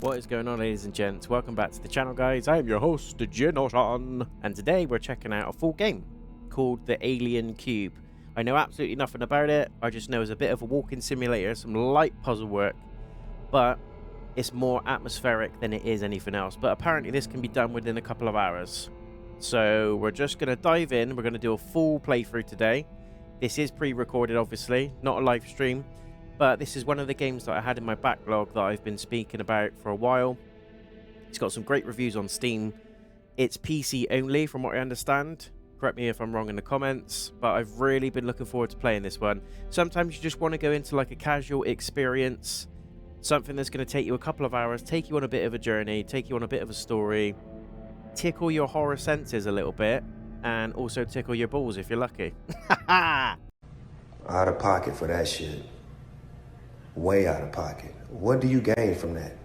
What is going on, ladies and gents? Welcome back to the channel, guys. I am your host, JayNotion, and today we're checking out a full game called the Alien Cube. I know absolutely nothing about it. I just know it's a bit of a walking simulator, some light puzzle work, but it's more atmospheric than it is anything else. But apparently this can be done within a couple of hours. So we're just going to dive in. We're going to do a full playthrough today. This is pre-recorded, obviously, not a live stream. But this is one of the games that I had in my backlog that I've been speaking about for a while. It's got some great reviews on Steam. It's PC only, from what I understand. Correct me if I'm wrong in the comments, but I've really been looking forward to playing this one. Sometimes you just want to go into like a casual experience, something that's going to take you a couple of hours, take you on a bit of a journey, take you on a bit of a story, tickle your horror senses a little bit, and also tickle your balls if you're lucky. Out of pocket for that shit. Way out of pocket. What do you gain from that?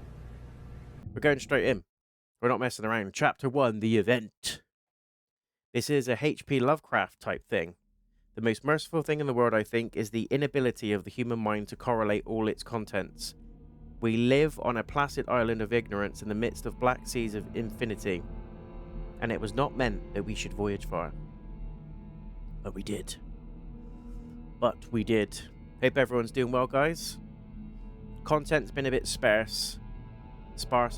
We're going straight in. We're not messing around. Chapter 1, The Event. This is a H.P. Lovecraft type thing. The most merciful thing in the world, I think, is the inability of the human mind to correlate all its contents. We live on a placid island of ignorance in the midst of black seas of infinity. And it was not meant that we should voyage far. But we did. Hope everyone's doing well, guys. Content's been a bit sparse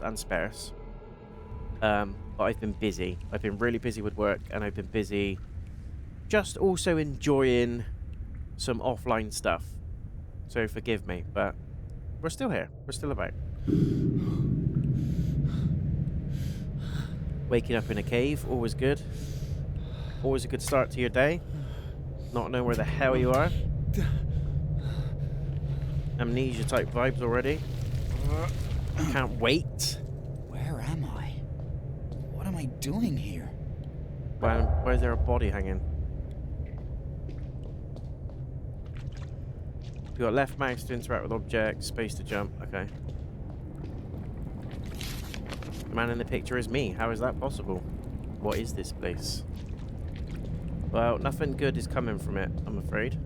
and sparse. But I've been busy. I've been really busy with work, and I've been busy just also enjoying some offline stuff. So forgive me, but we're still here. We're still about. Waking up in a cave, always good. Always a good start to your day. Not knowing where the hell you are. Amnesia type vibes already. Can't wait. Where am I? What am I doing here? Why is there a body hanging? You got left mouse to interact with objects, space to jump. Okay. The man in the picture is me. How is that possible? What is this place? Well, nothing good is coming from it, I'm afraid.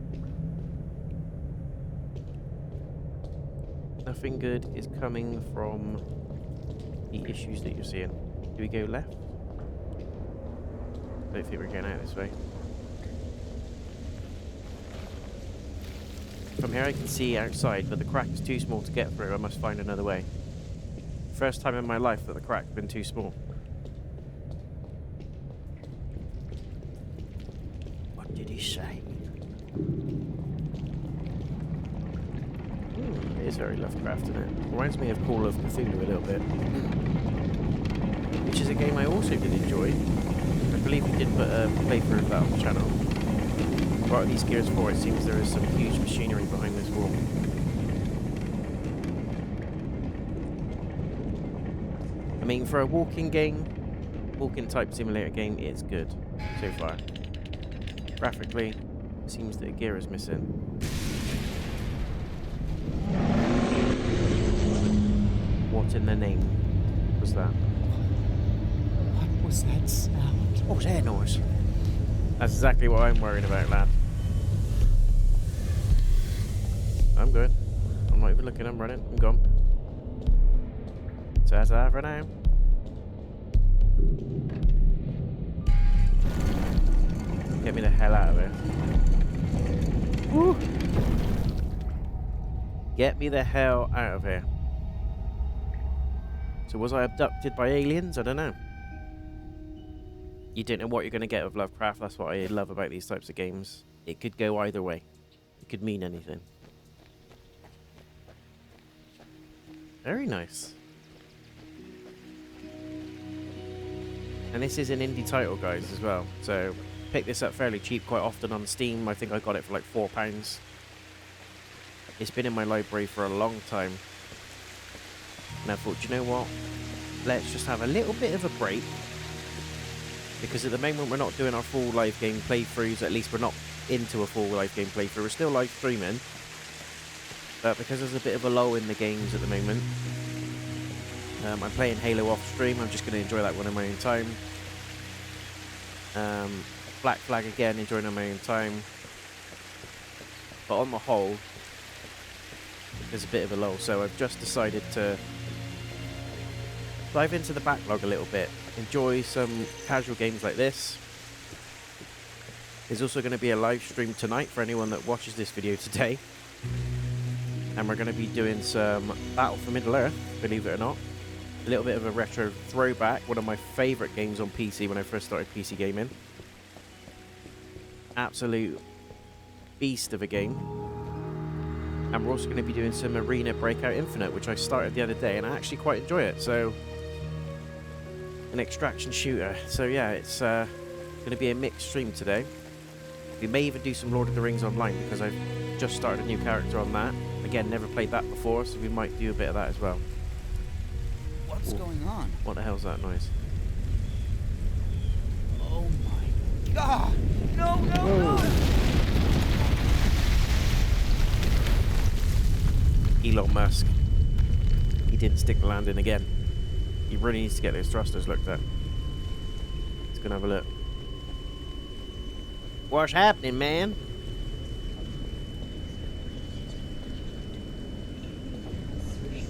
Nothing good is coming from the issues that you're seeing. Do we go left? I don't think we're going out this way. From here I can see outside, but the crack is too small to get through. I must find another way. First time in my life that the crack's been too small. What did he say? It is very Lovecraftian, isn't it? Reminds me of Call of Cthulhu a little bit. Which is a game I also did enjoy. I believe we did put a playthrough of that on the channel. What are these gears for? It seems there is some huge machinery behind this wall. I mean, for a walking type simulator game, it's good so far. Graphically, it seems that a gear is missing. What in the name was that? What was that sound? What was that noise? That's exactly what I'm worried about, lad. I'm good. I'm not even looking, I'm running. I'm gone. So that's that for now. Get me the hell out of here. Woo! Get me the hell out of here. So was I abducted by aliens? I don't know. You don't know what you're going to get with Lovecraft. That's what I love about these types of games. It could go either way. It could mean anything. Very nice. And this is an indie title, guys, as well. So pick this up fairly cheap quite often on Steam. I think I got it for like £4. It's been in my library for a long time. And I thought, you know what? Let's just have a little bit of a break. Because at the moment we're not doing our full live game playthroughs. At least we're not into a full live game playthrough. We're still live streaming. But because there's a bit of a lull in the games at the moment. I'm playing Halo off stream. I'm just going to enjoy that one in my own time. Black Flag again, enjoying on my own time. But on the whole, there's a bit of a lull. So I've just decided to dive into the backlog a little bit. Enjoy some casual games like this. There's also going to be a live stream tonight for anyone that watches this video today. And we're going to be doing some Battle for Middle-earth, believe it or not. A little bit of a retro throwback, one of my favourite games on PC when I first started PC gaming. Absolute beast of a game. And we're also going to be doing some Arena Breakout Infinite, which I started the other day and I actually quite enjoy it. So, an extraction shooter. So yeah, it's going to be a mixed stream today. We may even do some Lord of the Rings online because I've just started a new character on that. Again, never played that before, so we might do a bit of that as well. What's going on? What the hell's that noise? Oh my god! No, no, no! Elon Musk. He didn't stick the landing again. He really needs to get those thrusters looked at. Let's go and have a look. What's happening, man?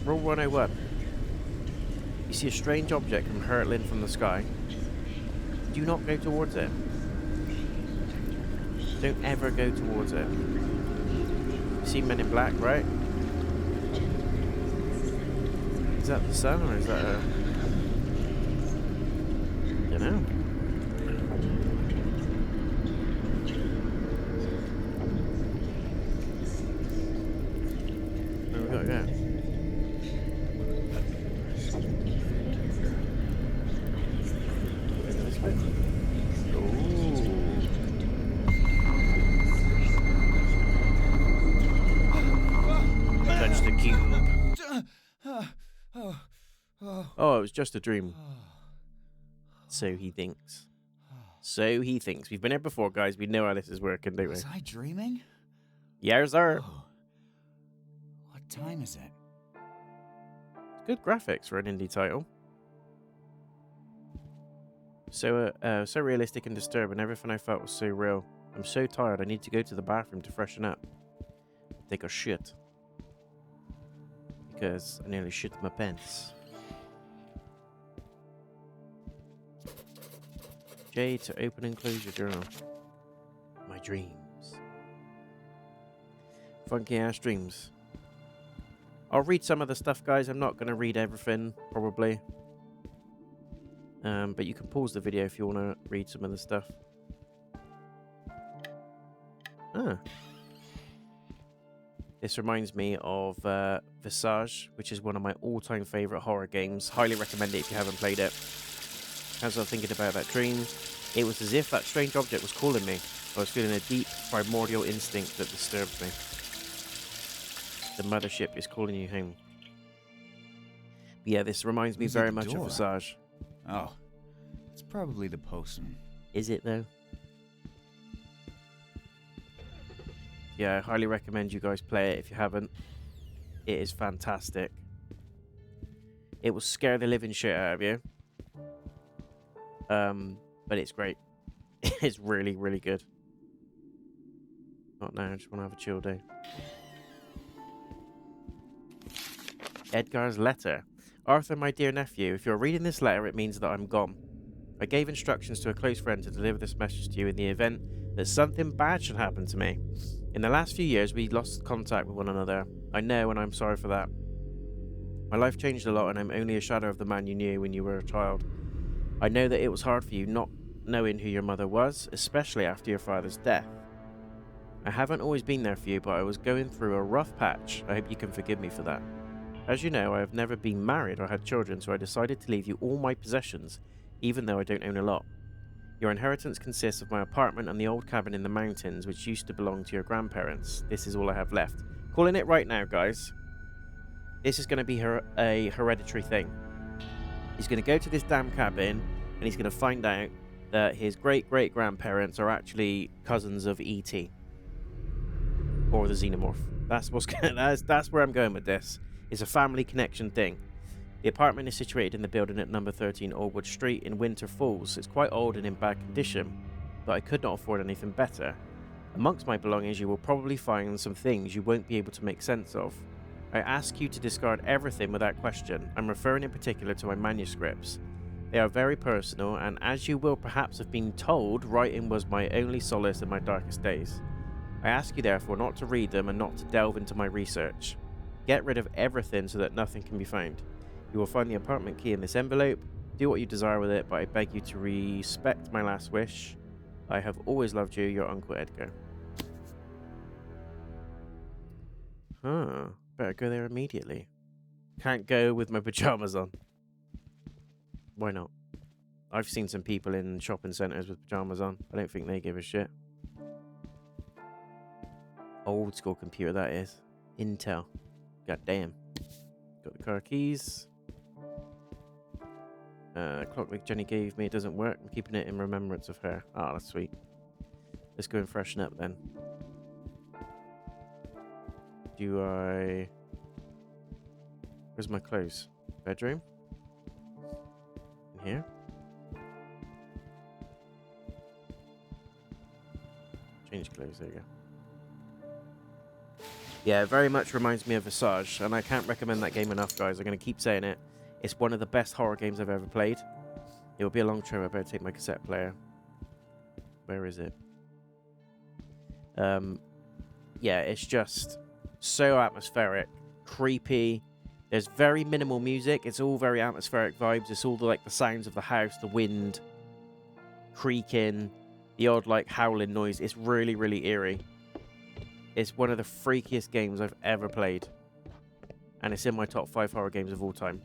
Rule 101. You see a strange object come hurtling from the sky. Do not go towards it. Don't ever go towards it. You see Men in Black, right? Is that the sun or is that a... I don't know. Where we got to go? Touch the cube. Oh, it was just a dream. So he thinks. So he thinks. We've been here before, guys. We know how this is working, don't we? Was I dreaming? Yes, sir. Oh. What time is it? Good graphics for an indie title. So realistic and disturbing. Everything I felt was so real. I'm so tired. I need to go to the bathroom to freshen up. Take a shit. Because I nearly shit my pants. J to open and close your journal. My dreams. Funky ass dreams. I'll read some of the stuff, guys. I'm not going to read everything, probably. But you can pause the video if you want to read some of the stuff. Ah. This reminds me of Visage, which is one of my all-time favourite horror games. Highly recommend it if you haven't played it. As I was thinking about that dream, it was as if that strange object was calling me. I was feeling a deep, primordial instinct that disturbed me. The mothership is calling you home. But yeah, this reminds me very much of Visage. Oh, it's probably the postman. Is it, though? Yeah, I highly recommend you guys play it if you haven't. It is fantastic. It will scare the living shit out of you. But it's great. It's really, really good. Not now, I just want to have a chill day. Edgar's letter. Arthur, my dear nephew, if you're reading this letter, it means that I'm gone. I gave instructions to a close friend to deliver this message to you in the event that something bad should happen to me. In the last few years, we lost contact with one another. I know, and I'm sorry for that. My life changed a lot, and I'm only a shadow of the man you knew when you were a child. I know that it was hard for you not knowing who your mother was, especially after your father's death. I haven't always been there for you, but I was going through a rough patch. I hope you can forgive me for that. As you know, I have never been married or had children, so I decided to leave you all my possessions, even though I don't own a lot. Your inheritance consists of my apartment and the old cabin in the mountains, which used to belong to your grandparents. This is all I have left. Calling it right now, guys. This is going to be a hereditary thing. He's going to go to this damn cabin, and he's going to find out that his great-great-grandparents are actually cousins of E.T. Or the Xenomorph. That's what's that's where I'm going with this. It's a family connection thing. The apartment is situated in the building at number 13 Allwood Street in Winter Falls. It's quite old and in bad condition, but I could not afford anything better. Amongst my belongings, you will probably find some things you won't be able to make sense of. I ask you to discard everything without question. I'm referring in particular to my manuscripts. They are very personal, and as you will perhaps have been told, writing was my only solace in my darkest days. I ask you therefore not to read them and not to delve into my research. Get rid of everything so that nothing can be found. You will find the apartment key in this envelope. Do what you desire with it, but I beg you to respect my last wish. I have always loved you, your Uncle Edgar. Huh. Better go there immediately. Can't go with my pajamas on. Why not? I've seen some people in shopping centres with pajamas on. I don't think they give a shit. Old school computer, that is. Intel. God damn. Got the car keys. Clock like Jenny gave me, it doesn't work. I'm keeping it in remembrance of her. Ah, that's sweet. Let's go and freshen up then. Do I... Where's my clothes? Bedroom? In here? Change clothes, there you go. Yeah, it very much reminds me of Visage, and I can't recommend that game enough, guys. I'm going to keep saying it. It's one of the best horror games I've ever played. It will be a long trip. I better take my cassette player. Where is it? Yeah, it's just so atmospheric, creepy. There's very minimal music. It's all very atmospheric vibes. It's all like the sounds of the house, the wind, creaking, the odd like howling noise. It's really, really eerie. It's one of the freakiest games I've ever played. And it's in my top 5 horror games of all time.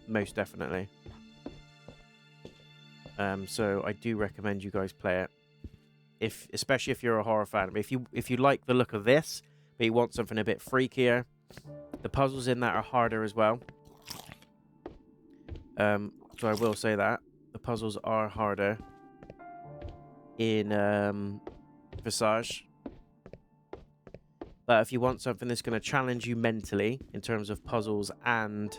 Most definitely. So I do recommend you guys play it. Especially if you're a horror fan. If you like the look of this, but you want something a bit freakier, the puzzles in that are harder as well. So I will say that. The puzzles are harder in Visage. But if you want something that's going to challenge you mentally in terms of puzzles and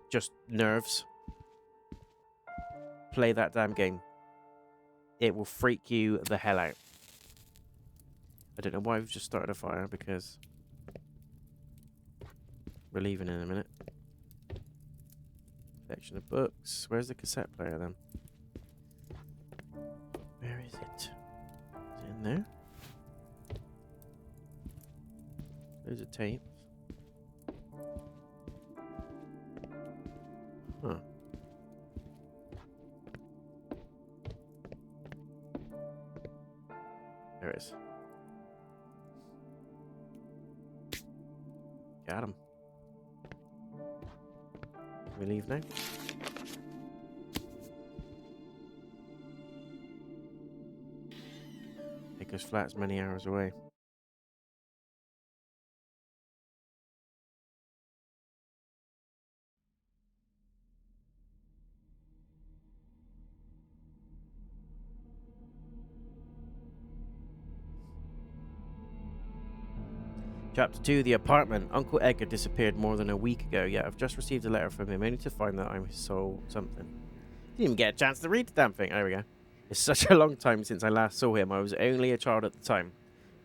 just nerves, play that damn game. It will freak you the hell out. I don't know why we've just started a fire, because we're leaving in a minute. Collection of books. Where's the cassette player then? Where is it? Is it in there? There's a tape. Huh. There it is. Got him. Can we leave now? Baker's Flat's many hours away. Chapter 2, The Apartment. Uncle Edgar disappeared more than a week ago, yet I've just received a letter from him, only to find that I'm his soul something. Didn't even get a chance to read the damn thing. There we go. It's such a long time since I last saw him. I was only a child at the time,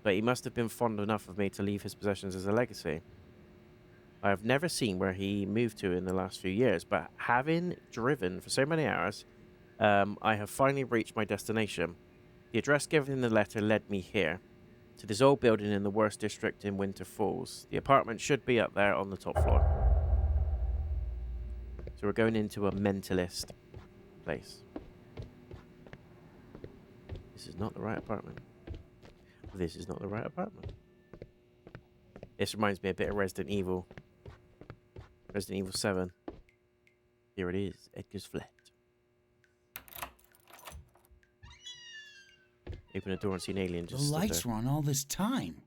but he must have been fond enough of me to leave his possessions as a legacy. I have never seen where he moved to in the last few years, but having driven for so many hours, I have finally reached my destination. The address given in the letter led me here, to this old building in the worst district in Winter Falls. The apartment should be up there on the top floor. So we're going into a mentalist place. This is not the right apartment. This is not the right apartment. This reminds me a bit of Resident Evil. Resident Evil 7. Here it is, Edgar's Flat. Open a door and see an alien just The lights were on all this time.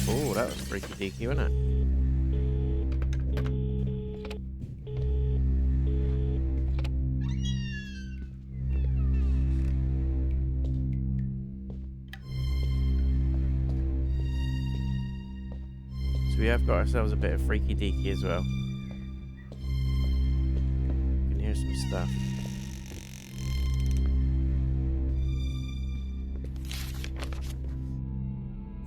Oh, that was freaky deaky, wasn't it? So we have got ourselves a bit of freaky deaky as well. You can hear some stuff.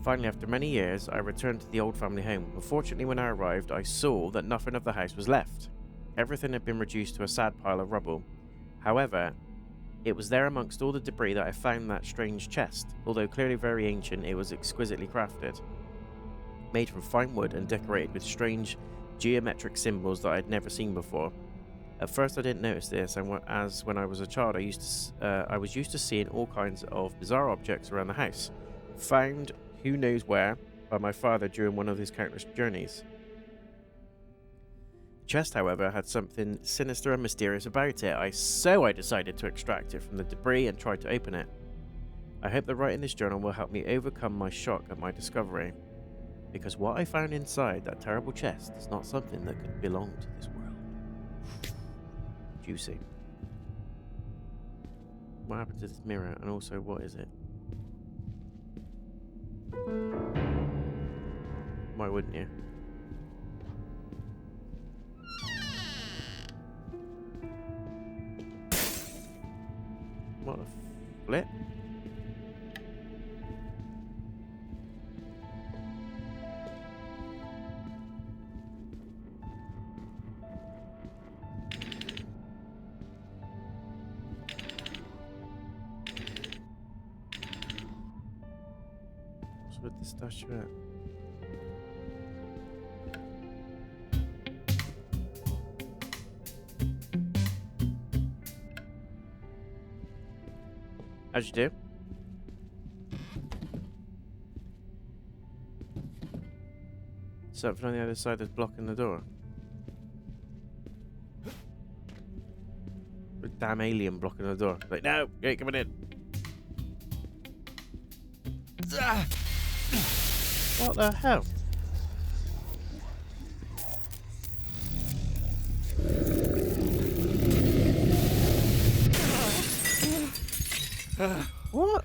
Finally, after many years, I returned to the old family home. Unfortunately, when I arrived, I saw that nothing of the house was left. Everything had been reduced to a sad pile of rubble. However, it was there amongst all the debris that I found that strange chest. Although clearly very ancient, it was exquisitely crafted. Made from fine wood and decorated with strange geometric symbols that I had never seen before. At first I didn't notice this, as when I was a child I was used to seeing all kinds of bizarre objects around the house. Found who knows where by my father during one of his countless journeys. The chest, however, had something sinister and mysterious about it, so I decided to extract it from the debris and try to open it. I hope that writing this journal will help me overcome my shock at my discovery, because what I found inside that terrible chest is not something that could belong to this world. Juicy. What happened to this mirror, and also what is it? Why wouldn't you? What a flip. What's with the statuette? How'd you do? Something on the other side that's blocking the door. A damn alien blocking the door. Like, no, you ain't coming in. What the hell? What? What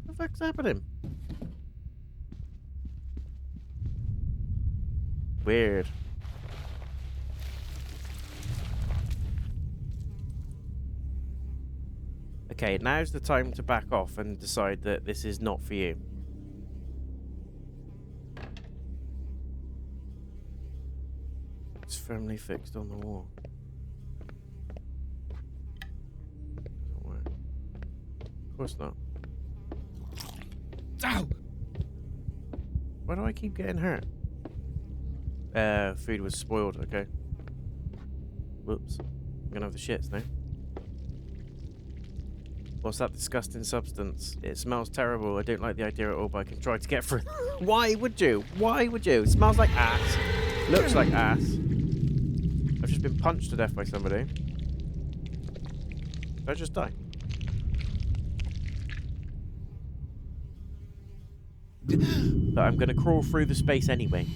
the fuck's happening? Weird. Okay, now's the time to back off and decide that this is not for you. It's firmly fixed on the wall. Doesn't work. Of course not. Ow! Why do I keep getting hurt? Food was spoiled, okay. Whoops. I'm gonna have the shits now. What's that disgusting substance? It smells terrible. I don't like the idea at all, but I can try to get through. Why would you? Why would you? It smells like ass. Looks like ass. I've just been punched to death by somebody. Did I just die? But I'm gonna crawl through the space anyway.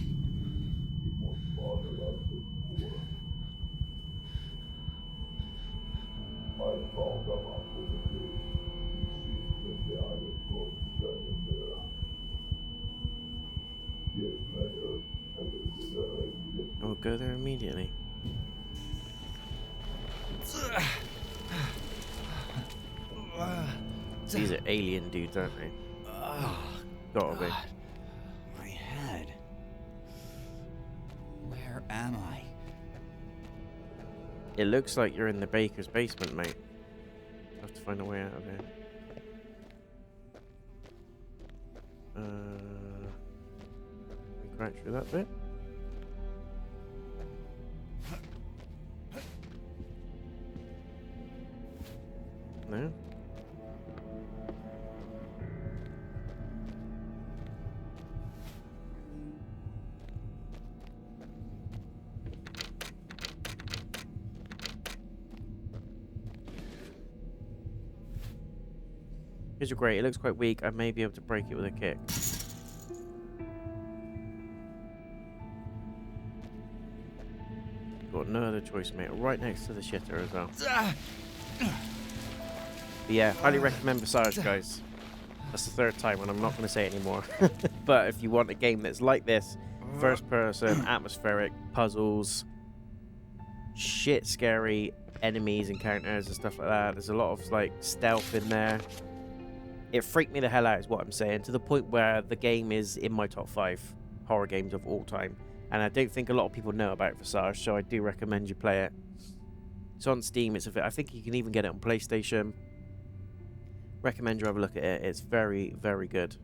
I'll go there immediately. These are alien dudes, aren't they? Gotta be. My head. Where am I? It looks like you're in the baker's basement, mate. I have to find a way out of here. Crouch through that bit. No. These are great. It looks quite weak. I may be able to break it with a kick. Got no other choice, mate. Right next to the shitter as well. But yeah, highly recommend Visage, guys. That's the third time, and I'm not going to say it anymore. But if you want a game that's like this, first person, atmospheric, puzzles, shit scary enemies, encounters and stuff like that. There's a lot of like stealth in there. It freaked me the hell out is what I'm saying, to the point where the game is in my top 5 horror games of all time. And I don't think a lot of people know about Visage, so I do recommend you play it. It's on Steam. I think you can even get it on PlayStation. Recommend you have a look at it. It's very, very good.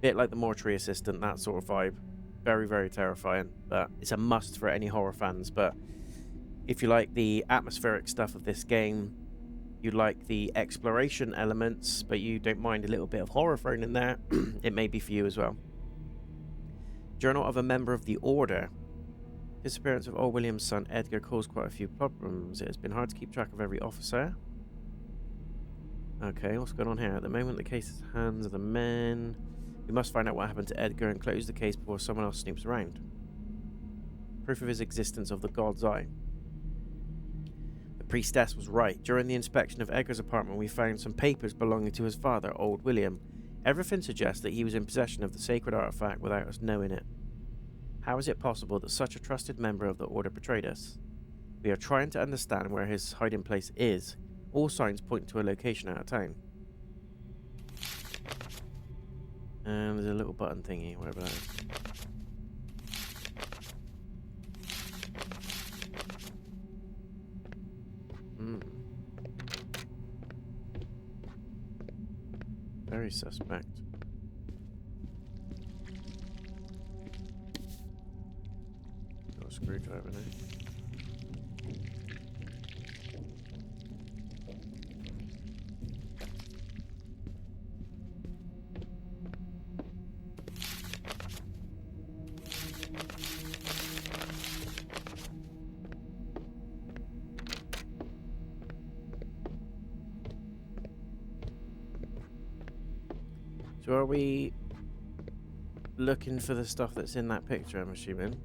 Bit like the Mortuary Assistant, that sort of vibe. Very, very terrifying, but it's a must for any horror fans. But if you like the atmospheric stuff of this game, you like the exploration elements, but you don't mind a little bit of horror thrown in there, it may be for you as well. Journal of a member of the Order. Disappearance of old William's son Edgar caused quite a few problems. It has been hard to keep track of every officer. Okay, what's going on here? At the moment, the case is in the hands of the men. We must find out what happened to Edgar and close the case before someone else snoops around. Proof of his existence of the God's Eye. The priestess was right. During the inspection of Edgar's apartment, we found some papers belonging to his father, old William. Everything suggests that he was in possession of the sacred artifact without us knowing it. How is it possible that such a trusted member of the Order betrayed us? We are trying to understand where his hiding place is. All signs point to a location out of town. And there's a little button thingy, whatever that is. Very suspect. Got a screwdriver there. So are we looking for the stuff that's in that picture, I'm assuming?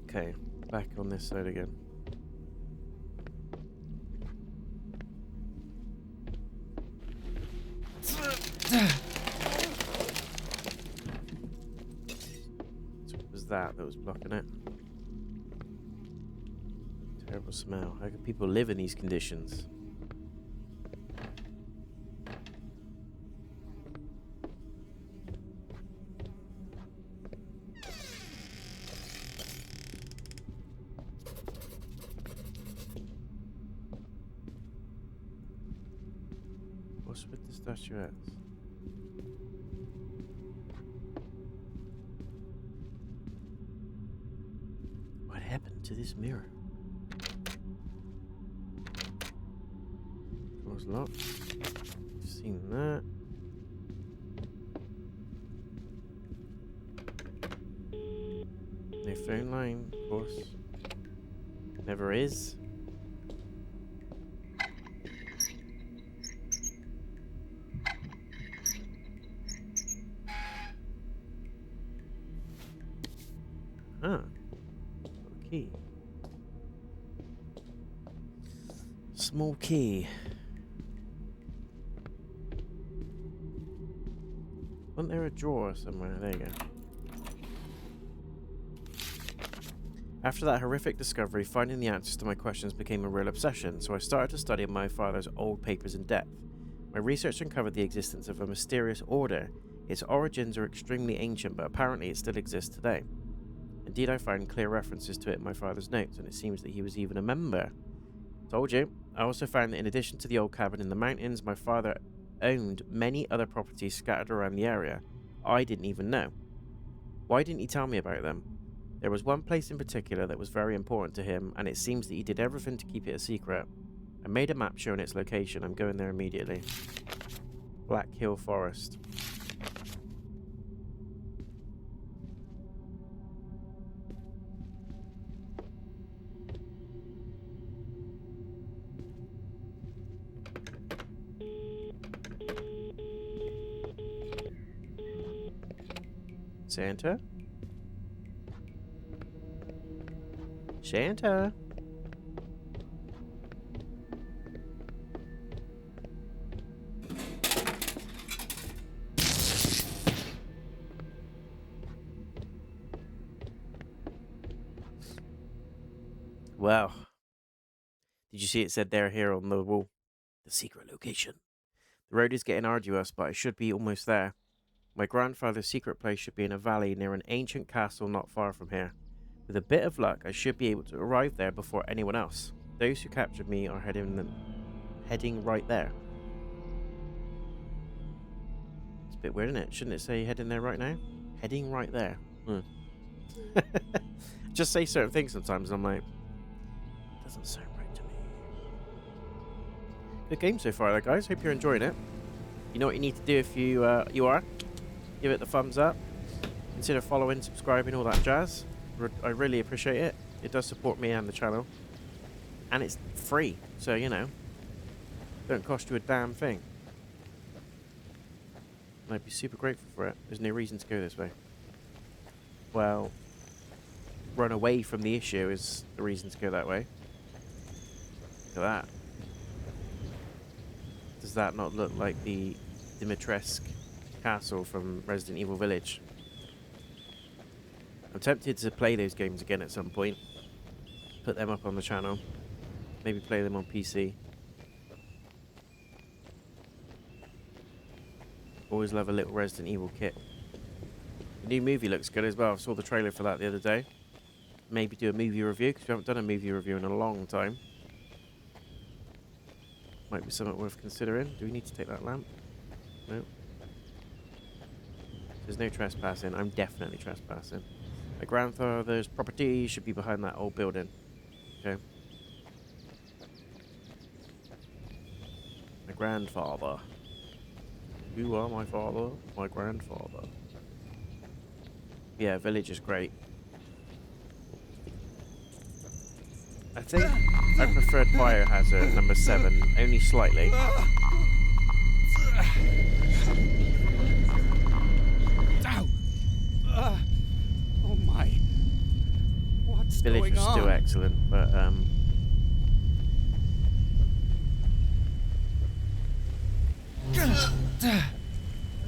Okay, back on this side again. So what was that was blocking it? Terrible smell. How can people live in these conditions? What's with the statuettes? What happened to this mirror? Door's locked. Seen that. No phone line, of course. Never is. Huh. Key. Small key. Wasn't there a drawer somewhere? There you go. After that horrific discovery, finding the answers to my questions became a real obsession, so I started to study my father's old papers in depth. My research uncovered the existence of a mysterious order. Its origins are extremely ancient, but apparently it still exists today. Indeed, I found clear references to it in my father's notes, and it seems that he was even a member. Told you. I also found that in addition to the old cabin in the mountains, my father owned many other properties scattered around the area I didn't even know. Why didn't he tell me about them? There was one place in particular that was very important to him, and it seems that he did everything to keep it a secret. I made a map showing its location. I'm going there immediately. Black Hill Forest. Santa? Santa? Well, did you see it said there here on the wall? The secret location. The road is getting arduous, but I should be almost there. My grandfather's secret place should be in a valley near an ancient castle not far from here. With a bit of luck, I should be able to arrive there before anyone else. Those who captured me are heading right there. It's a bit weird, isn't it? Shouldn't it say heading there right now? Heading right there. Just say certain things sometimes, and I'm like, doesn't sound right to me. Good game so far, though, guys. Hope you're enjoying it. You know what you need to do if you are? Give it the thumbs up. Consider following, subscribing, all that jazz. I really appreciate it. It does support me and the channel. And it's free, so, you know, don't cost you a damn thing. And I'd be super grateful for it. There's no reason to go this way. Well, run away from the issue is the reason to go that way. Look at that. Does that not look like the Dimitrescu castle from Resident Evil Village? I'm tempted to play those games again at some point. Put them up on the channel. Maybe play them on PC. Always love a little Resident Evil kit. The new movie looks good as well. I saw the trailer for that the other day. Maybe do a movie review, because we haven't done a movie review in a long time. Might be something worth considering. Do we need to take that lamp? No. There's no trespassing. I'm definitely trespassing. My grandfather's property should be behind that old building. Okay. My grandfather. You are my father, my grandfather. Yeah, village is great. I think I preferred Biohazard number 7, only slightly. Oh my. What's Village going was on? still excellent, but I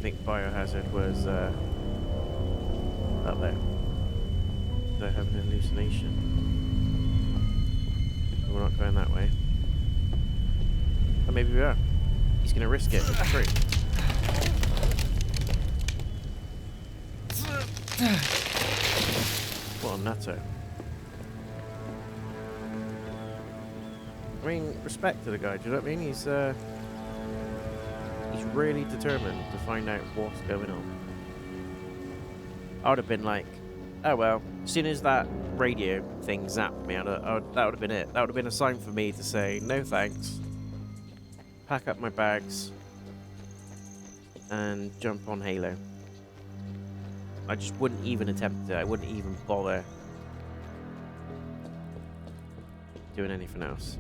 think Biohazard was up there. Did I have an hallucination? We're not going that way. Or maybe we are. He's gonna risk it. It's free. What a nutter. I mean, respect to the guy, do you know what I mean? He's really determined to find out what's going on. I would have been like, oh well, as soon as that radio thing zapped me, that would have been it. That would have been a sign for me to say, no thanks, pack up my bags, and jump on Halo. I just wouldn't even attempt it. I wouldn't even bother doing anything else.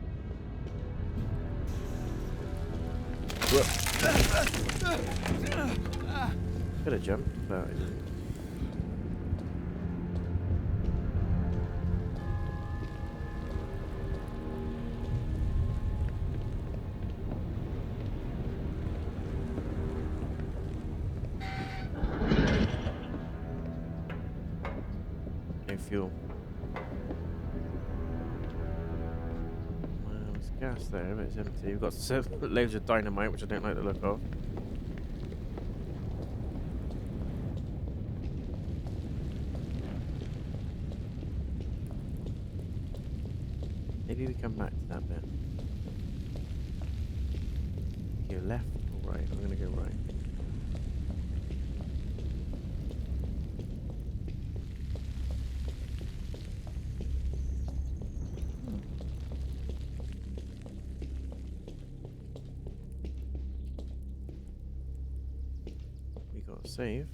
Could have jumped, but I didn't. No fuel. Well, there's gas there, but it's empty. We've got loads of dynamite, which I don't like the look of. Maybe we come back to that bit. Go left or right? I'm gonna go right. We got a save.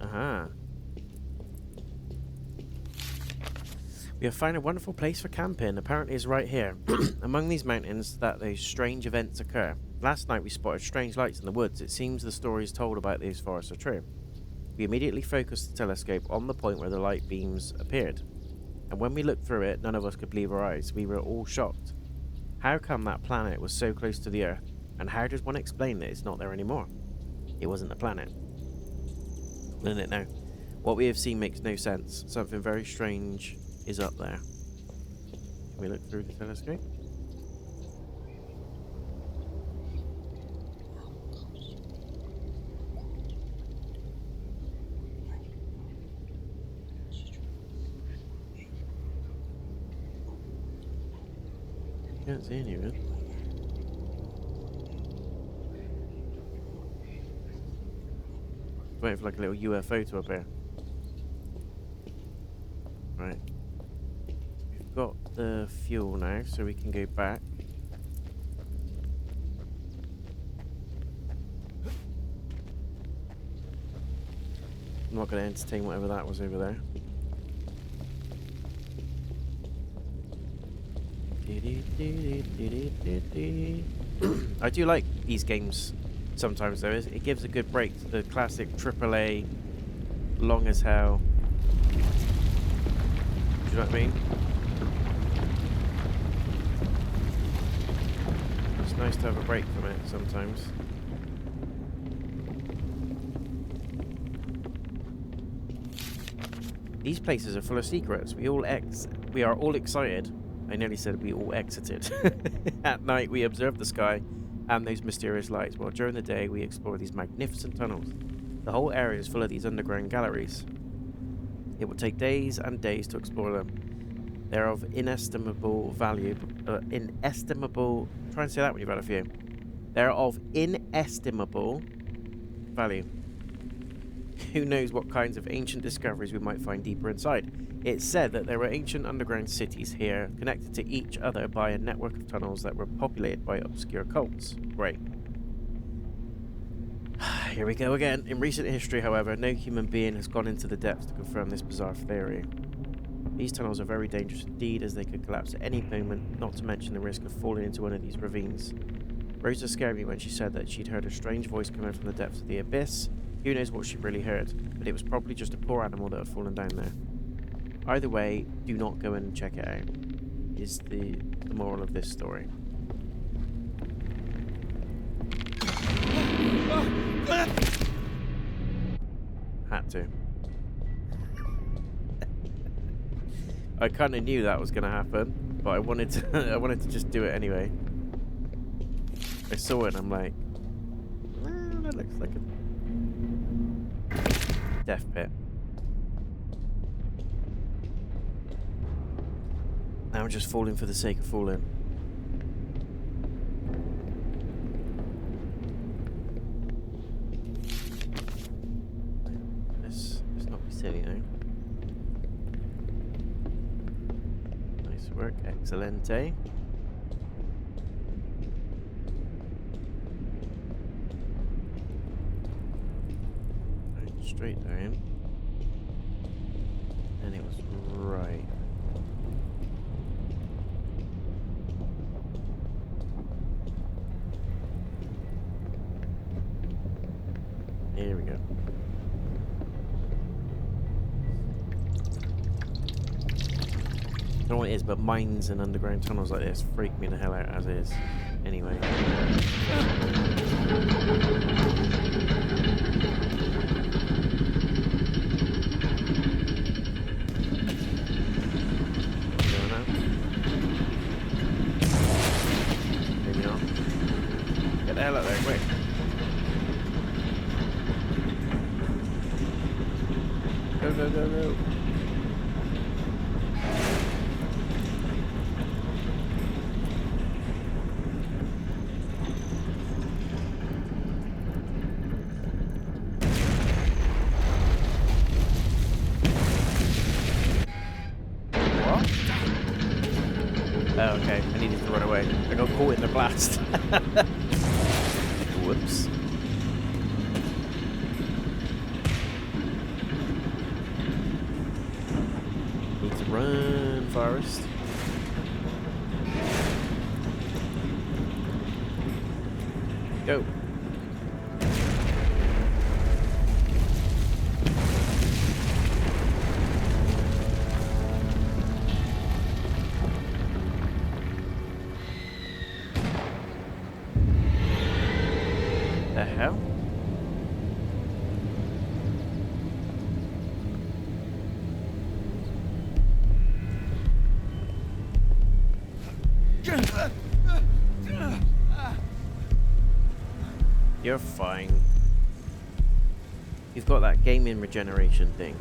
Aha. We have found a wonderful place for camping. Apparently it's right here. Among these mountains that those strange events occur. Last night we spotted strange lights in the woods. It seems the stories told about these forests are true. We immediately focused the telescope on the point where the light beams appeared. And when we looked through it, none of us could believe our eyes. We were all shocked. How come that planet was so close to the Earth? And how does one explain that it's not there anymore? It wasn't a planet. Isn't it now? What we have seen makes no sense. Something very strange is up there. Can we look through the telescope? Can't see any of it. Waiting for like a little UFO to appear. Right. We've got the fuel now, so we can go back. I'm not going to entertain whatever that was over there. I do like these games sometimes though. It gives a good break to the classic AAA long as hell. Do you know what I mean? It's nice to have a break from it sometimes. These places are full of secrets. We are all excited. I nearly said we all exited. At night, we observe the sky and those mysterious lights, while during the day, we explore these magnificent tunnels. The whole area is full of these underground galleries. It will take days and days to explore them. They're of inestimable value. Try and say that when you've had a few. They're of inestimable value. Who knows what kinds of ancient discoveries we might find deeper inside. It's said that there were ancient underground cities here, connected to each other by a network of tunnels that were populated by obscure cults. Great. Here we go again. In recent history, however, no human being has gone into the depths to confirm this bizarre theory. These tunnels are very dangerous indeed, as they could collapse at any moment, not to mention the risk of falling into one of these ravines. Rosa scared me when she said that she'd heard a strange voice coming from the depths of the abyss. Who knows what she really heard, but it was probably just a poor animal that had fallen down there. Either way, do not go and check it out, is the moral of this story. Had to. I kind of knew that was going to happen, but I wanted to just do it anyway. I saw it and I'm like, that looks like a death pit. Now I'm just falling for the sake of falling. Let's not be silly now. Nice work, excelente. Right, straight down. And it was right. Here we go. I don't know what it is, but mines and underground tunnels like this freak me the hell out as is. Anyway. Maybe not. Get the hell out of there, quick. Go, go, go, go. What? Oh, okay. I needed to run away. I got caught in the blast. Whoops. Run, Forest. Go. You're fine. You've got that gaming regeneration thing.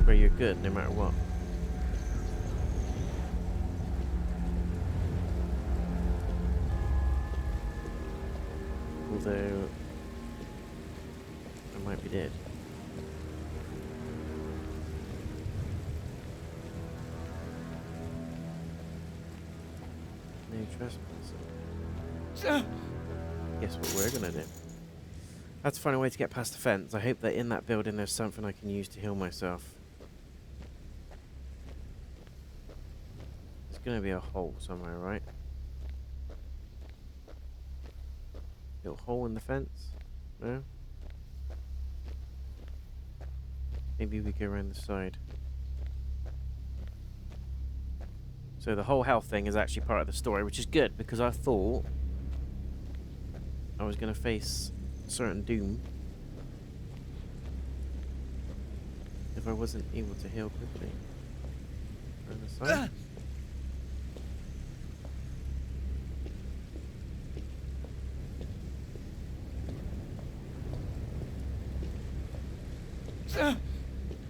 Where you're good no matter what. Although I might be dead. No trespassing. Guess what we're gonna do? That's to find a way to get past the fence. I hope that in that building there's something I can use to heal myself. There's gonna be a hole somewhere, right? Little hole in the fence? No? Maybe we go around the side. So the whole health thing is actually part of the story, which is good because I thought I was going to face certain doom if I wasn't able to heal quickly. Around the side.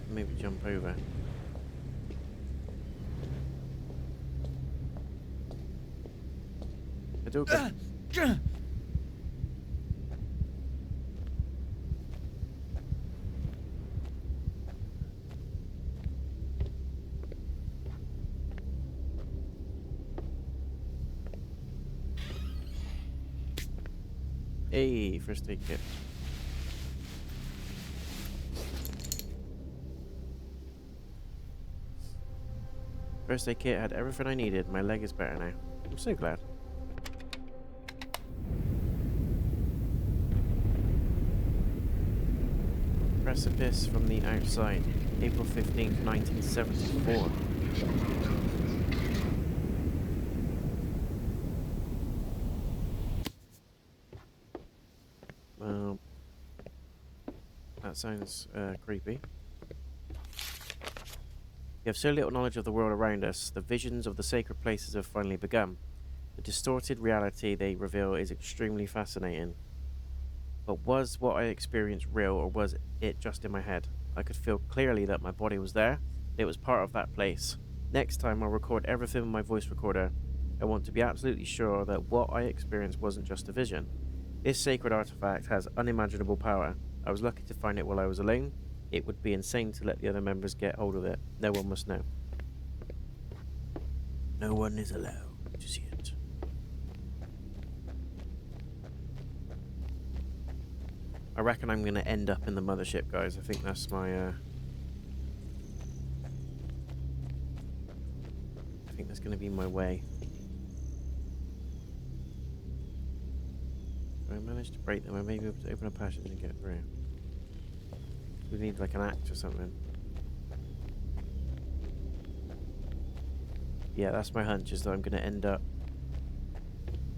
Maybe jump over. I do good. Hey, first aid kit. First aid kit had everything I needed. My leg is better now. I'm so glad. Precipice from the outside. April 15th, 1974. Well, that sounds creepy. You have so little knowledge of the world around us, the visions of the sacred places have finally begun. The distorted reality they reveal is extremely fascinating. But was what I experienced real, or was it just in my head? I could feel clearly that my body was there. It was part of that place. Next time I'll record everything with my voice recorder. I want to be absolutely sure that what I experienced wasn't just a vision. This sacred artifact has unimaginable power. I was lucky to find it while I was alone. It would be insane to let the other members get hold of it. No one must know. No one is allowed to see it. I reckon I'm going to end up in the mothership, guys. I think that's my, I think that's going to be my way. If I manage to break them, I may be able to open a passage and get through. We need like an axe or something. Yeah, that's my hunch, is that I'm going to end up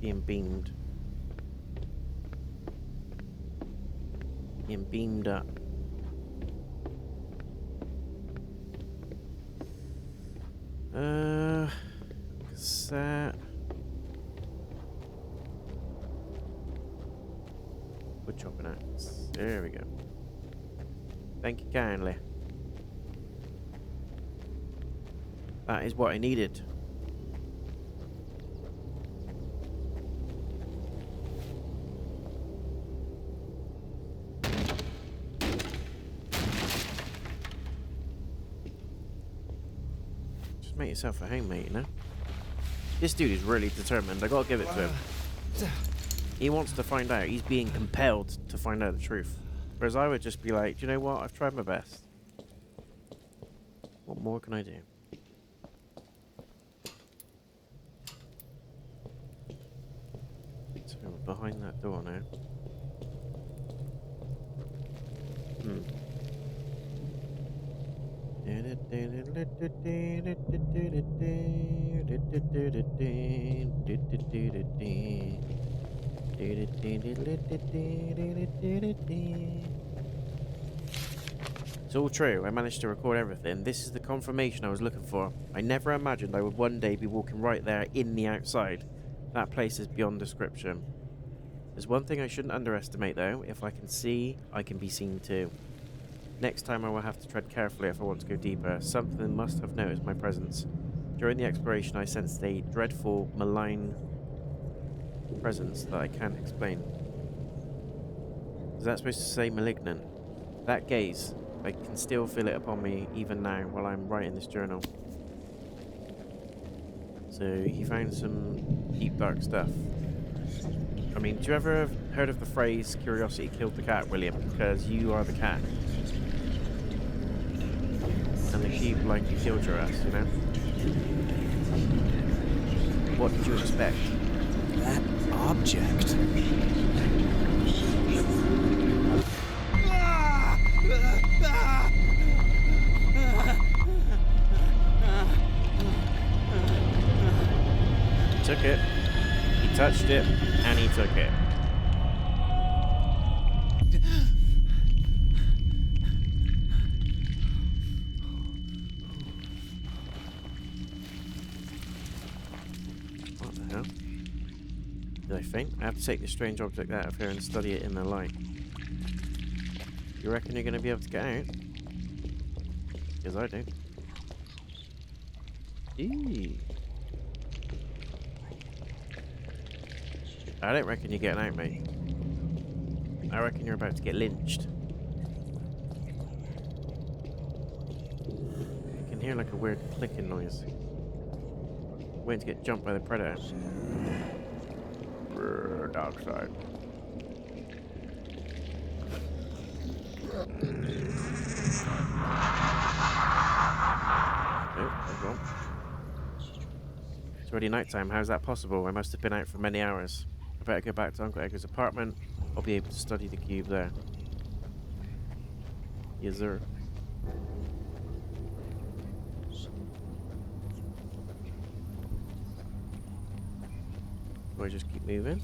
being beamed. Being beamed up. Cassette. Wood chopping axe. There we go. Thank you kindly. That is what I needed. Just make yourself a home, mate, you know? This dude is really determined. I gotta give it to him. He wants to find out. He's being compelled to find out the truth. Whereas I would just be like, do you know what? I've tried my best. What more can I do? So we're behind that door now. It's all true. I managed to record everything. This is the confirmation I was looking for. I never imagined I would one day be walking right there in the outside. That place is beyond description. There's one thing I shouldn't underestimate though. If I can see, I can be seen too. Next time I will have to tread carefully if I want to go deeper. Something must have noticed my presence. During the exploration I sensed a dreadful, malign presence that I can't explain. Is that supposed to say malignant? That gaze, I can still feel it upon me even now while I'm writing this journal. So he found some deep dark stuff. I mean, do you ever have heard of the phrase curiosity killed the cat, William? Because you are the cat. And the cube likely killed your ass, you know? What did you expect? That object. He took it, he touched it, and he took it. What the hell? Did I faint? I have to take this strange object out of here and study it in the light. You reckon you're going to be able to get out? Because I do. Eee. I don't reckon you're getting out, mate. I reckon you're about to get lynched. I can hear like a weird clicking noise. Waiting to get jumped by the predator. Brrr, dark side. Oh, it's already night time. How is that possible? I must have been out for many hours. I better go back to Uncle Edgar's apartment. I'll be able to study the cube there. Yes, sir. Do I just keep moving?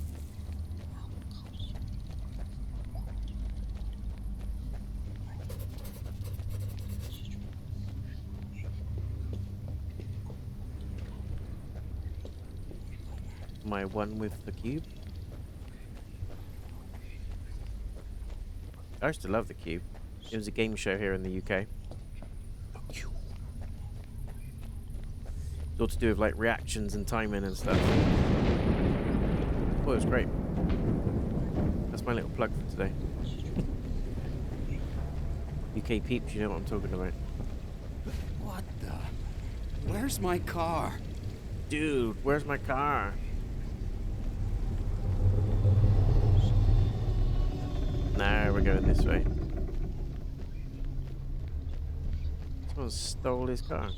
Am I one with the cube? I used to love the cube. It was a game show here in the UK. It's all to do with like reactions and timing and stuff. Well, it was great. That's my little plug for today. UK peeps, you know what I'm talking about. What the? Where's my car? Dude, where's my car? Now we're going this way. Someone stole his car.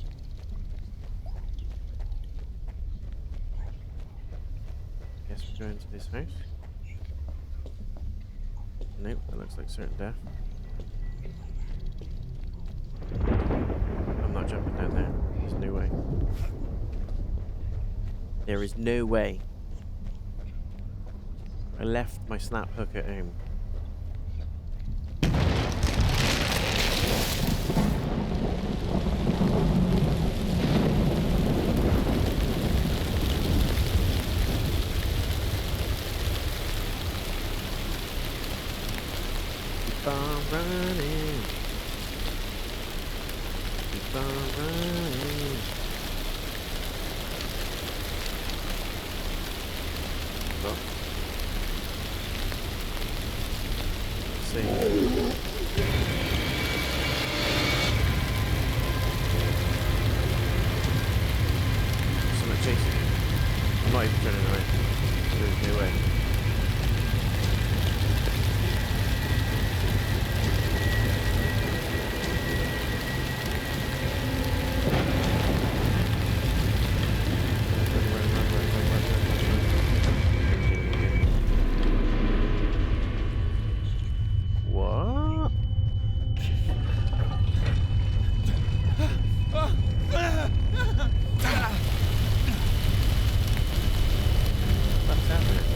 Guess we're going to this house. Nope, that looks like certain death. I'm not jumping down there. There's no way. There is no way. I left my snap hook at home. Keep on running. Keep on running. Look. Let's see. Someone chasing me. I'm not even turning around. There's no way. What's happening?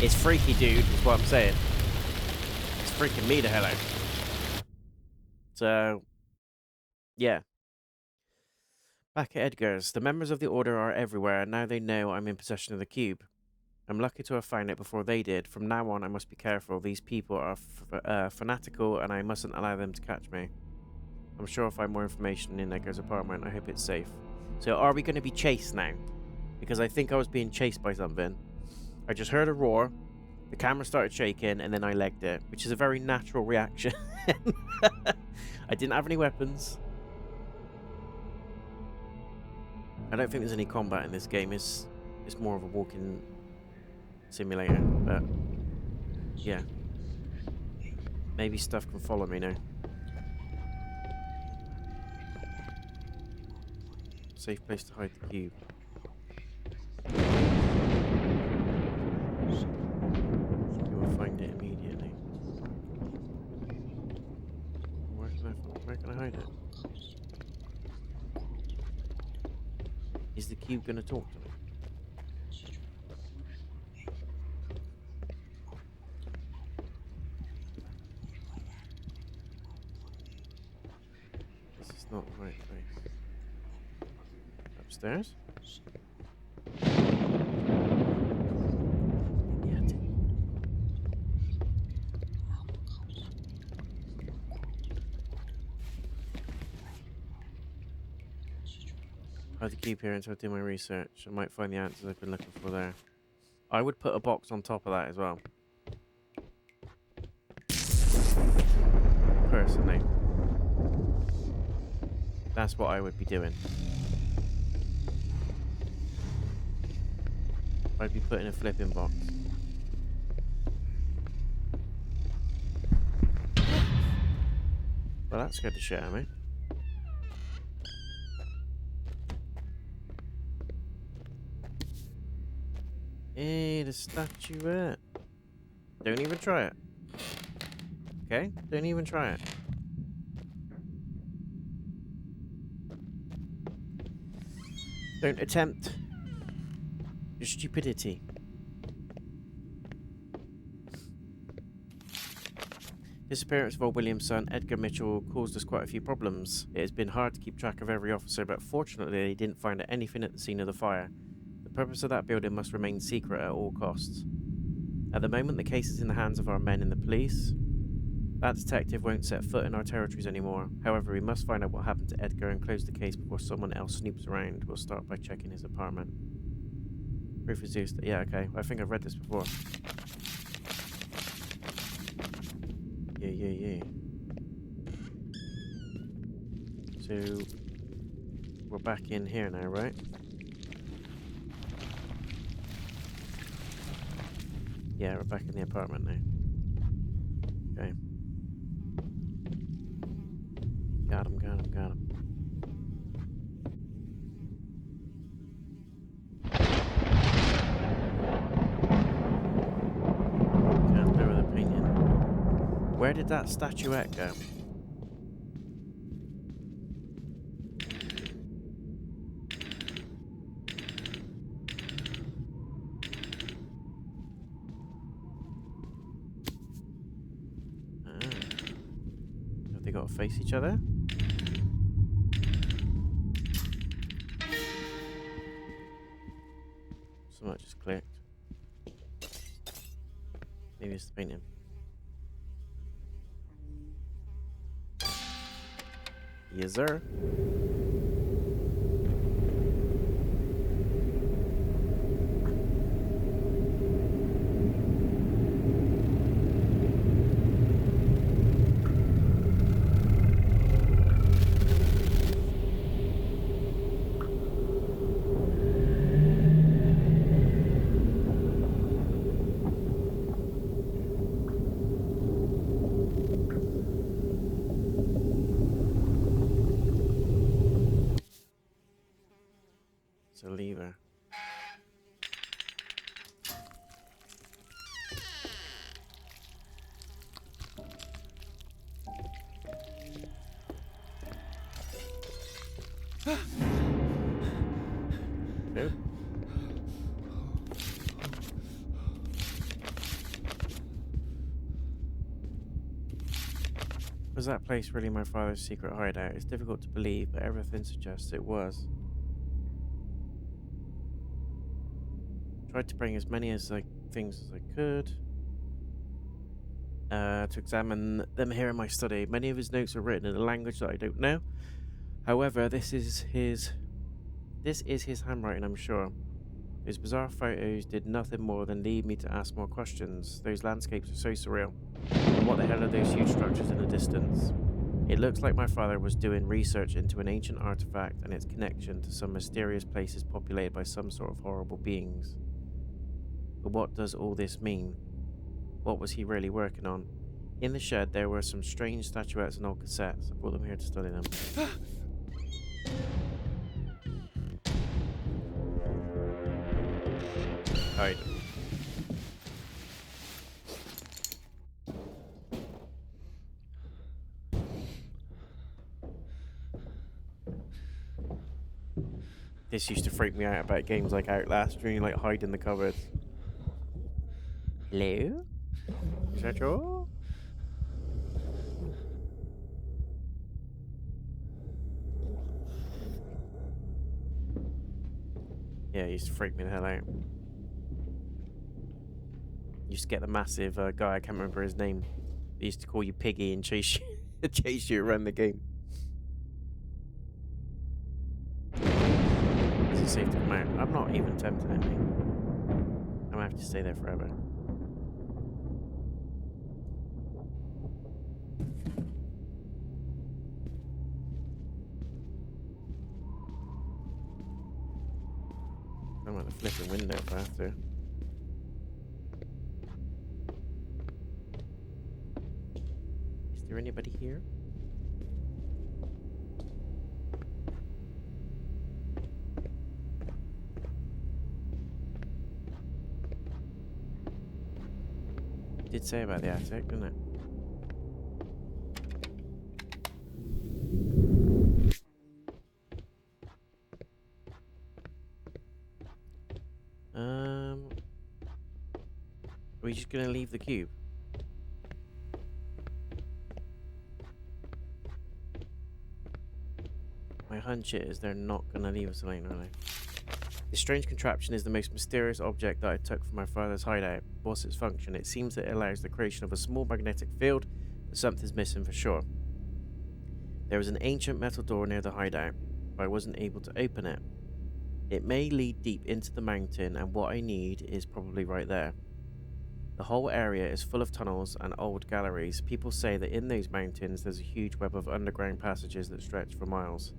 It's freaky, dude, is what I'm saying. It's freaking me the hell out. So, yeah. Back at Edgar's, the members of the Order are everywhere, and now they know I'm in possession of the cube. I'm lucky to have found it before they did. From now on, I must be careful. These people are fanatical, and I mustn't allow them to catch me. I'm sure I'll find more information in Edgar's apartment. I hope it's safe. So, are we going to be chased now? Because I think I was being chased by something. I just heard a roar, the camera started shaking, and then I legged it, which is a very natural reaction. I didn't have any weapons. I don't think there's any combat in this game. It's more of a walking simulator, but yeah. Maybe stuff can follow me now. Safe place to hide the cube. You will find it immediately. Where can I hide it? Is the cube gonna talk to me? This is not the right place. Upstairs? I have to keep here until I do my research. I might find the answers I've been looking for there. I would put a box on top of that as well. Personally. That's what I would be doing. I'd be putting a flipping box. Well, that scared the shit out of me. Hey, the statuette. Don't even try it. Okay? Don't even try it. Don't attempt your stupidity. Disappearance of old William's son, Edgar Mitchell, caused us quite a few problems. It has been hard to keep track of every officer, but fortunately they didn't find anything at the scene of the fire. The purpose of that building must remain secret at all costs. At the moment, the case is in the hands of our men in the police. That detective won't set foot in our territories anymore. However, we must find out what happened to Edgar and close the case before someone else snoops around. We'll start by checking his apartment. Proof is used. Yeah, okay. I think I've read this before. Yeah. So, we're back in here now, right? Yeah, we're back in the apartment now. Okay. Got him. Can't do with a opinion. Where did that statuette go? Have they got to face each other? Something just clicked. Maybe it's the painting. Yes, sir. Was that place really my father's secret hideout? It's difficult to believe, but everything suggests it was. Tried to bring as many things as I could to examine them here in my study. Many of his notes are written in a language that I don't know. However, this is his handwriting, I'm sure. His bizarre photos did nothing more than lead me to ask more questions. Those landscapes are so surreal. And what the hell are those huge structures in the distance? It looks like my father was doing research into an ancient artifact and its connection to some mysterious places populated by some sort of horrible beings. But what does all this mean? What was he really working on? In the shed, there were some strange statuettes and old cassettes. I brought them here to study them. Hide. This used to freak me out about games like Outlast, where you like hide in the cupboards. Hello? Is that you? Yeah, it used to freak me the hell out. Used to get the massive guy, I can't remember his name. They used to call you Piggy and chase you around the game. Is it safe to come out? I'm not even tempted at me. I'm gonna have to stay there forever. I'm at the flipping window if I have to. Is there anybody here? It did say about the attic, didn't it? Are we just gonna leave the cube? My hunch is they're not gonna leave us alone, are they? This strange contraption is the most mysterious object that I took from my father's hideout. What's its function? It seems that it allows the creation of a small magnetic field, but something's missing for sure. There was an ancient metal door near the hideout, but I wasn't able to open it. It may lead deep into the mountain, and what I need is probably right there. The whole area is full of tunnels and old galleries. People say that in those mountains there's a huge web of underground passages that stretch for miles.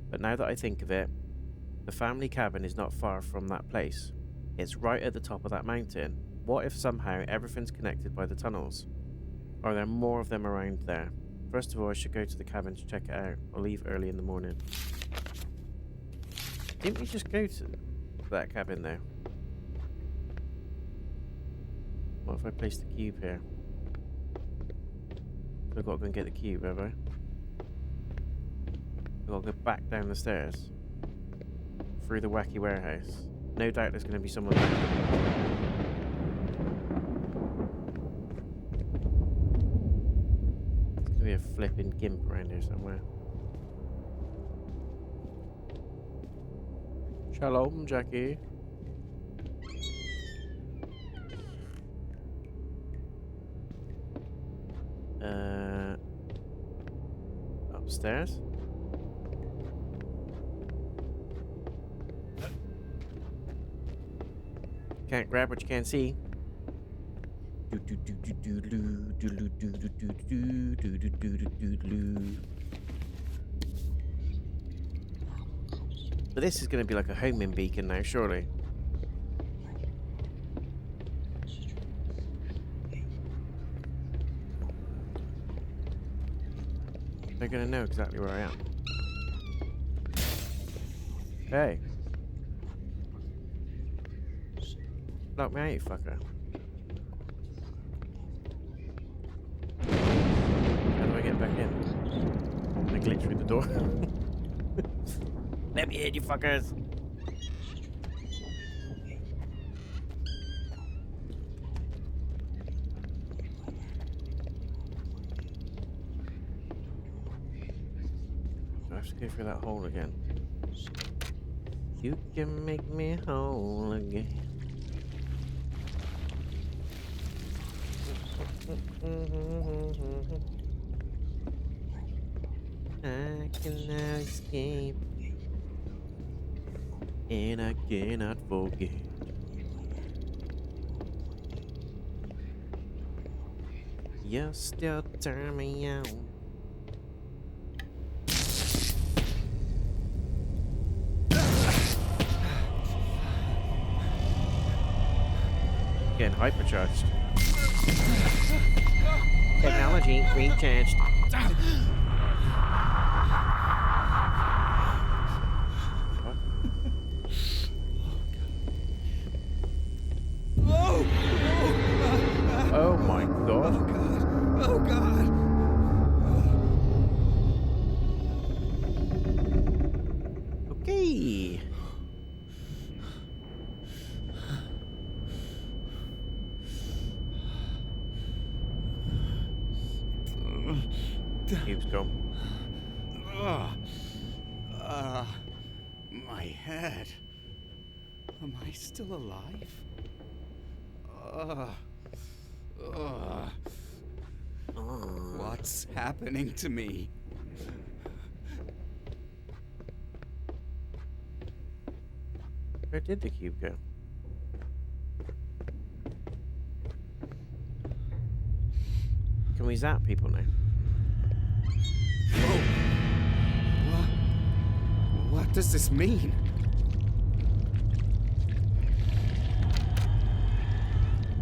But now that I think of it, the family cabin is not far from that place. It's right at the top of that mountain. What if somehow everything's connected by the tunnels? Are there more of them around there? First of all, I should go to the cabin to check it out. I'll leave early in the morning. Didn't we just go to that cabin there? What if I place the cube here? I've got to go and get the cube, have I? I've got to go back down the stairs. Through the wacky warehouse. No doubt there's going to be someone there. There's going to be a flipping gimp around here somewhere. Shalom, Jackie. Upstairs? Can't grab what you can't see. But this is going to be like a homing beacon now, surely. They're going to know exactly where I am. Hey. Lock me out, you fucker. How do I get back in? I glitch through the door. Let me in, you fuckers! go through that hole again. You can make me whole again. I cannot escape, and I cannot forget. You still turn me on. Getting hypercharged. Technology recharged. What? Oh my god. Oh god. Oh god. Okay. Cube's gone. My head. Am I still alive? What's happening to me? Where did the cube go? Can we zap people now? Whoa. What does this mean?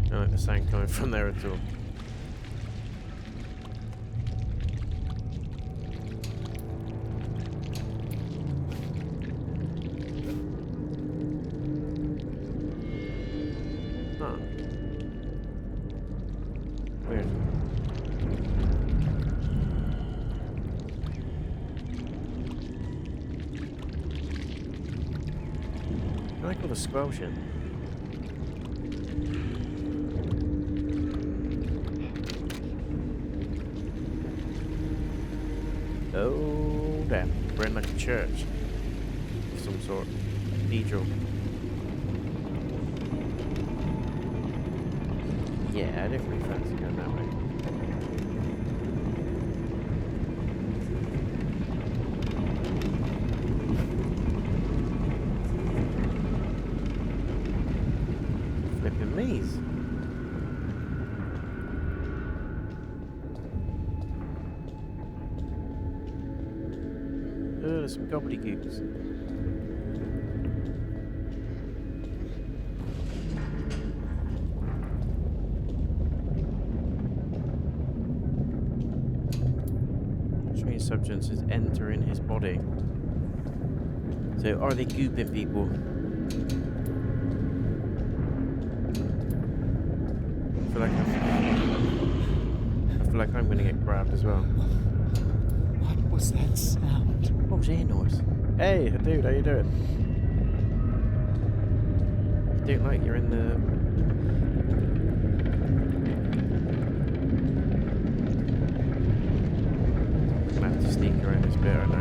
I don't like the sound coming from there at all. Huh. Weird. I like all the squelching. Oh, damn. We're in like a church of some sort. Cathedral. Yeah, I didn't really fancy going that way. Flipping maze. Oh, there's some gobbledygooks. Strange substances entering his body. So, are they gooping people? I feel like I'm gonna get grabbed as well. What was that sound? What was that noise? Hey, dude, how you doing? I don't like you're in the... I'm gonna have to sneak around this bit right now.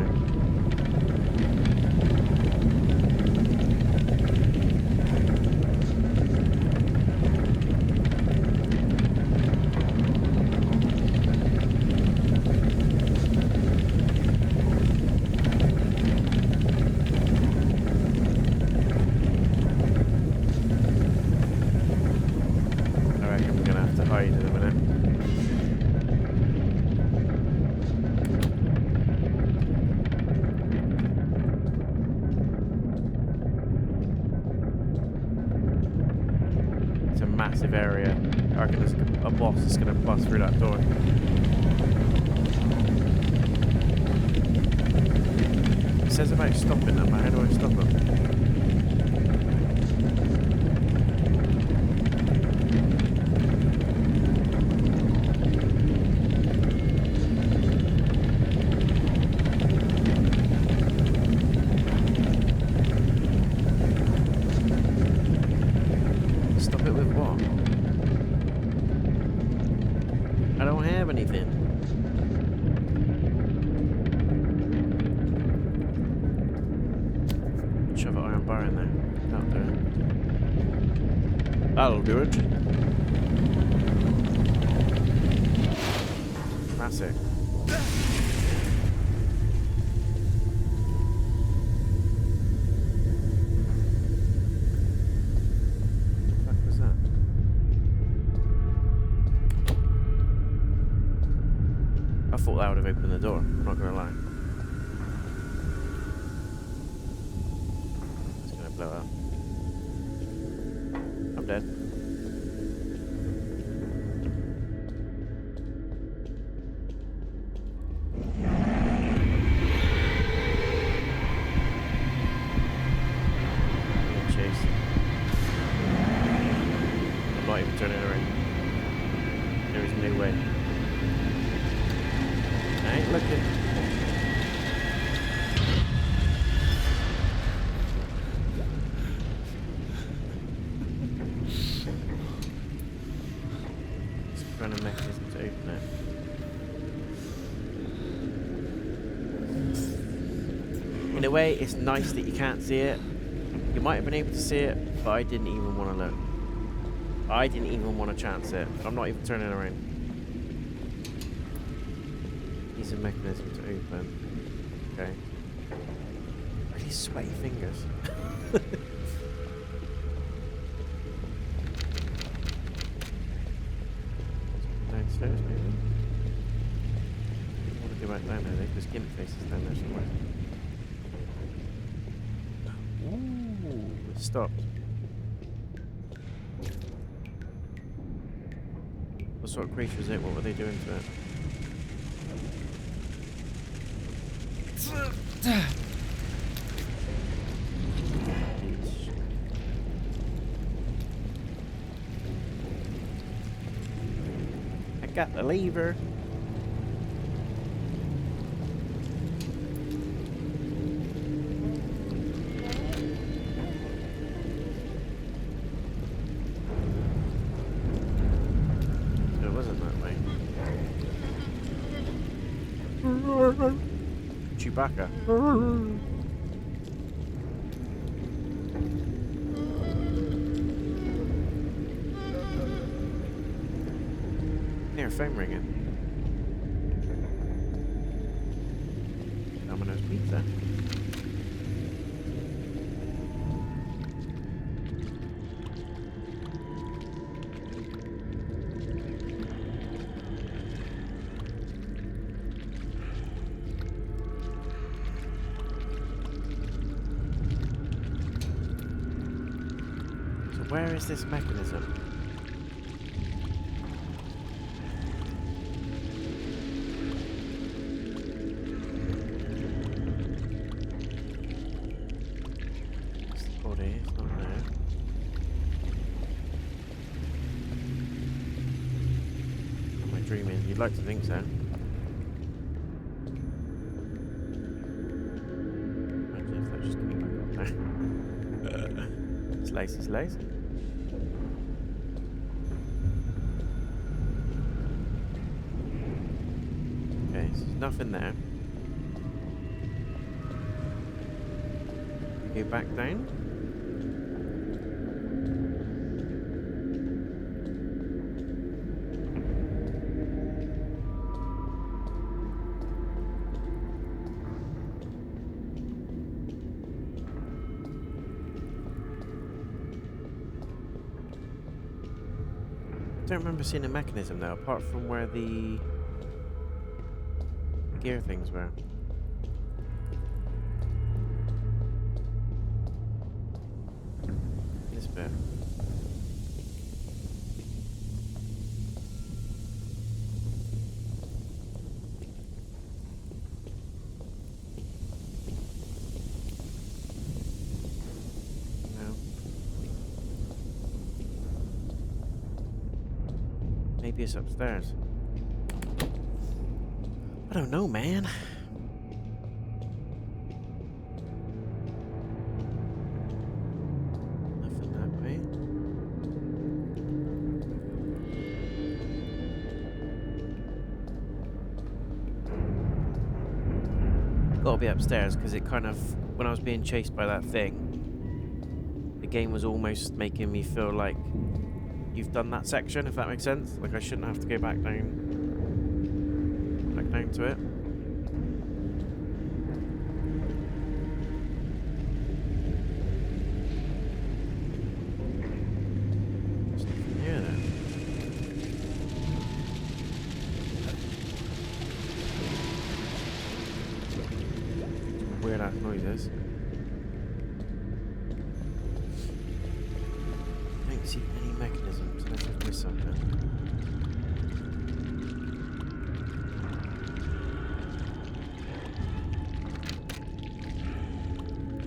Massive area. I reckon there's a boss that's going to bust through that door. It says about stopping them, but how do I stop them? Stop it with what? I don't have anything. That'll do it. Classic. What was that? I thought that would have opened the door, I'm not gonna lie. It's gonna blow up. I'm dead. Being chased. I'm not even turning around. There is no way. I ain't looking. Run a mechanism to open it. In a way, it's nice that you can't see it. You might have been able to see it, but I didn't even want to look. I didn't even want to chance it. I'm not even turning around. Use a mechanism to open. Okay. Really sweaty fingers. Downstairs, maybe? I want to go back down there. There's gimp faces down there somewhere. Ooh, it stopped. What sort of creature is it? What were they doing to it? I got the lever. It wasn't that way. Chewbacca. Near phone ringing. Domino's Pizza. So where is this mechanism? It's not there. Am I dreaming? You'd like to think so. Imagine if that just came back up there. Slice, slice. Okay, so there's nothing there. Go back down. I don't remember seeing a mechanism though, apart from where the gear things were. This bit. Maybe it's upstairs. I don't know, man. Nothing that way. Gotta be upstairs because it kind of, when I was being chased by that thing, the game was almost making me feel like you've done that section, if that makes sense. Like I shouldn't have to go back down to it. There's nothing here then. Weird ass noises. I don't see any mechanisms unless I've missed something.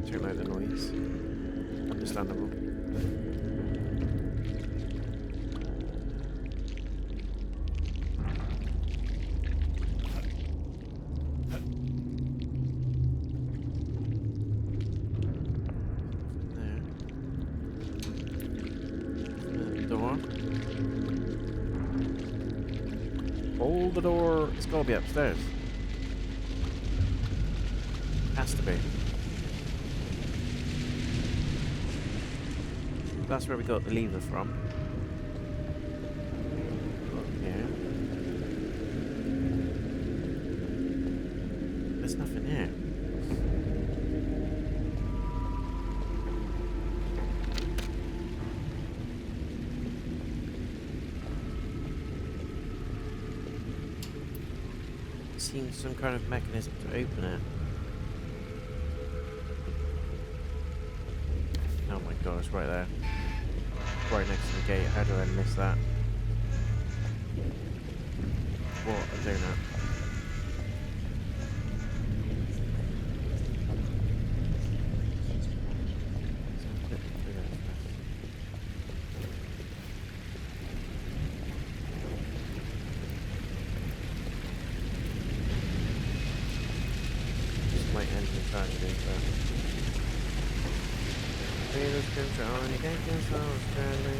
Don't like the noise. Understandable. Hold the door. It's gotta be upstairs. Has to be. That's where we got the lever from. Yeah. There's nothing here. Seems some kind of mechanism to open it. Oh my gosh, right there. Right next to the gate. How did I miss that? What a donut. Might end in tragedy, but freedom's control and you can't control strongly.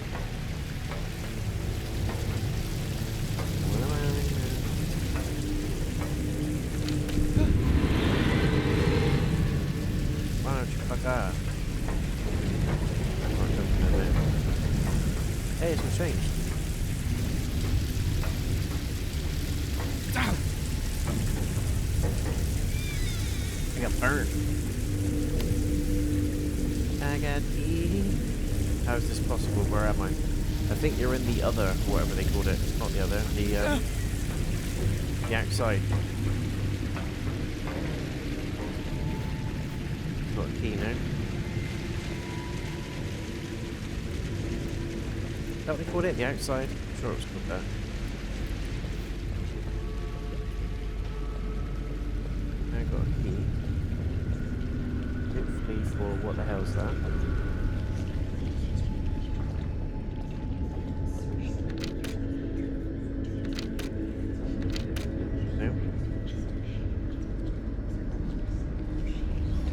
Why don't you fuck off? Hey, it's been changed. I got burned. I got eaten. How is this possible? Where am I? I think you're in the other, whatever they called it. Not the other, the outside. Got a key now. Is that what they called it? The outside? I'm sure it was called that. I got a key. Hopefully for what the hell's that? No.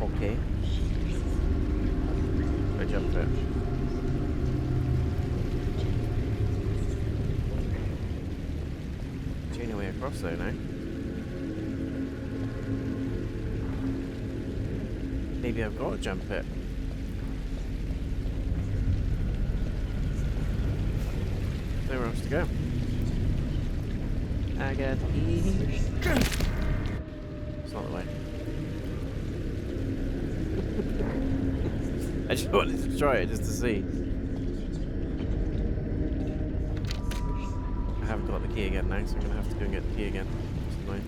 Okay. I jumped it. Chain away across though now. Maybe I've got to jump it. Nowhere else to go. I got easy. It's not the way. I just wanted to try it just to see. I haven't got the key again now, so I'm gonna have to go and get the key again. That's annoying.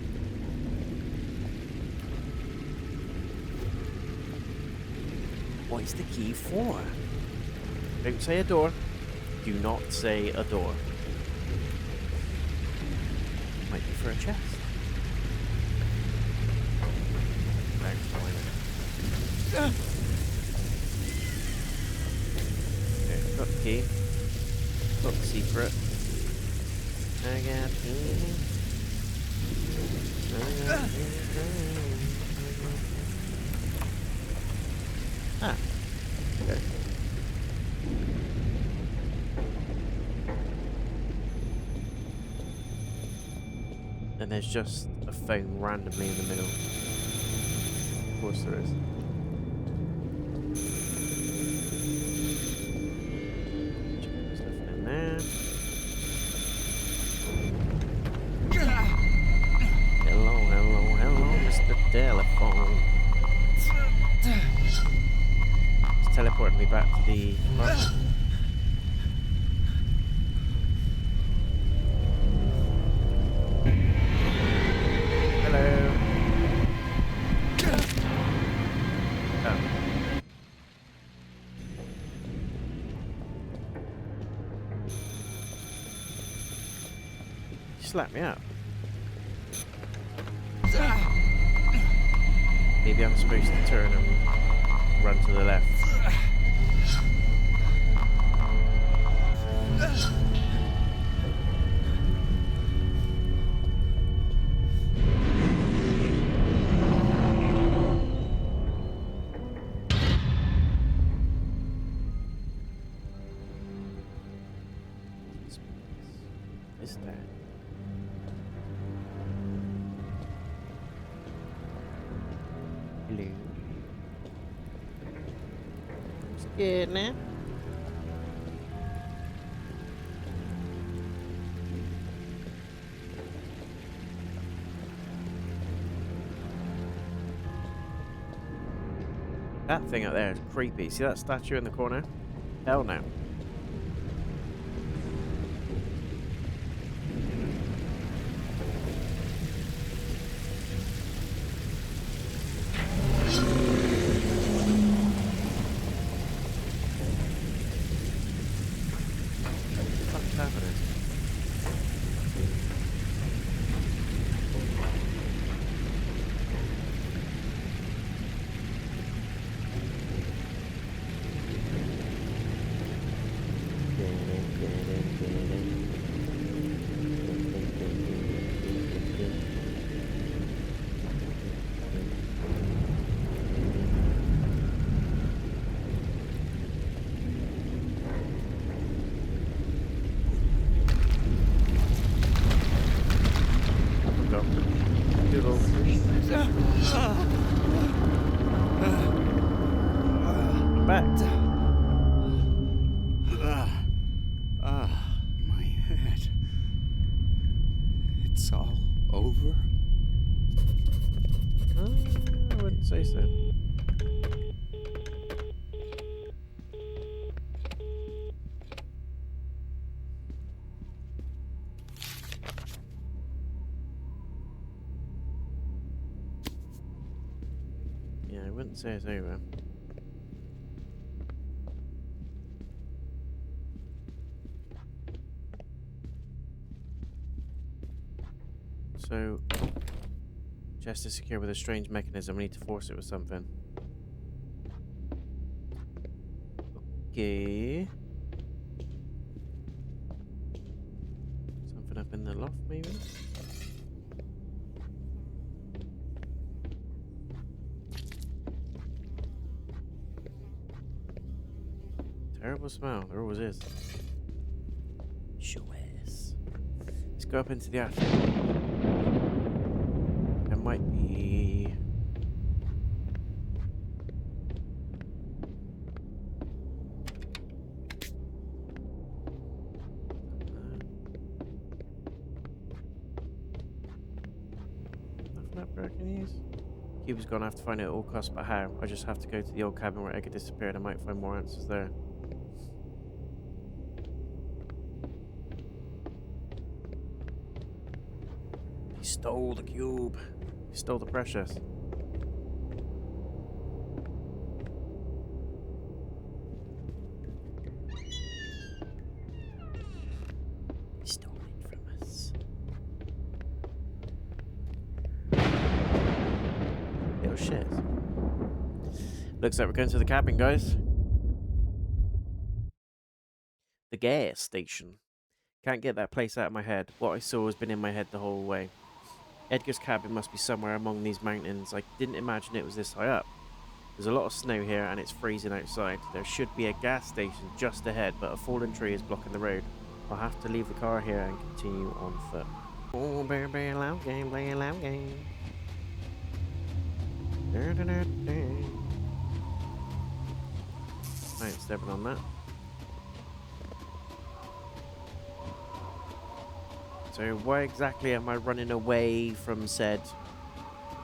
What is the key for? Don't say a door. Do not say a door. Might be for a chest. Okay, got the key. Got the secret. I got the key. Ah. Okay. And there's just a phone randomly in the middle. Of course there is. There's nothing in there. back to the front. Hello. Oh. You slapped me up. Maybe I'm supposed to turn and run to the left. Is there? Hello. I'm scared now. That thing up there is creepy. See that statue in the corner? Hell no. What's happening? Doodle. Back. My head. It's all over? I wouldn't say so. Yeah, I wouldn't say it's over. So, chest is secure with a strange mechanism. We need to force it with something. Okay. Something up in the loft, maybe? Terrible smell. There always is. Sure is. Let's go up into the attic. There might be... nothing up there I can use. Cube is gone. I have to find it at all costs, but how? I just have to go to the old cabin where Edgar disappeared. I might find more answers there. He stole the cube. He stole the precious. He stole it from us. Little shit. Looks like we're going to the cabin, guys. The gas station. Can't get that place out of my head. What I saw has been in my head the whole way. Edgar's cabin must be somewhere among these mountains. I didn't imagine it was this high up. There's a lot of snow here and it's freezing outside. There should be a gas station just ahead, but a fallen tree is blocking the road. I'll have to leave the car here and continue on foot. Oh, play loud game, play a loud game. I ain't stepping on that. So why exactly am I running away from said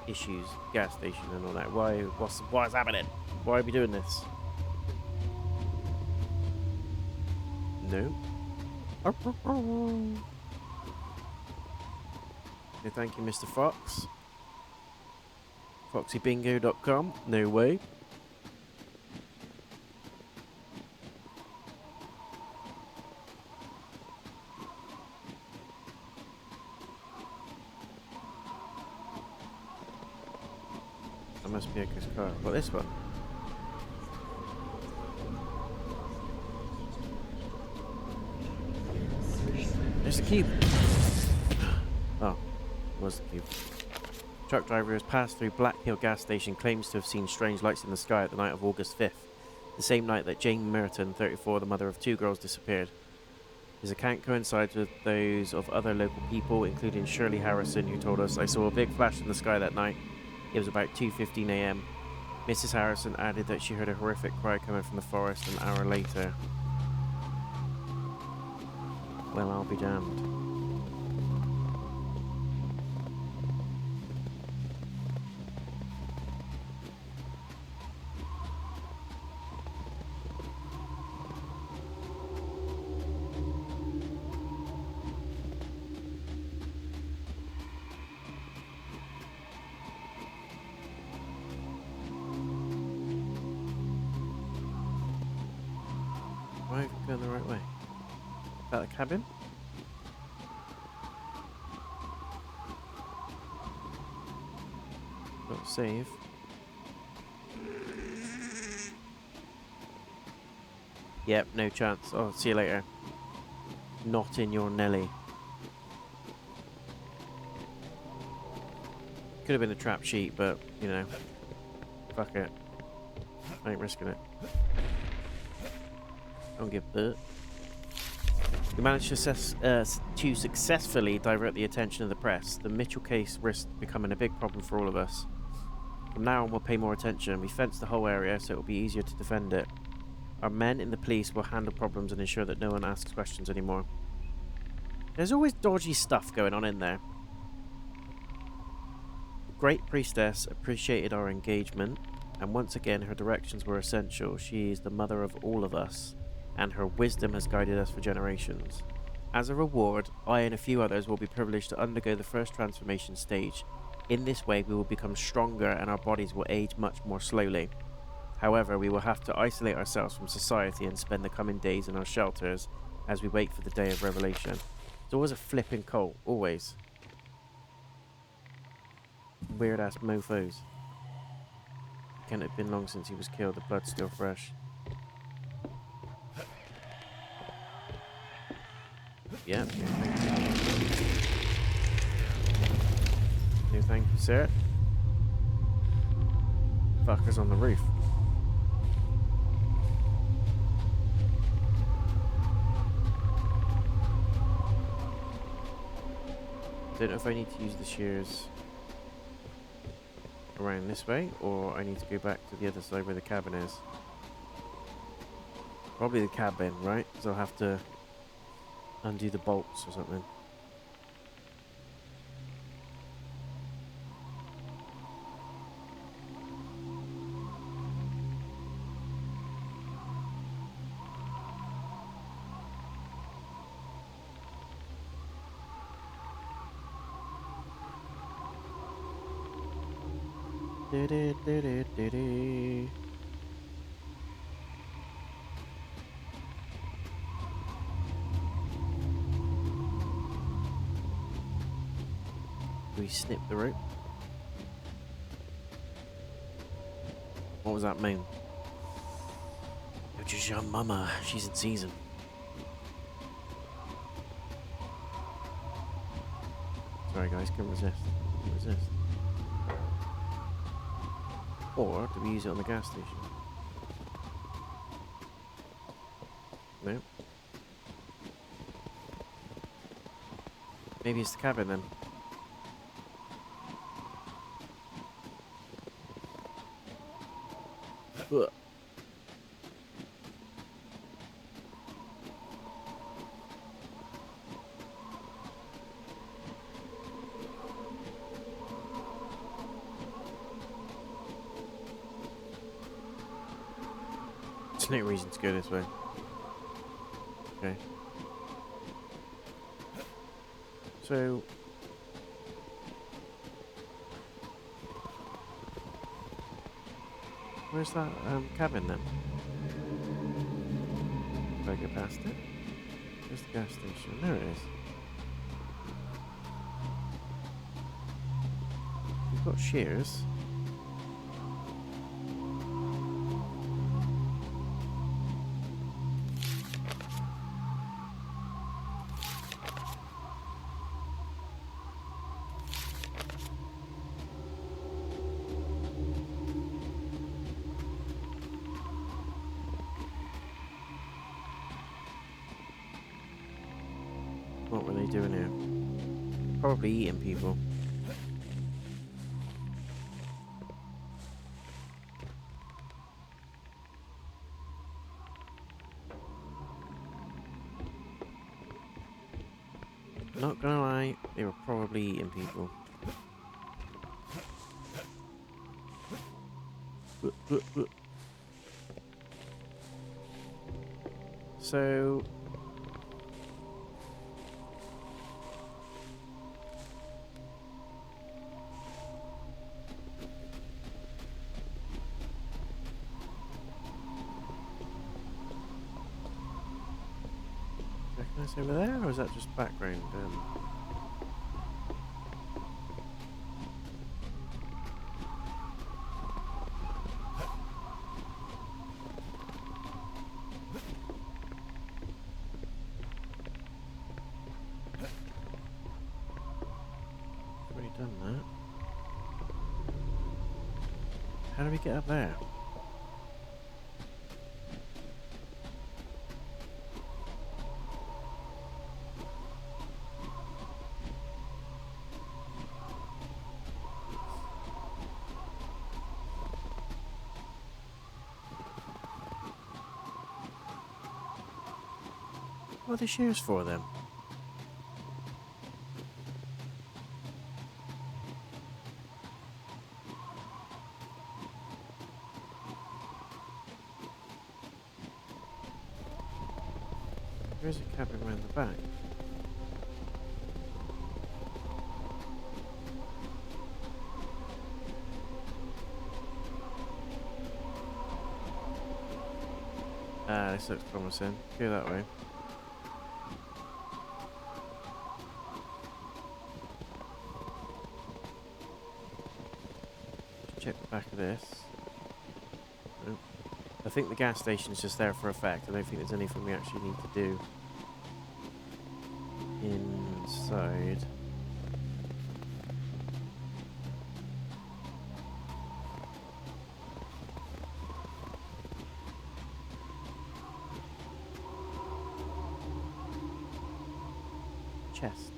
issues, gas station and all that? What's happening? Why are we doing this? No. No, thank you, Mr. Fox. FoxyBingo.com. No way. That must be Echo's car. What, this one? There's the cube. Oh, was the cube. Truck driver has passed through Black Hill gas station, claims to have seen strange lights in the sky at the night of August 5th, the same night that Jane Merton, 34, the mother of 2 girls, disappeared. His account coincides with those of other local people, including Shirley Harrison, who told us, "I saw a big flash in the sky that night. It was about 2:15 AM. Mrs. Harrison added that she heard a horrific cry coming from the forest an hour later. Well, I'll be damned. Why are we going the right way? Is that the cabin? Not save. Yep, no chance. Oh, see you later. Not in your Nelly. Could have been a trap sheet, but, you know. Fuck it. I ain't risking it. Don't give a We managed to successfully divert the attention of the press. The Mitchell case risked becoming a big problem for all of us. From now on, we'll pay more attention. We fenced the whole area so it will be easier to defend it. Our men in the police will handle problems and ensure that no one asks questions anymore. There's always dodgy stuff going on in there. The Great Priestess appreciated our engagement, and once again her directions were essential. She is the mother of all of us, and her wisdom has guided us for generations. As a reward, I and a few others will be privileged to undergo the first transformation stage. In this way, we will become stronger and our bodies will age much more slowly. However, we will have to isolate ourselves from society and spend the coming days in our shelters as we wait for the day of revelation. It's always a flipping cult, always. Weird ass mofos. Can't have been long since he was killed, the blood's still fresh. Yeah. No, thank you, sir. Fuckers on the roof. Don't know if I need to use the shears around this way, or I need to go back to the other side where the cabin is. Probably the cabin, right? Because I'll have to undo the bolts or something. Do we snip the rope? What was that mean? You're just your mama. She's in season. Sorry guys, couldn't resist. Couldn't resist. Or do we use it on the gas station? No. Maybe it's the cabin then. Ugh. There's no reason to go this way. Okay. So... where's that cabin then? If I get past it? Where's the gas station? There it is. We've got shears. What were they doing here? Probably eating people. Not gonna lie, they were probably eating people. So... recognize over there, or is that just background? Already done that. How do we get up there? What are the shears for then? There's a cabin around the back. Ah, this looks promising. Go that way. Check the back of this. Nope. I think the gas station is just there for effect. I don't think there's anything we actually need to do inside. Chest.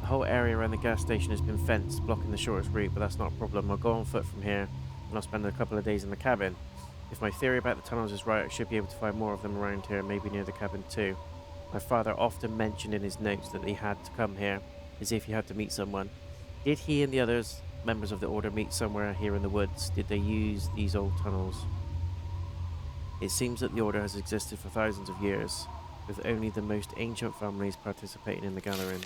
The whole area around the gas station has been fenced, blocking the shortest route, but that's not a problem. I'll go on foot from here, and I'll spend a couple of days in the cabin. If my theory about the tunnels is right, I should be able to find more of them around here, maybe near the cabin too. My father often mentioned in his notes that they had to come here, as if he had to meet someone. Did he and the others, members of the Order, meet somewhere here in the woods? Did they use these old tunnels? It seems that the Order has existed for thousands of years, with only the most ancient families participating in the gatherings.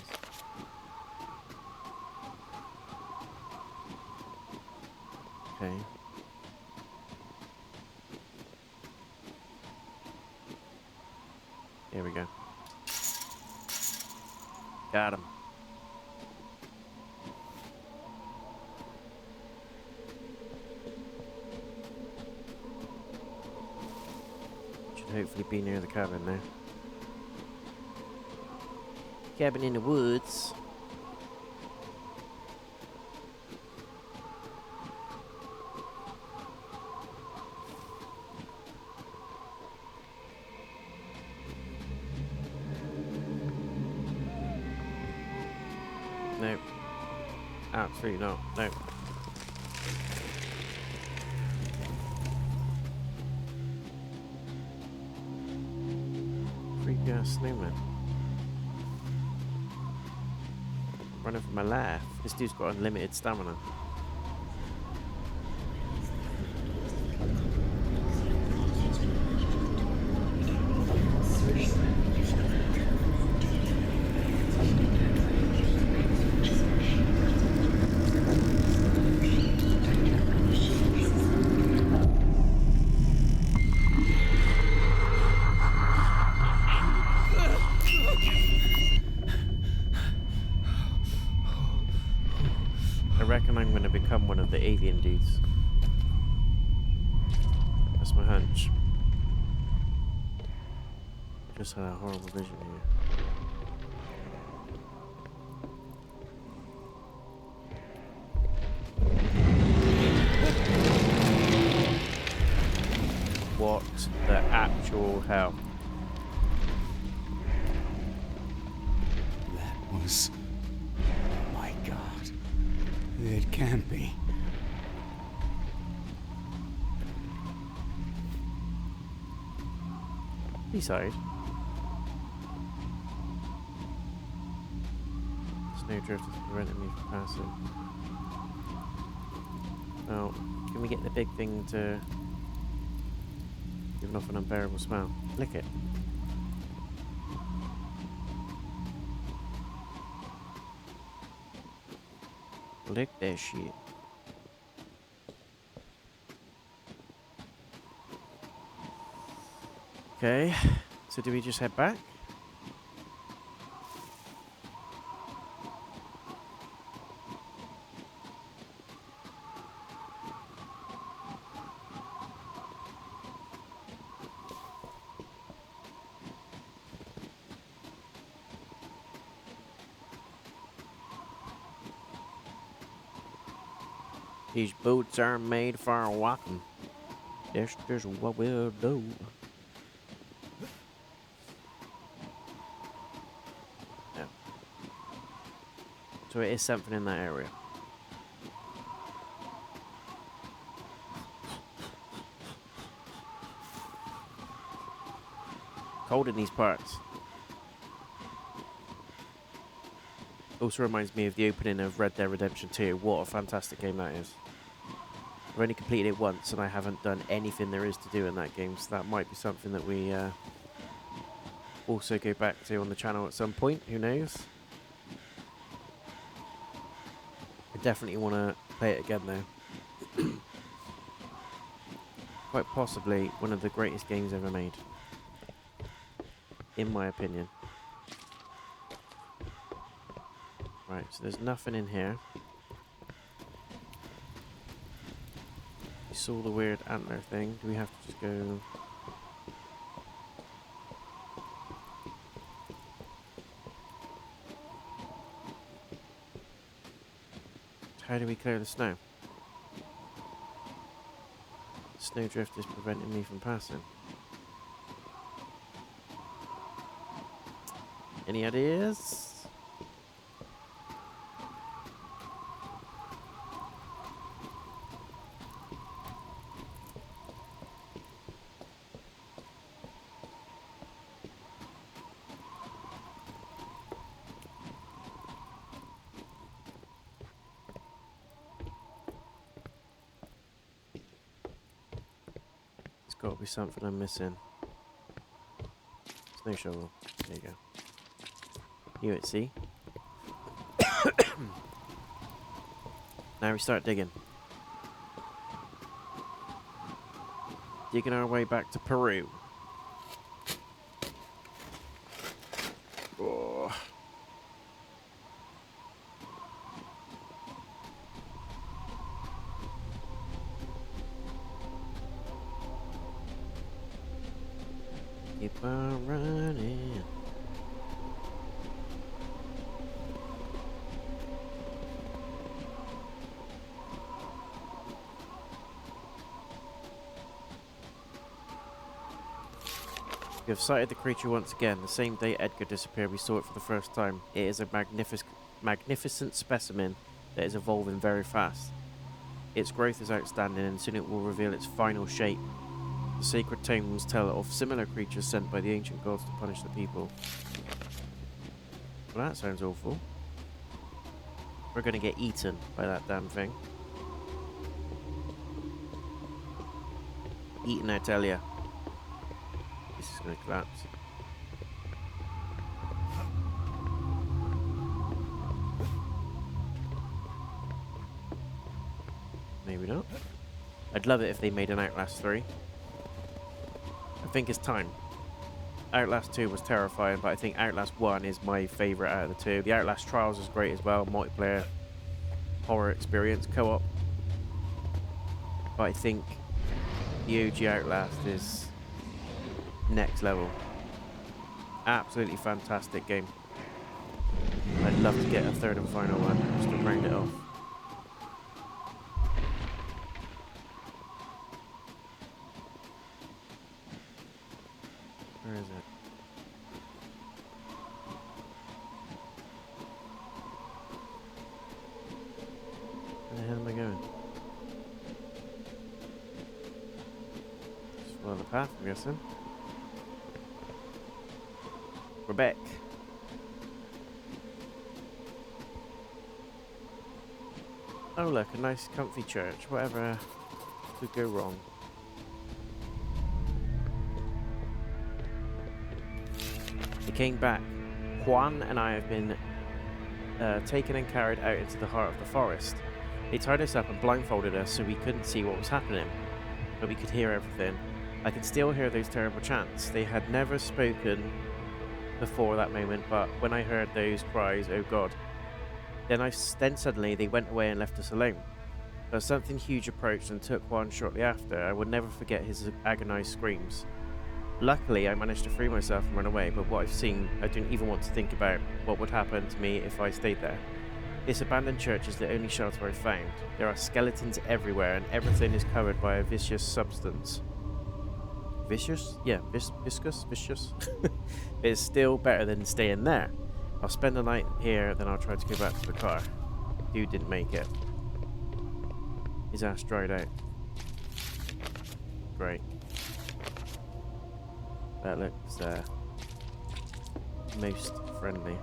Okay. Here we go. Got him. Should hopefully be near the cabin now. Cabin in the woods. Nope. Absolutely not. Nope. Creepy ass snowman. Running for my life. This dude's got unlimited stamina. hunch. Just had a horrible vision here. What the actual hell? That was... Oh my god. It can't be. Beside. Snowdrift is preventing me from passing. Oh, can we get the big thing to give off an unbearable smell? Lick it. Lick that shit. Okay, so do we just head back? These boots are made for walking. That's just what we'll do. Yeah. So it is something in that area. Cold in these parts. Also reminds me of the opening of Red Dead Redemption 2. What a fantastic game that is. I've only completed it once and I haven't done anything there is to do in that game, so that might be something that we also go back to on the channel at some point, who knows. I definitely want to play it again though. Quite possibly one of the greatest games ever made, in my opinion. Right, so there's nothing in here. We saw the weird antler thing. Do we have to just go... How do we clear the snow? Snowdrift is preventing me from passing. Any ideas? Got to be something I'm missing. Snow shovel. There you go. You it, see? Now we start digging. Digging our way back to Peru. Oh. Keep on running. We have sighted the creature once again. The same day Edgar disappeared, we saw it for the first time. It is a magnificent specimen that is evolving very fast. Its growth is outstanding, and soon it will reveal its final shape. The sacred tomes tell of similar creatures sent by the ancient gods to punish the people. Well, that sounds awful. We're gonna get eaten by that damn thing. Eaten, I tell ya. This is gonna collapse. Maybe not. I'd love it if they made an Outlast 3. I think it's time. Outlast 2 was terrifying, but I think Outlast 1 is my favourite out of the two. The Outlast Trials is great as well, multiplayer horror experience, co-op. But I think The OG Outlast is next level. Absolutely fantastic game. I'd love to get a third and final one just to round it off. Where is it? Where the hell am I going? Just follow the path, I'm guessing. We're back. Oh look, a nice comfy church. Whatever could go wrong. They came back. Juan and I have been taken and carried out into the heart of the forest. They tied us up and blindfolded us so we couldn't see what was happening, but we could hear everything. I could still hear those terrible chants. They had never spoken before that moment, but when I heard those cries, oh God. Then suddenly they went away and left us alone. But something huge approached and took Juan shortly after. I will never forget his agonized screams. Luckily, I managed to free myself and run away, but what I've seen, I don't even want to think about what would happen to me if I stayed there. This abandoned church is the only shelter I've found. There are skeletons everywhere, and everything is covered by a vicious substance. Vicious? Yeah, viscous? Vicious? It's still better than staying there. I'll spend the night here, then I'll try to go back to the car. Dude didn't make it. His ass dried out. Great. That looks most friendly.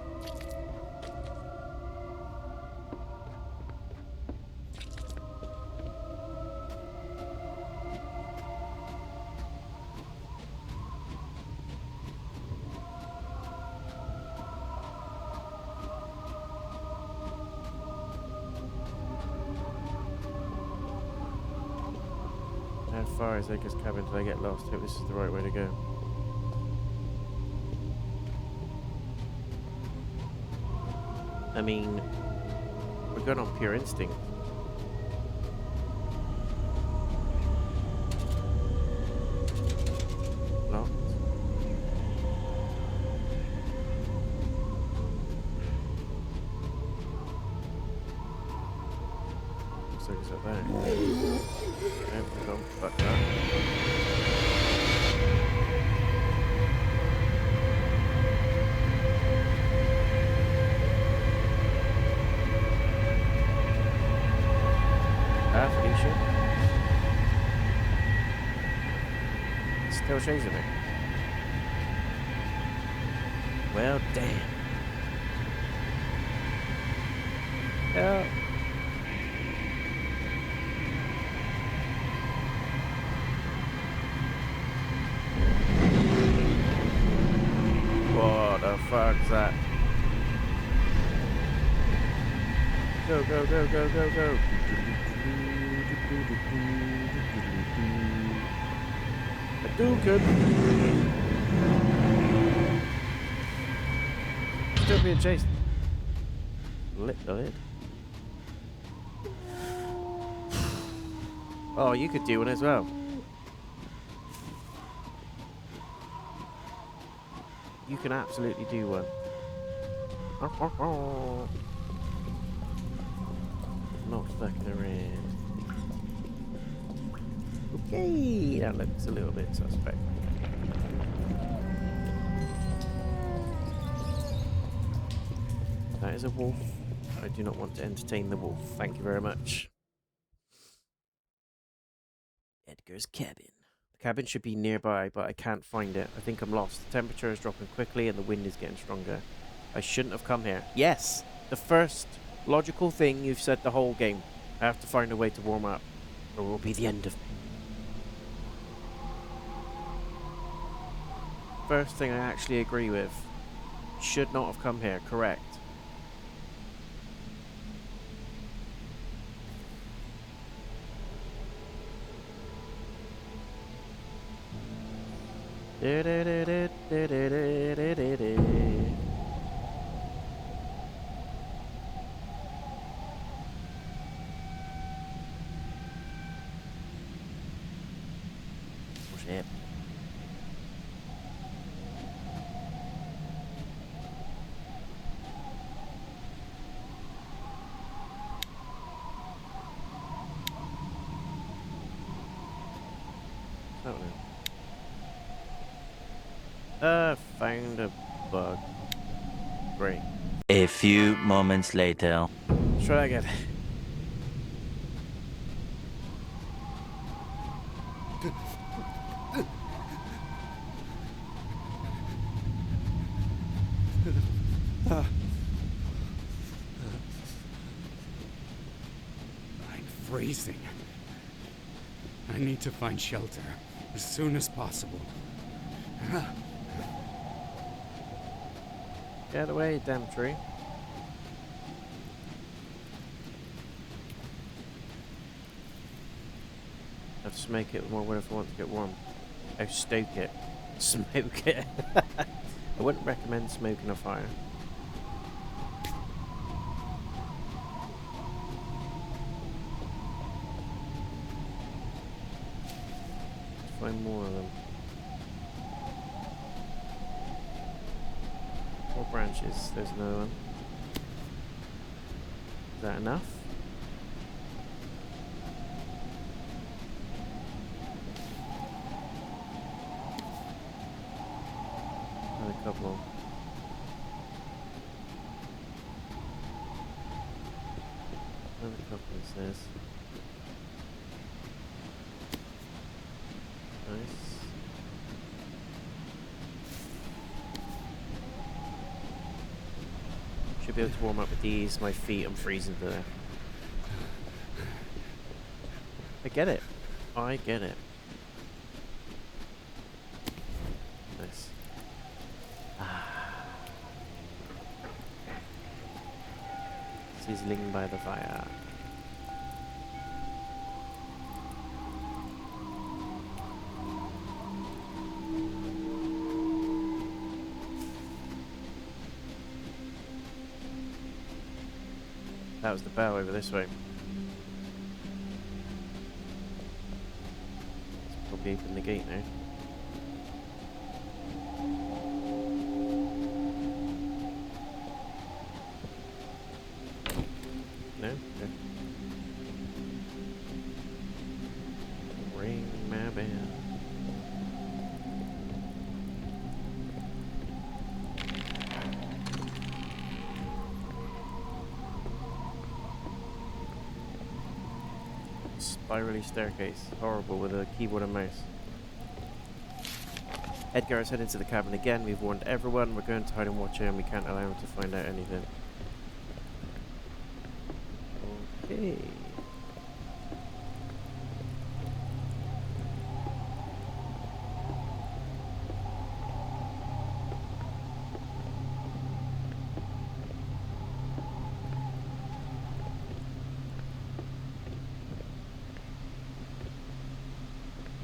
How far is Edgar's cabin till I get lost? Hope this is the right way to go. I mean, we're going on pure instinct. Locked. Looks like it's up there. Okay, don't fuck that. Still chasing me. Well, damn. Yeah. What the fuck's that? Go, go, go, go, go, go. Hadouken! Still being chased. Lit the lid. Oh, you could do one as well. You can absolutely do one. Not fucking around. Okay, that looks a little bit suspect. That is a wolf. I do not want to entertain the wolf. Thank you very much. Edgar's cabin. The cabin should be nearby, but I can't find it. I think I'm lost. The temperature is dropping quickly and the wind is getting stronger. I shouldn't have come here. Yes! The first logical thing you've said the whole game. I have to find a way to warm up, or it will be the end of me. First thing I actually agree with. Should not have come here, correct. Found a bug. Great. A few moments later. Let's try that again. I'm freezing. I need to find shelter as soon as possible. Get away, damn tree. I've smoke it more if I want to get warm. Oh, stoke it. Smoke it. I wouldn't recommend smoking a fire. Let's find more of them. More branches. There's another one. Is that enough? Another couple. Another couple, it says. Nice. Should be able to warm up with these. My feet, I'm freezing to death. I get it. I get it. Nice. Sizzling by the fire. That was the bell over this way. Let's probably open the gate now. No? Okay. Ring my bell. Spirally staircase. Horrible with a keyboard and mouse. Edgar has headed into the cabin again. We've warned everyone. We're going to hide and watch him. We can't allow him to find out anything. Okay.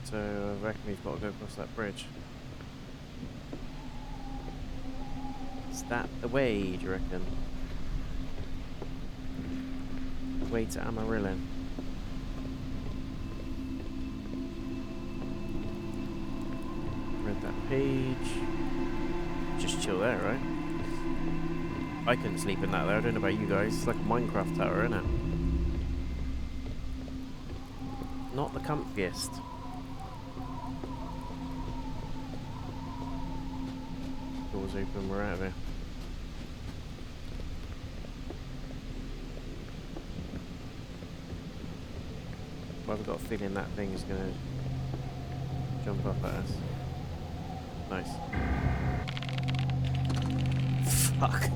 So I reckon we've got to go across that bridge. Is that the way, do you reckon? The way to Amarillo. Read that page. Just chill there, right? I couldn't sleep in that though, I don't know about you guys. It's like a Minecraft tower, isn't it? Not the comfiest. Doors open, we're out of here. Well, I've got a feeling that thing is going to jump up at us. Nice. Fuck.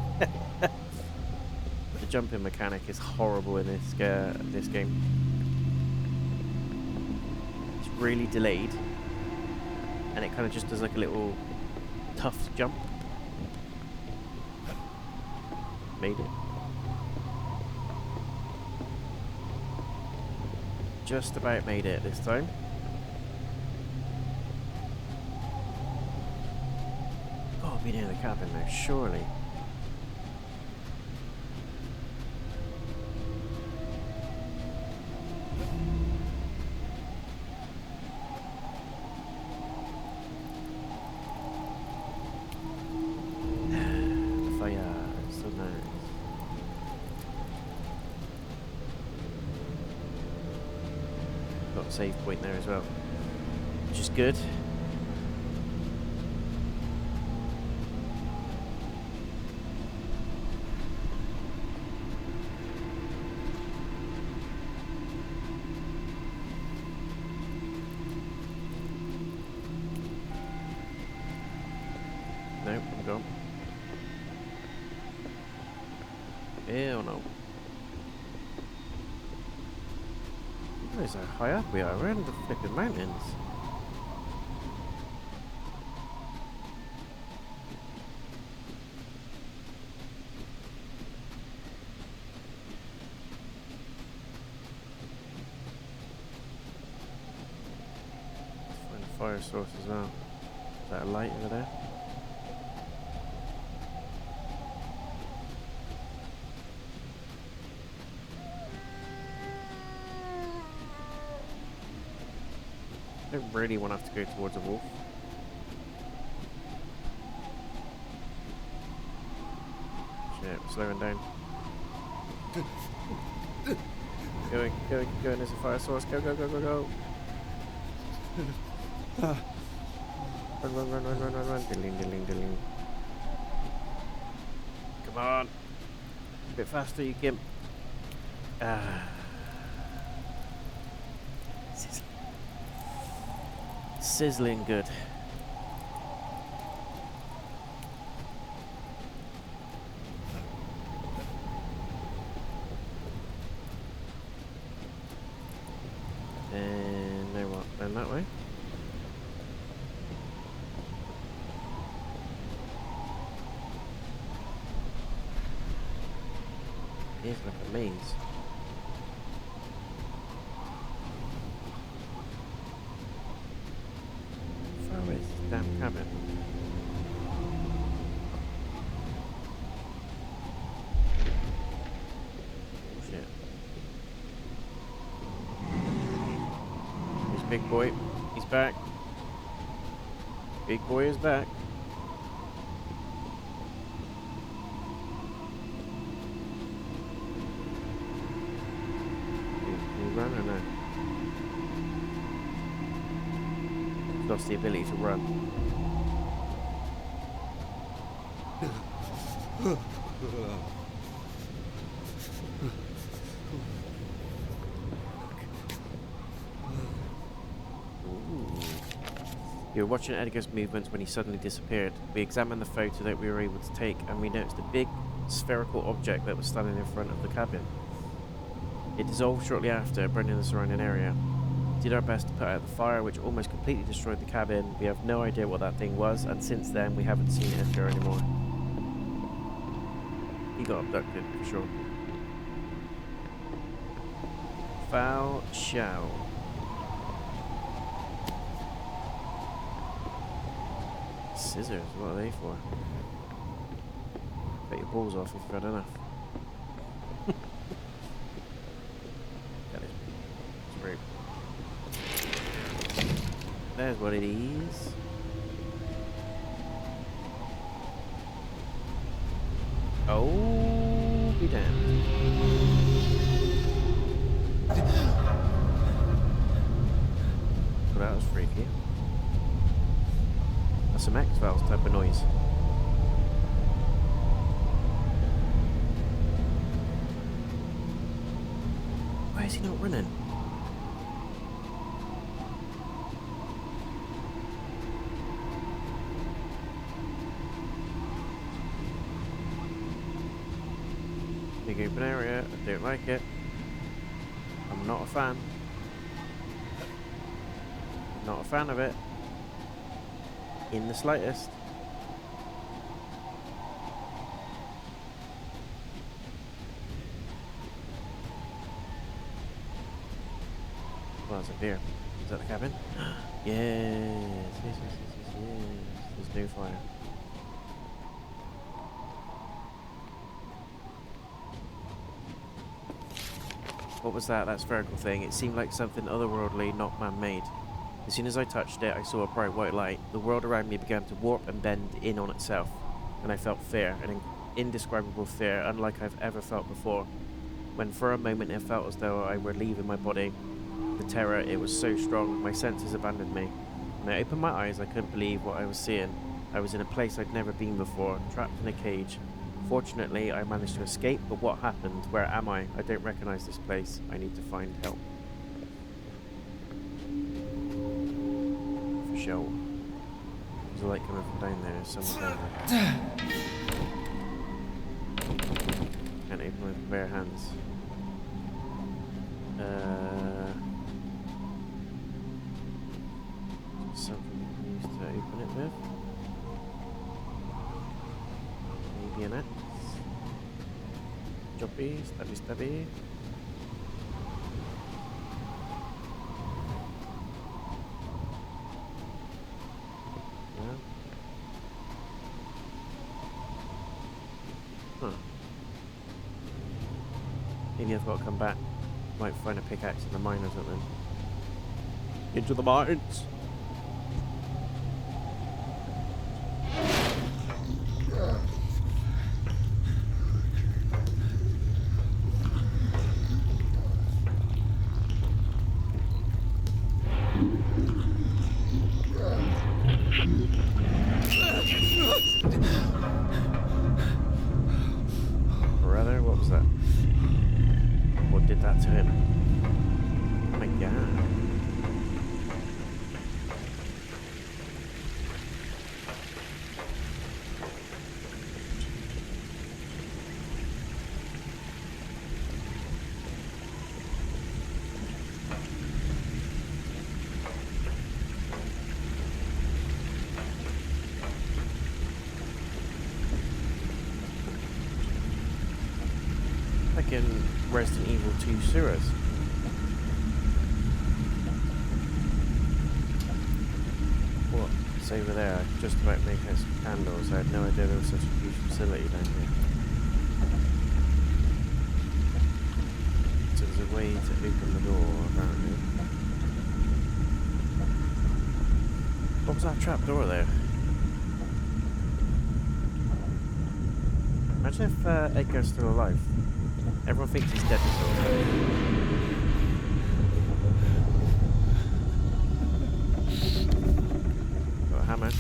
The jumping mechanic is horrible in this game. It's really delayed, and it kind of just does like a little tough jump. Made it. Just about made it this time. Oh, be near the cabin now, surely. The fire is so nice. Got a save point there as well, which is good. No, I'm gone. Hell no. Where's how high up we are? We're in the flipping mountains. Find a fire source as well. Is that a light over there? I don't really want to have to go towards a wolf. Shit, we're slowing down. Going, there's a fire source. Go. Run. Diddling. Come on. A bit faster, you gimp. Sizzling good. And now what? Down that way? Here's like a maze. Damn cabin. Oh shit. Here's big boy. He's back. Big boy is back. Can you run or no? Lost the ability to run. You were watching Edgar's movements when he suddenly disappeared. We examined the photo that we were able to take and we noticed a big spherical object that was standing in front of the cabin. It dissolved shortly after, burning the surrounding area. We did our best to put out the fire, which almost completely destroyed the cabin. We have no idea what that thing was, and since then we haven't seen Edgar anymore. He got abducted, for sure. Foul Shao. Scissors, what are they for? Cut your balls off if you've had enough. That is rude. There's what it is. Oh, be damned. Well, that was freaky. That's some X-Files type of noise. Why is he not running? Big open area, I don't like it. I'm not a fan. Not a fan of it. In the slightest. What's up here? Is that the cabin? Yes. There's no fire. What was that spherical thing? It seemed like something otherworldly, not man-made. As soon as I touched it, I saw a bright white light. The world around me began to warp and bend in on itself, and I felt fear, an indescribable fear, unlike I've ever felt before. When for a moment it felt as though I were leaving my body. The terror, it was so strong, my senses abandoned me. When I opened my eyes, I couldn't believe what I was seeing. I was in a place I'd never been before, trapped in a cage. Fortunately, I managed to escape, but what happened? Where am I? I don't recognize this place. I need to find help. For sure. There's a light coming from down there. There's someone down there. Can't open with bare hands. Something we can use to open it with. Maybe an axe. Choppy, stabby, stabby. Yeah. Huh. Maybe I've got to come back. Might find a pickaxe in the mine or something. Into the mines! Brother, what was that? What did that to him? Oh my god. Like in Resident Evil 2 sewers. What's over there? Just about to make out some candles. I had no idea there was such a huge facility down here. So there's a way to open the door, apparently. What was that trap door there? Imagine if Edgar's still alive. Everyone thinks he's dead until got a hammer.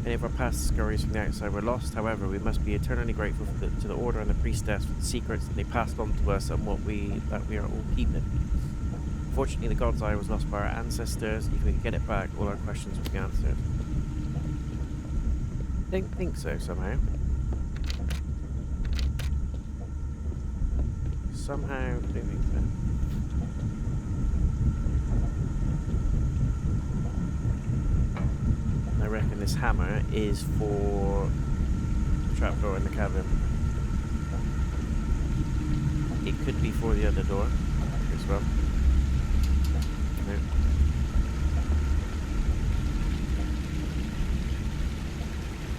Many of our past scurries from the outside were lost. However, we must be eternally grateful to the Order and the Priestess for the secrets that they passed on to us and that we are all keeping. Fortunately, the God's Eye was lost by our ancestors. If we could get it back, all our questions would be answered. Don't think so, somehow. Somehow, don't think so. I reckon this hammer is for the trapdoor in the cabin. It could be for the other door as well. No.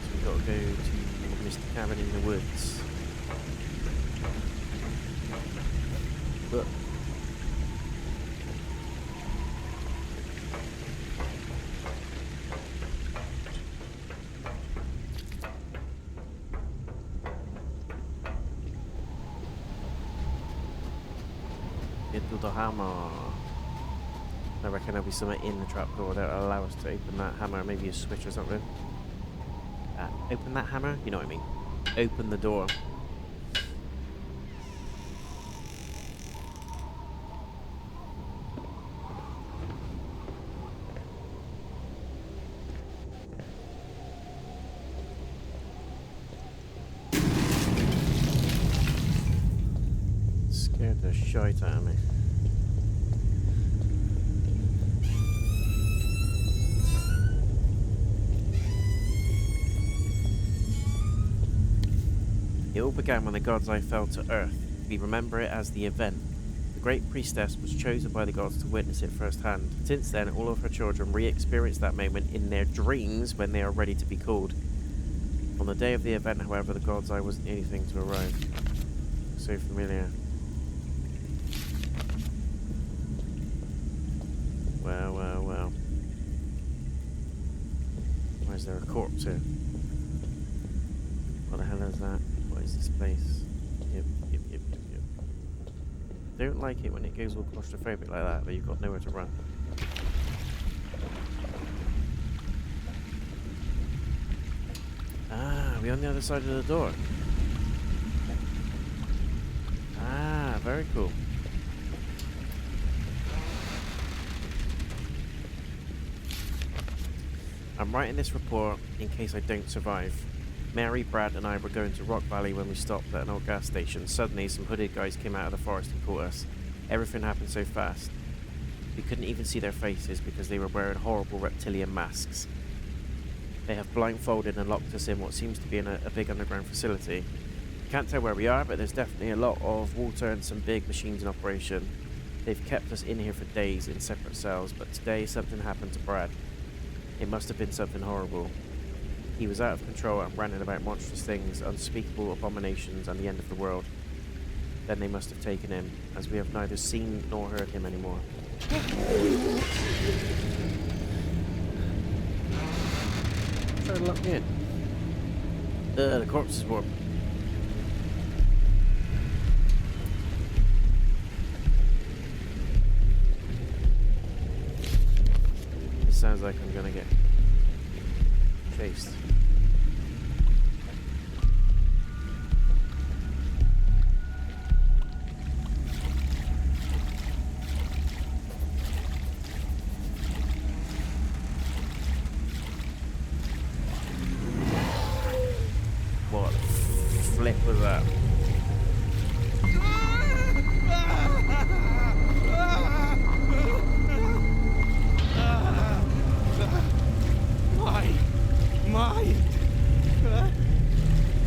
So we've got to go to Mr. Cabin in the woods. Look. Into the hammer. I reckon there'll be something in the trapdoor that will allow us to open that hammer, maybe a switch or something. Open that hammer? You know what I mean. Open the door. Scared the shite out of me. It all began when the God's Eye fell to Earth. We remember it as the event. The great priestess was chosen by the gods to witness it firsthand. Since then, all of her children re-experience that moment in their dreams when they are ready to be called. On the day of the event, however, the God's Eye wasn't anything to arrive. So familiar. Well, well, well. Why is there a corpse here? What the hell is that? What is this place? Yep. Don't like it when it goes all claustrophobic like that, but you've got nowhere to run. Ah, we're on the other side of the door. Ah, very cool. I'm writing this report in case I don't survive. Mary, Brad, and I were going to Rock Valley when we stopped at an old gas station. Suddenly, some hooded guys came out of the forest and caught us. Everything happened so fast. We couldn't even see their faces because they were wearing horrible reptilian masks. They have blindfolded and locked us in what seems to be in a big underground facility. Can't tell where we are, but there's definitely a lot of water and some big machines in operation. They've kept us in here for days in separate cells, but today something happened to Brad. It must have been something horrible. He was out of control and ranting about monstrous things, unspeakable abominations, and the end of the world. Then they must have taken him, as we have neither seen nor heard him anymore. Try to lock me in. The corpse is warm. It sounds like I'm gonna get chased. What the flip was that?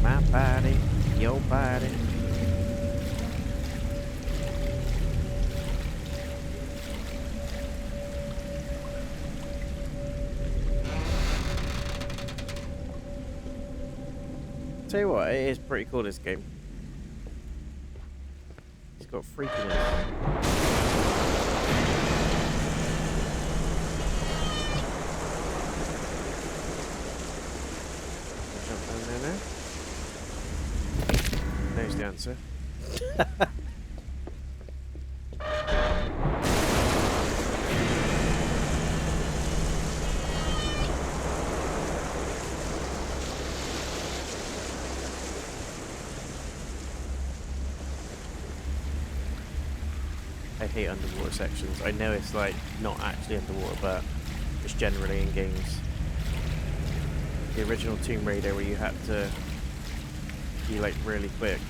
My body, your body. Tell you what, it is pretty cool, this game. It's got freakiness. Jump down there now. There's the answer. I hate underwater sections. I know it's like not actually underwater, but just generally in games. The original Tomb Raider, where you had to be like really quick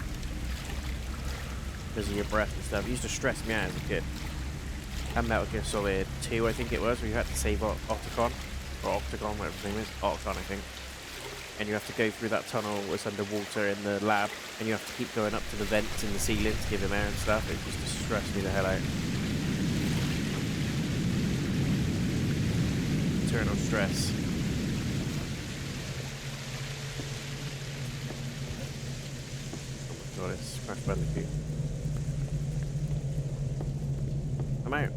because of your breath and stuff, it used to stress me out as a kid. And Metal Gear Solid 2, I think it was, where you had to save Octagon, or Octagon, whatever his name is, Octagon, I think. And you have to go through that tunnel that's underwater in the lab, and you have to keep going up to the vents in the ceiling to give him air and stuff. It used to stress me the hell out. Eternal stress. Oh my god, it's Crash Bandicoot. I'm out.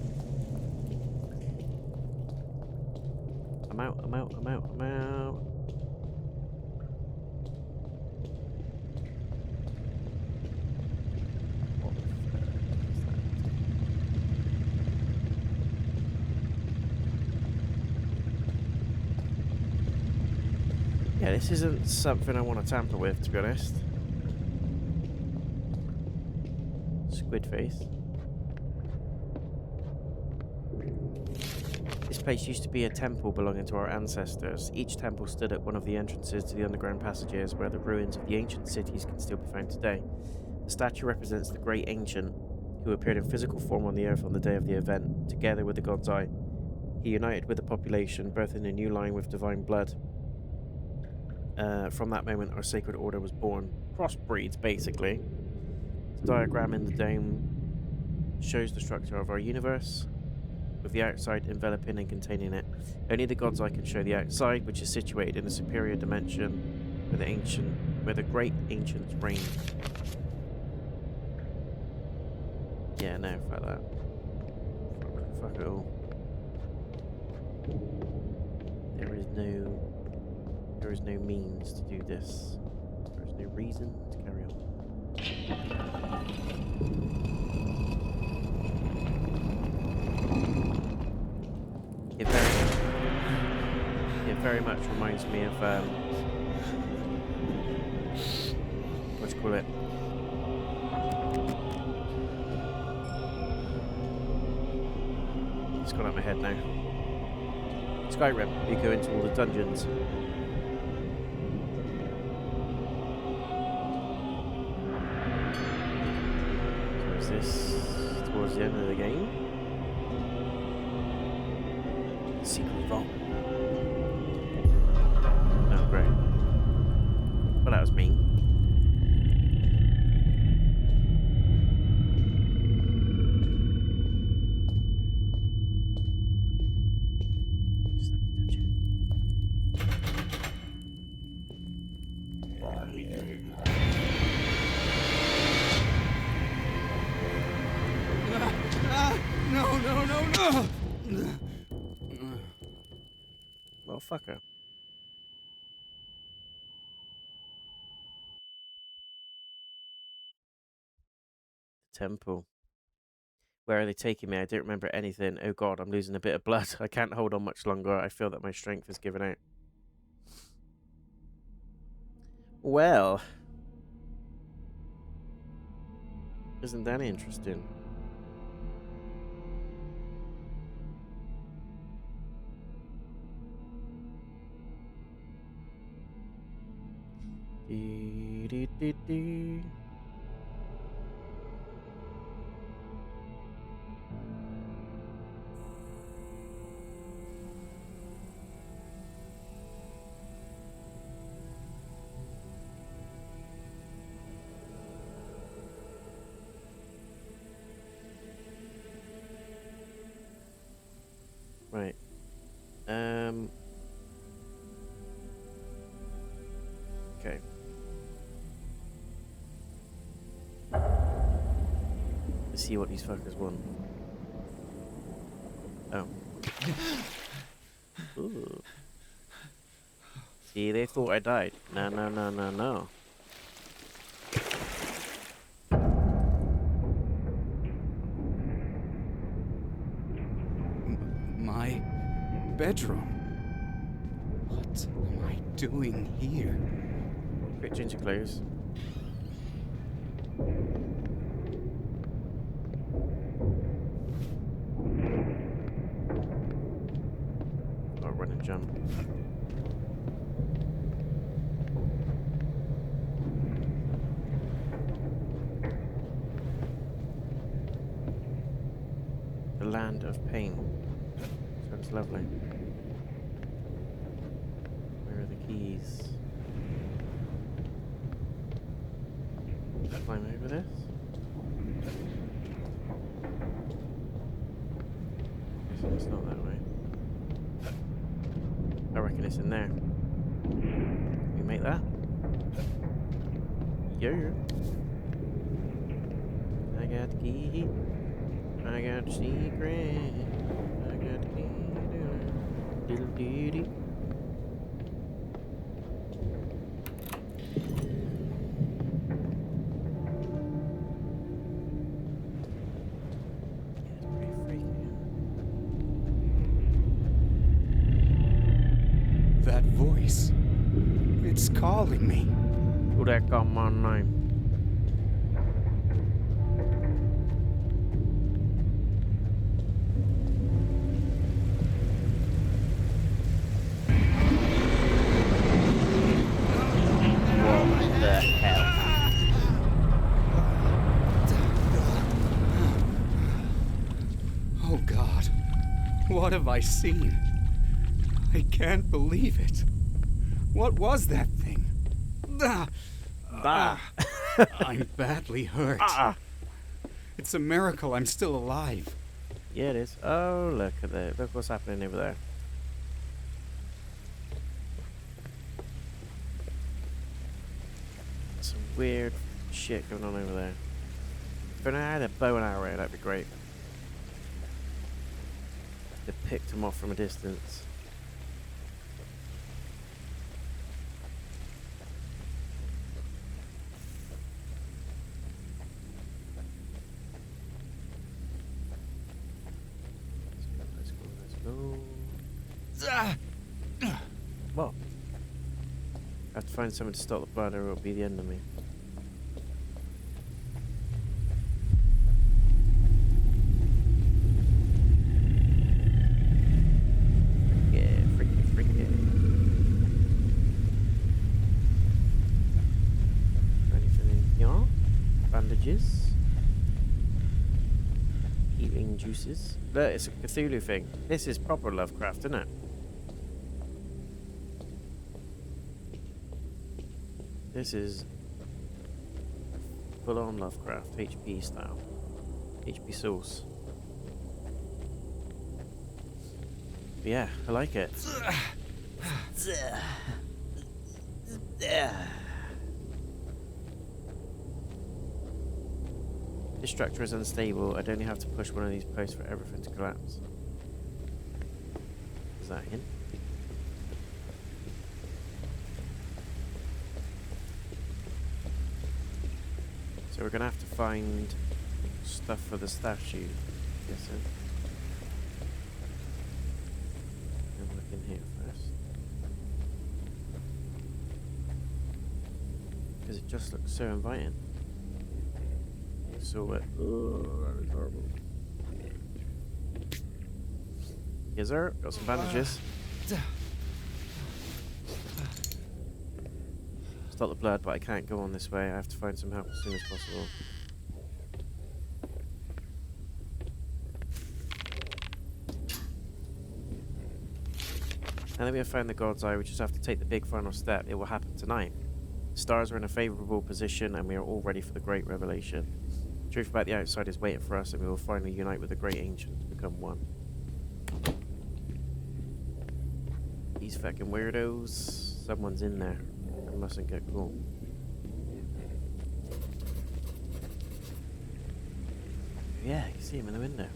I'm out, I'm out, I'm out, I'm out. Yeah, this isn't something I want to tamper with, to be honest. Squid face. This place used to be a temple belonging to our ancestors. Each temple stood at one of the entrances to the underground passages where the ruins of the ancient cities can still be found today. The statue represents the great ancient who appeared in physical form on the earth on the day of the event, together with the god's eye. He united with the population, birthing a new line with divine blood. From that moment, our sacred order was born. Crossbreeds, basically. The diagram in the dome shows the structure of our universe, with the outside enveloping and containing it. Only the god's eye can show the outside, which is situated in a superior dimension where the great ancients reign. Yeah, no, fuck that. Fuck it all. There is no means to do this. There is no reason to carry on. It very much reminds me of what do you call it? It's gone out my head now. Skyrim, you go into all the dungeons. So is this towards the end of the game? Secret vault. Oh, great. Well, that was mean. Motherfucker. Temple. Where are they taking me? I don't remember anything. Oh god, I'm losing a bit of blood. I can't hold on much longer. I feel that my strength is giving out. Well. Isn't that interesting? Dee, dee, dee, dee. Right. Okay. Let's see what these fuckers want. Oh. Ooh. See, they thought I died. No, no, no, no, no. My bedroom. What am I doing here? Quick change of clothes. I'll run and jump. The land of pain. Sounds lovely. Where are the keys? Climb over this. So it's not that way. I reckon it's in there. Can we make that? Yeah. I got the key. I got the secret. I got the key. Diddle dee. That voice. It's calling me. Who that call my name? What the hell? Oh God. What have I seen? I can't believe it. What was that thing? I'm badly hurt. It's a miracle I'm still alive. Yeah, it is. Oh, look at that. Look what's happening over there. Some weird shit going on over there. If I had a bow and arrow, that'd be great. They picked him off from a distance. Well, I have to find someone to stop the blood or it'll be the end of me. Yeah. bandages. Healing juices. Look, it's a Cthulhu thing. This is proper Lovecraft, isn't it? This is full on Lovecraft, HP style. HP sauce. But yeah, I like it. This structure is unstable. I'd only have to push one of these posts for everything to collapse. Is that a hint? So we're gonna have to find stuff for the statue, I'm guessing. Have a look in here first. Because it just looks so inviting. So wet. Oh, that is horrible. Yes, sir. Got some bandages. Stop the blood, but I can't go on this way. I have to find some help as soon as possible. Now that we have found the God's Eye, we just have to take the big final step. It will happen tonight. The stars are in a favourable position, and we are all ready for the great revelation. The truth about the outside is waiting for us, and we will finally unite with the great ancient to become one. These fucking weirdos. Someone's in there. I mustn't get caught. Yeah, you can see him in the window.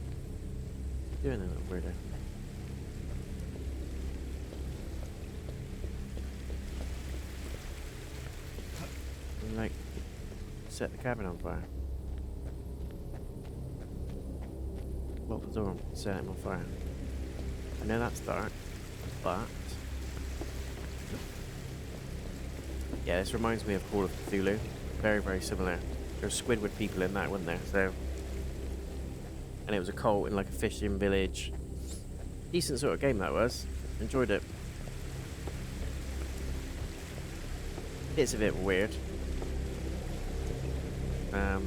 What's he doing, a little weirdo? And, like, set the cabin on fire. Lock the door and set him on fire. I know that's dark, but yeah, this reminds me of Call of Cthulhu. Very, very similar. There's Squidward people in that, weren't there? So, and it was a cult in like a fishing village. Decent sort of game that was. Enjoyed it. It's a bit weird. I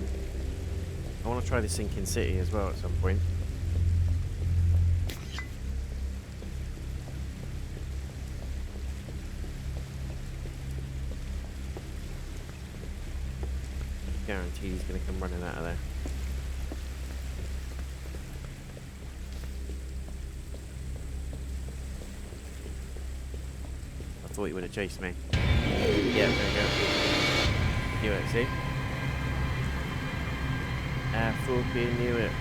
want to try the Sinking City as well at some point. Guaranteed he's going to come running out of there. I thought he would have chased me. Yeah, there we go. Knew it, see? I fucking knew it.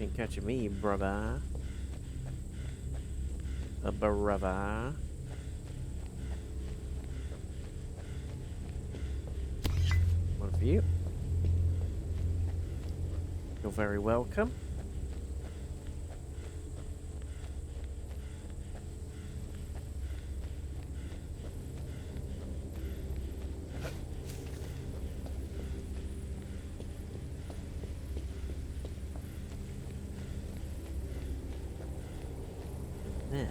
Ain't catching me, brother. A brother. One for you. You're very welcome. Then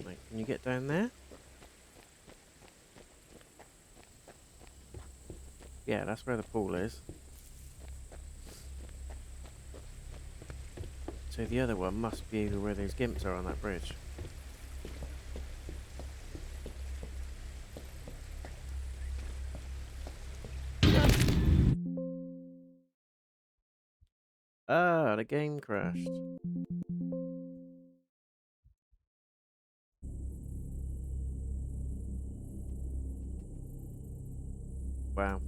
right, can you get down there? Yeah, that's where the pool is. So the other one must be where those gimps are on that bridge. Ah, the game crashed. Wow.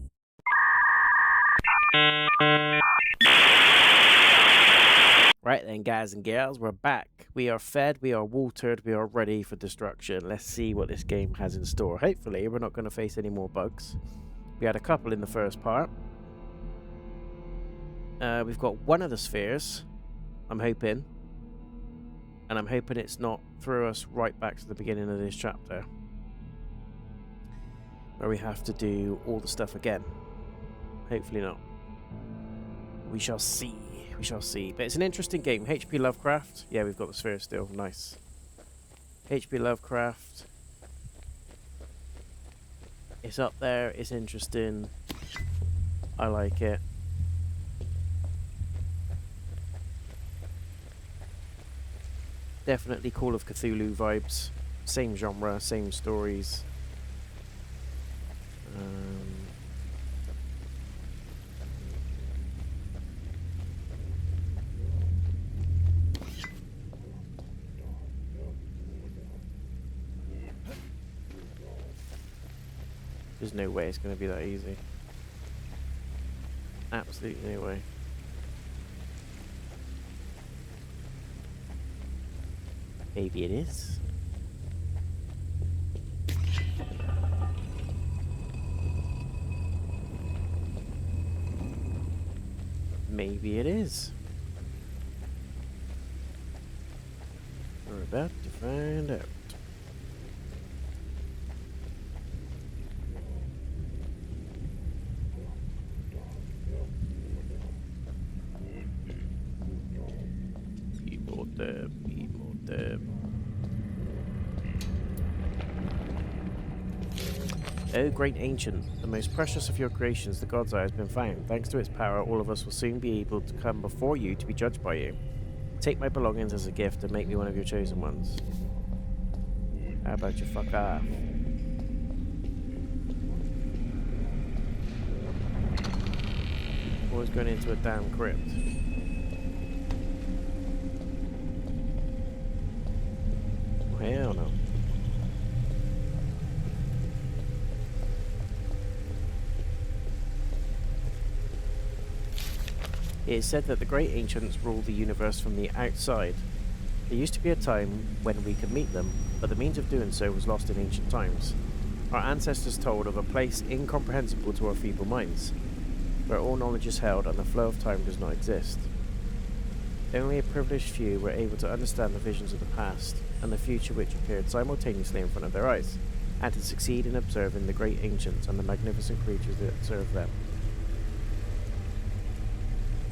Right then, guys and girls, we're back. We are fed, we are watered, we are ready for destruction. Let's see what this game has in store. Hopefully, we're not going to face any more bugs. We had a couple in the first part. We've got one of the spheres, I'm hoping. And I'm hoping it's not throw us right back to the beginning of this chapter, where we have to do all the stuff again. Hopefully not. We shall see. We shall see. But it's an interesting game. HP Lovecraft. Yeah, we've got the sphere still. Nice. HP Lovecraft. It's up there. It's interesting. I like it. Definitely Call of Cthulhu vibes. Same genre, same stories. There's no way it's going to be that easy. Absolutely no way. Maybe it is. Maybe it is. We're about to find out. O great ancient, the most precious of your creations, the God's Eye has been found. Thanks to its power, all of us will soon be able to come before you to be judged by you. Take my belongings as a gift and make me one of your chosen ones. How about you fuck off? Always going into a damn crypt. Hell no. It is said that the great ancients ruled the universe from the outside. There used to be a time when we could meet them, but the means of doing so was lost in ancient times. Our ancestors told of a place incomprehensible to our feeble minds, where all knowledge is held and the flow of time does not exist. Only a privileged few were able to understand the visions of the past and the future which appeared simultaneously in front of their eyes, and to succeed in observing the great ancients and the magnificent creatures that serve them.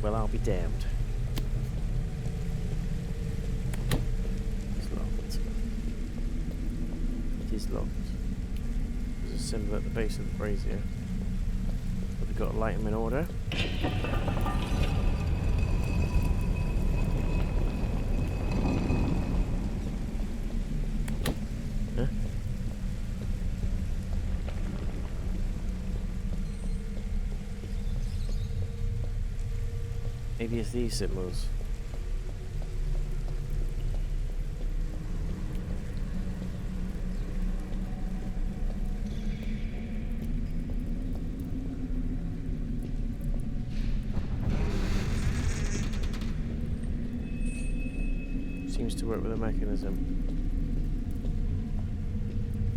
Well, I'll be damned. It's locked. It is locked. There's a symbol at the base of the brazier. But we've got to light them in order. Huh? Maybe it's these symbols. Seems to work with a mechanism.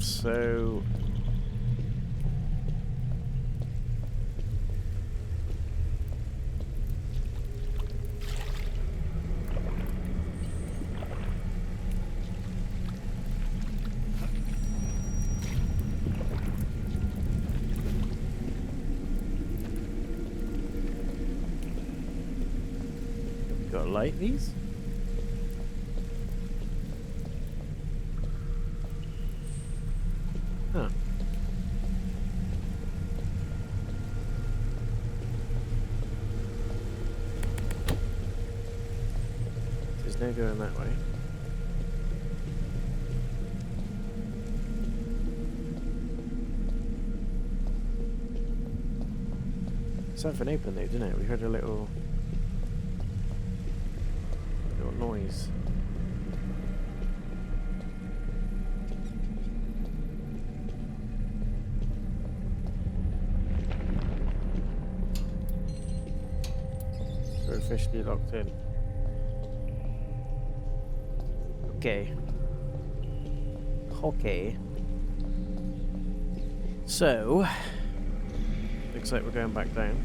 So gotta light these? Huh. There's no going that way. Something open though, didn't it? We heard a little noise. We're officially locked in. Okay. Okay. So, looks like we're going back down.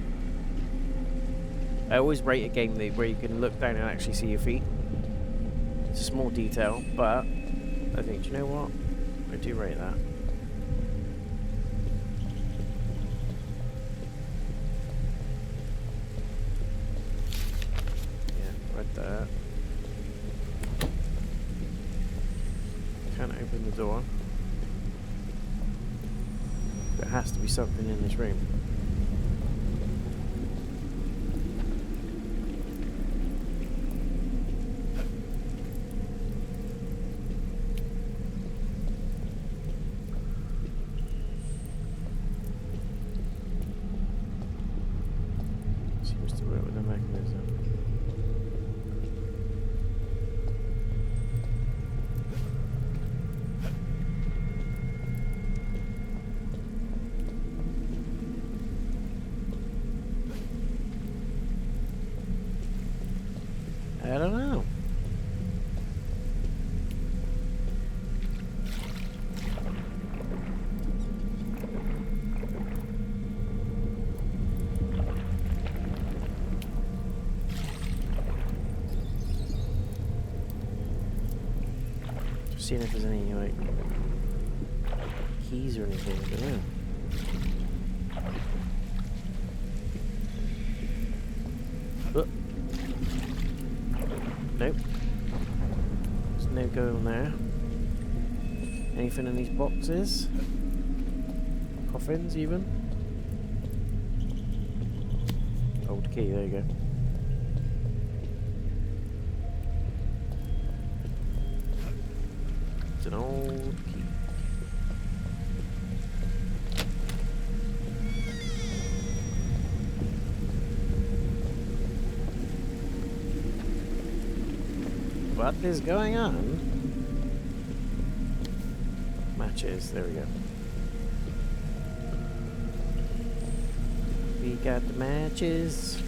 I always rate a game where you can look down and actually see your feet. It's a small detail, but I think, do you know what? I do rate that. Yeah, right there. Can't open the door. There has to be something in this room. Seems to work with the mechanism. I don't know. Just seeing if there's any like keys or anything. I don't know. Oh. Nope. There's no going there. Anything in these boxes? Coffins, even? Old key, there you go. It's an old key. What is going on? Matches, there we go. We got the matches.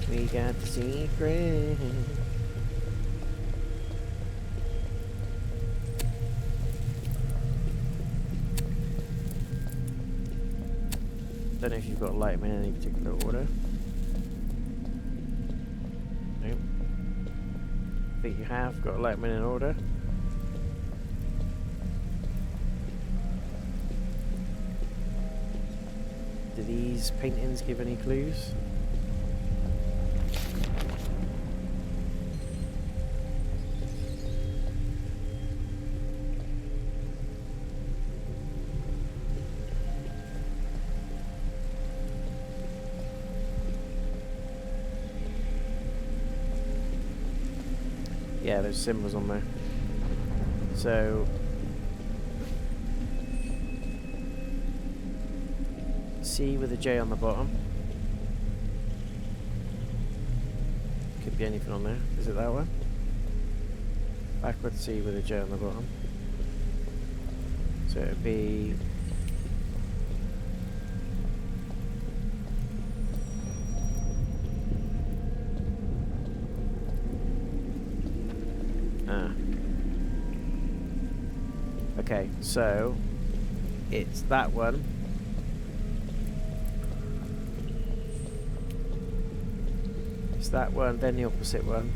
We got the secret. Don't know if you've got light in any particular order. Nope. I think you have got light in order. Do these paintings give any clues? Yeah, there's symbols on there. So C with a J on the bottom. Could be anything on there. Is it that one? Backward C with a J on the bottom. So it'd be okay, so it's that one. It's that one, then the opposite one.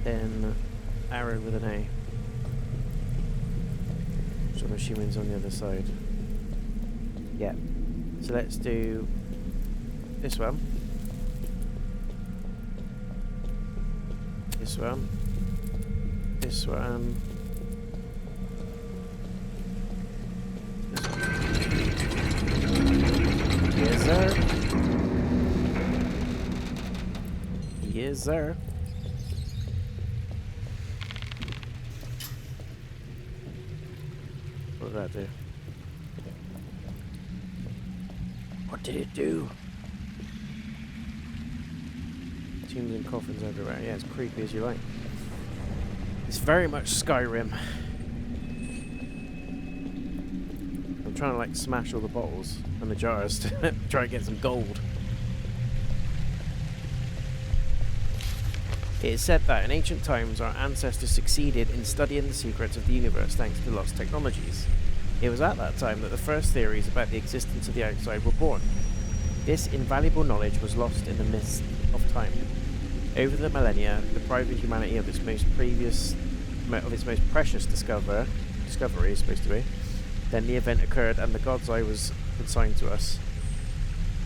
Then arrow with an A. Which I'm assuming is on the other side. Yeah. So let's do this one. This one. This one. This one. Yes, sir. Yes, sir. What did that do? What did it do? Tombs and coffins everywhere. Yeah, it's creepy as you like. It's very much Skyrim. I'm trying to like smash all the bottles and the jars to try and get some gold. It is said that in ancient times our ancestors succeeded in studying the secrets of the universe thanks to lost technologies. It was at that time that the first theories about the existence of the outside were born. This invaluable knowledge was lost in the mist of time. Over the millennia, depriving humanity of its most precious discovery is supposed to be. Then the event occurred and the God's Eye was consigned to us.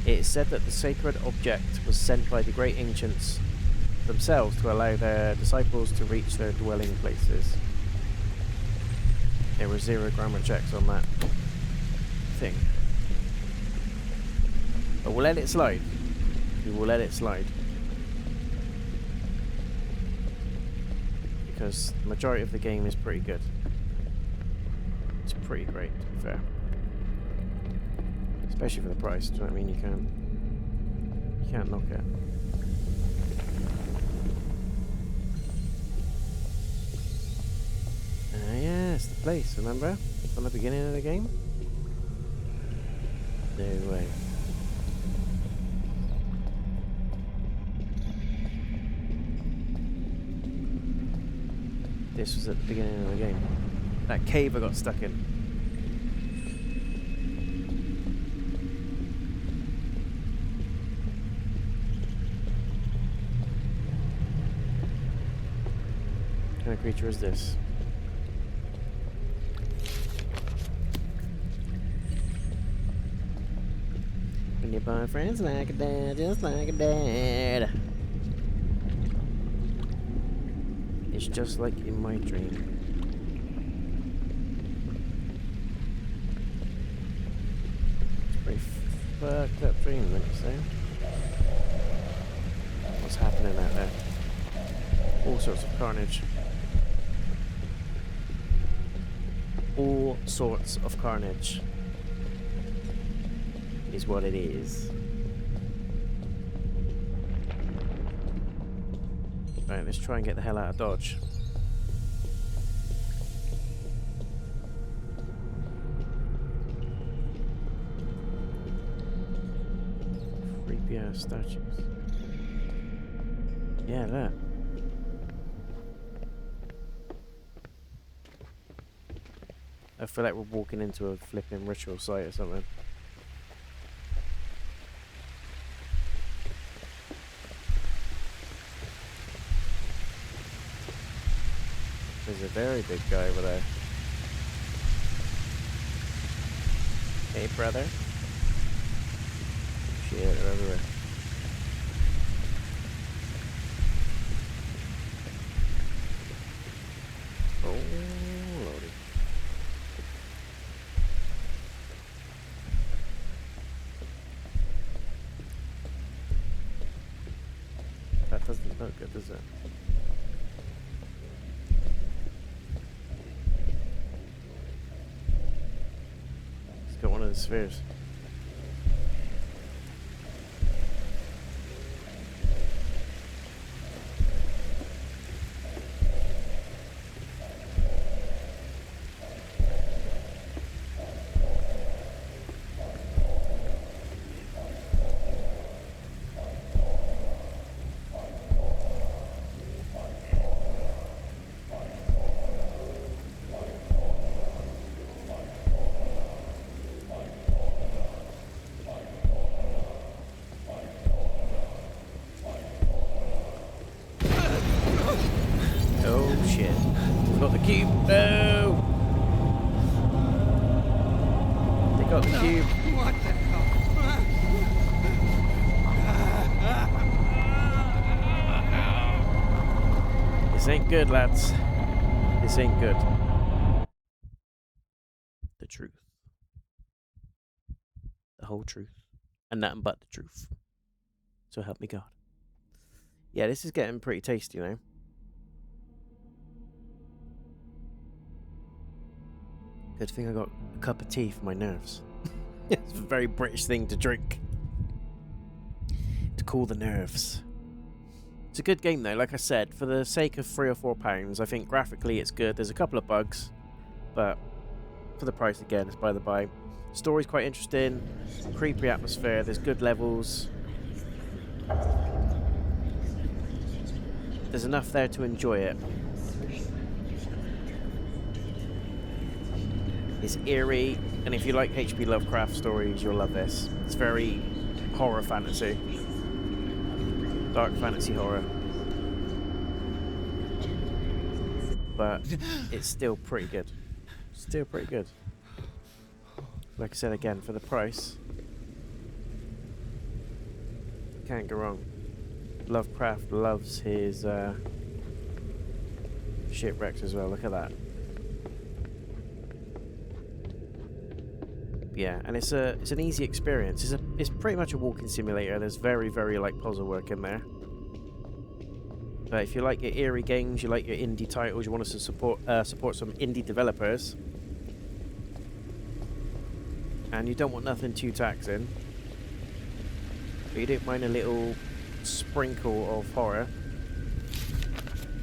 It is said that the sacred object was sent by the great ancients themselves to allow their disciples to reach their dwelling places. There were 0 grammar checks on that thing. But we'll let it slide. We will let it slide. Because the majority of the game is pretty good. It's pretty great, to be fair. Especially for the price, do you know what I mean? You can't knock it. Yes, the place, remember? From the beginning of the game? No way. This was at the beginning of the game. That cave I got stuck in. What kind of creature is this? When your boyfriend's like a dad, just like a dad. It's just like in my dream. It's a pretty fucked up dream, wouldn't you say? What's happening out there? All sorts of carnage. All sorts of carnage is what it is. Right, let's try and get the hell out of Dodge. Creepy ass statues. Yeah, that. I feel like we're walking into a flipping ritual site or something. There's a very big guy over there. Hey, brother. Shit, they're everywhere. Oh, lordy. That doesn't look good, does it? Got one of the spheres. Got the cube. No! They got the cube. What the hell? This ain't good, lads. This ain't good. The truth. The whole truth. And nothing but the truth. So help me God. Yeah, this is getting pretty tasty, you know. Good thing I got a cup of tea for my nerves. It's a very British thing to drink. To cool the nerves. It's a good game though, like I said, for the sake of £3 or £4, I think graphically it's good. There's a couple of bugs, but for the price again, it's by the by. Story's quite interesting, creepy atmosphere, there's good levels. There's enough there to enjoy it. It's eerie, and if you like H.P. Lovecraft stories, you'll love this. It's very horror fantasy. Dark fantasy horror. But it's still pretty good. Still pretty good. Like I said again, for the price, can't go wrong. Lovecraft loves his shipwrecks as well. Look at that. Yeah, and it's an easy experience. It's pretty much a walking simulator. There's very like puzzle work in there. But if you like your eerie games, you like your indie titles, you want us to support some indie developers, and you don't want nothing too taxing, but you don't mind a little sprinkle of horror,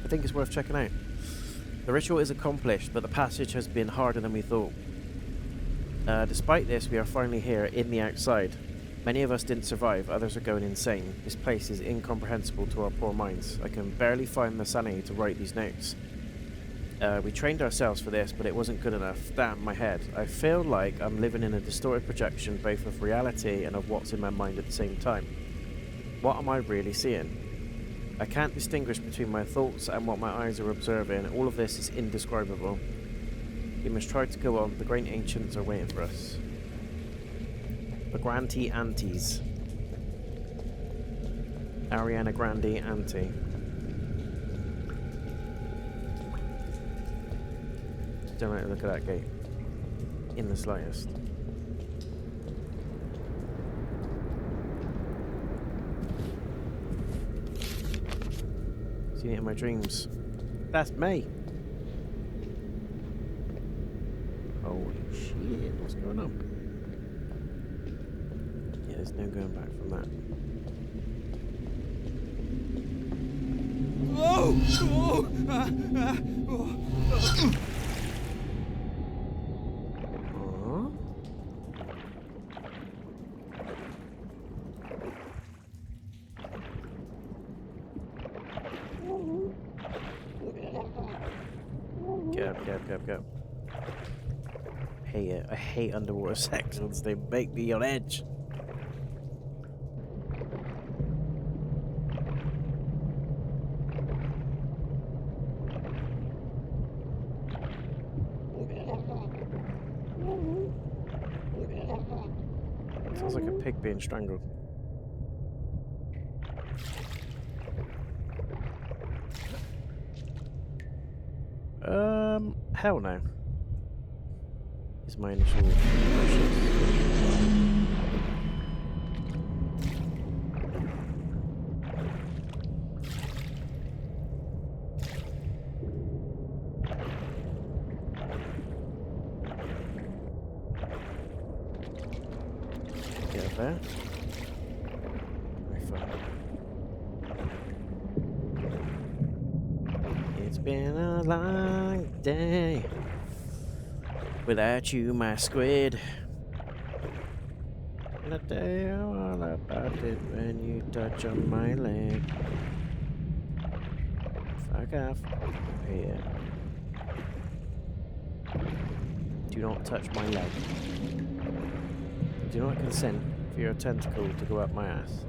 I think it's worth checking out. The ritual is accomplished, but the passage has been harder than we thought. Despite this, we are finally here in the outside. Many of us didn't survive, others are going insane. This place is incomprehensible to our poor minds. I can barely find the sanity to write these notes. We trained ourselves for this, but it wasn't good enough. Damn my head. I feel like I'm living in a distorted projection both of reality and of what's in my mind at the same time. What am I really seeing? I can't distinguish between my thoughts and what my eyes are observing. All of this is indescribable. We must try to go on. The great ancients are waiting for us. The Grande Aunties. Ariana Grande Auntie. Don't like the look at that gate. In the slightest. Seen it in my dreams. That's me! Holy shit, what's going on? Yeah, there's no going back from that. Whoa! Oh! Go. Hate it. I hate underwater sections. They make me on edge. Sounds like a pig being strangled. Hell no. Is my initial impression. Get up there. Very fun. It's been a long day without you, my squid. And I tell you all about it when you touch on my leg. Fuck off. Here. Do not touch my leg. Do not consent for your tentacle to go up my ass.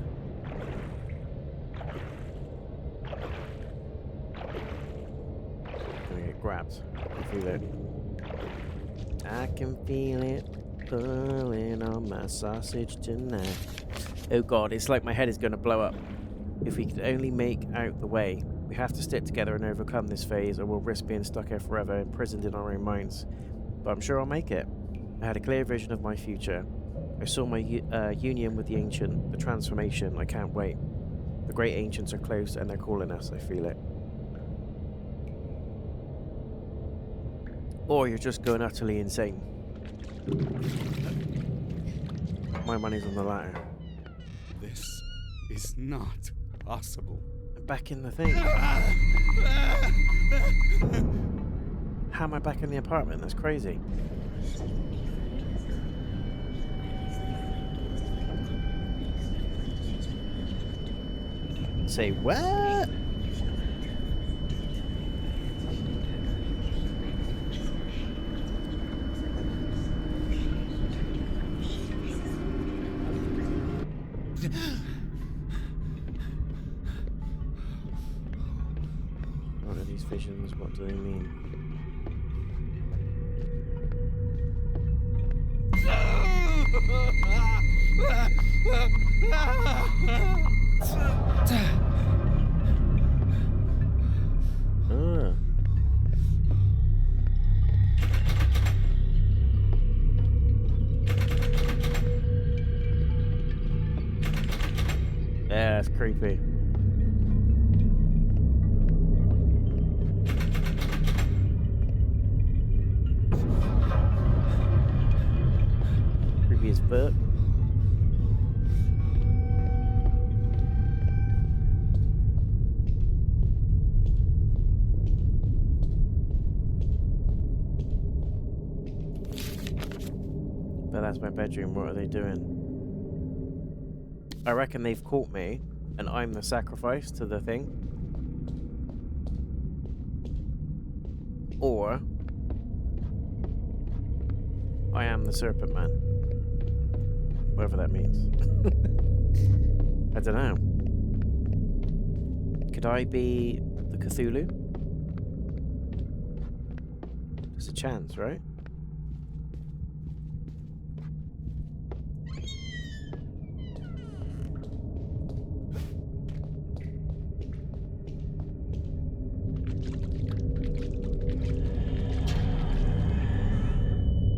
Gonna get grabbed. I feel it. I can feel it pulling on my sausage tonight. Oh god, it's like my head is going to blow up. If we could only make out the way. We have to stick together and overcome this phase, or we'll risk being stuck here forever, imprisoned in our own minds. But I'm sure I'll make it. I had a clear vision of my future. I saw my union with the ancient, the transformation. I can't wait. The great ancients are close and they're calling us. I feel it. Or you're just going utterly insane. My money's on the latter. This is not possible. I'm back in the thing. How am I back in the apartment? That's crazy. Say what? What do they mean? Ah. Yeah, that's creepy. Creepy as fuck. But that's my bedroom. What are they doing? I reckon they've caught me, and I'm the sacrifice to the thing. Or I am the Serpent Man. Whatever that means. I don't know. Could I be the Cthulhu? There's a chance, right?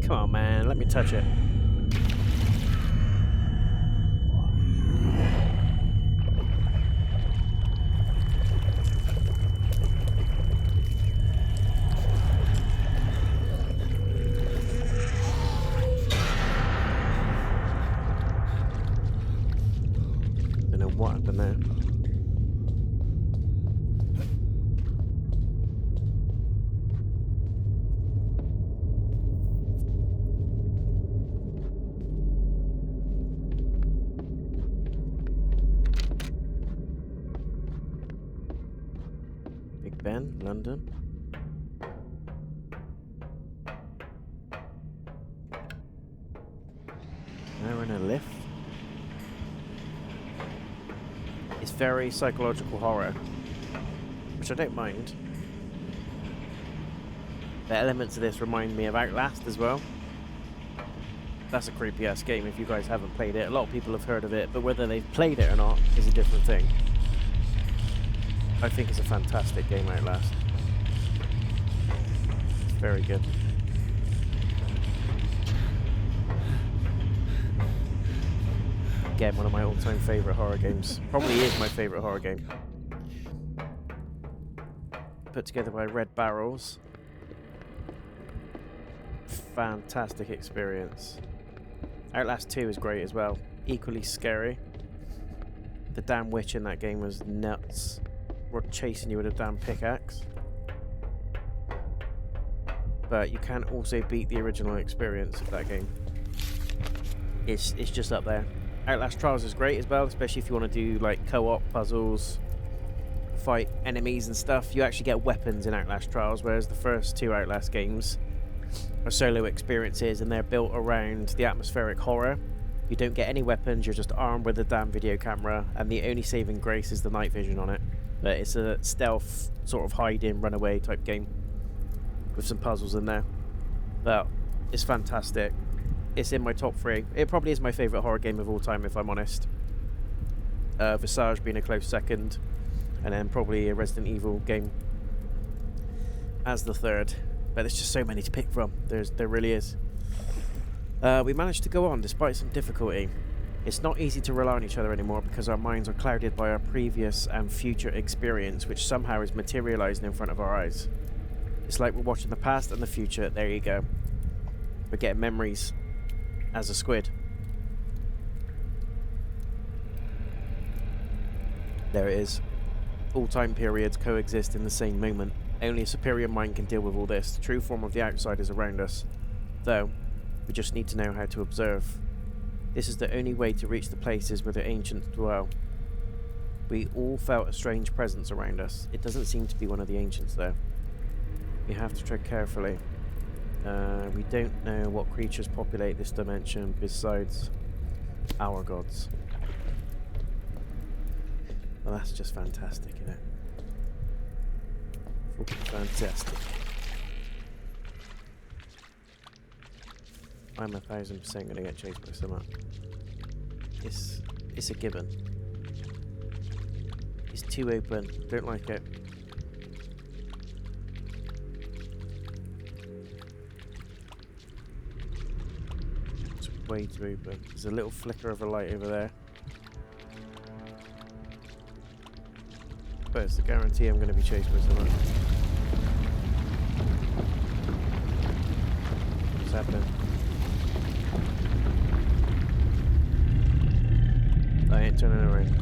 Come on, man, let me touch it. Don't know what happened there. Ben, London. Now we're in a lift. It's very psychological horror, which I don't mind. The elements of this remind me of Outlast as well. That's a creepy ass game if you guys haven't played it. A lot of people have heard of it, but whether they've played it or not is a different thing. I think it's a fantastic game, Outlast. It's very good. Again, one of my all-time favourite horror games. Probably is my favourite horror game. Put together by Red Barrels. Fantastic experience. Outlast 2 is great as well. Equally scary. The damn witch in that game was nuts. We're chasing you with a damn pickaxe. But you can also beat the original experience of that game. It's just up there. Outlast Trials is great as well, especially if you want to do like co-op puzzles, fight enemies and stuff. You actually get weapons in Outlast Trials, whereas the first two Outlast games are solo experiences and they're built around the atmospheric horror. You don't get any weapons, you're just armed with a damn video camera, and the only saving grace is the night vision on it. But it's a stealth, sort of hide-in, run-away type game with some puzzles in there. But it's fantastic. It's in my top 3. It probably is my favourite horror game of all time, if I'm honest. Visage being a close second, and then probably a Resident Evil game as the third. But there's just so many to pick from. There really is. We managed to go on despite some difficulty. It's not easy to rely on each other anymore because our minds are clouded by our previous and future experience, which somehow is materializing in front of our eyes. It's like we're watching the past and the future. There you go. We're getting memories as a squid. There it is. All time periods coexist in the same moment. Only a superior mind can deal with all this. The true form of the outside is around us. Though, we just need to know how to observe. This is the only way to reach the places where the ancients dwell. We all felt a strange presence around us. It doesn't seem to be one of the ancients, though. We have to tread carefully. We don't know what creatures populate this dimension besides our gods. Well, that's just fantastic, isn't it? Fucking fantastic. I'm 1000% gonna get chased by someone. It's a given. It's too open. Don't like it. It's way too open. There's a little flicker of a light over there. But it's a guarantee I'm going to be chased by someone. What's happening? I ain't turning around.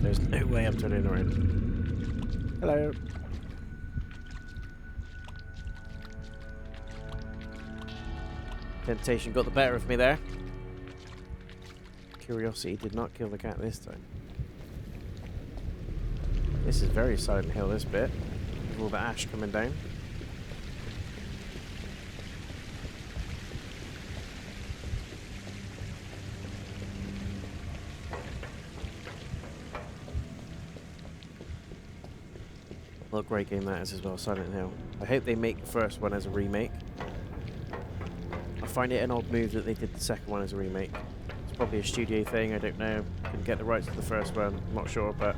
There's no way I'm turning around. Hello. Temptation got the better of me there. Curiosity did not kill the cat this time. This is very Silent Hill, this bit. With all the ash coming down. What a great game that is as well, Silent Hill. I hope they make the first one as a remake. I find it an odd move that they did the second one as a remake. It's probably a studio thing, I don't know. Couldn't get the rights to the first one, I'm not sure, but...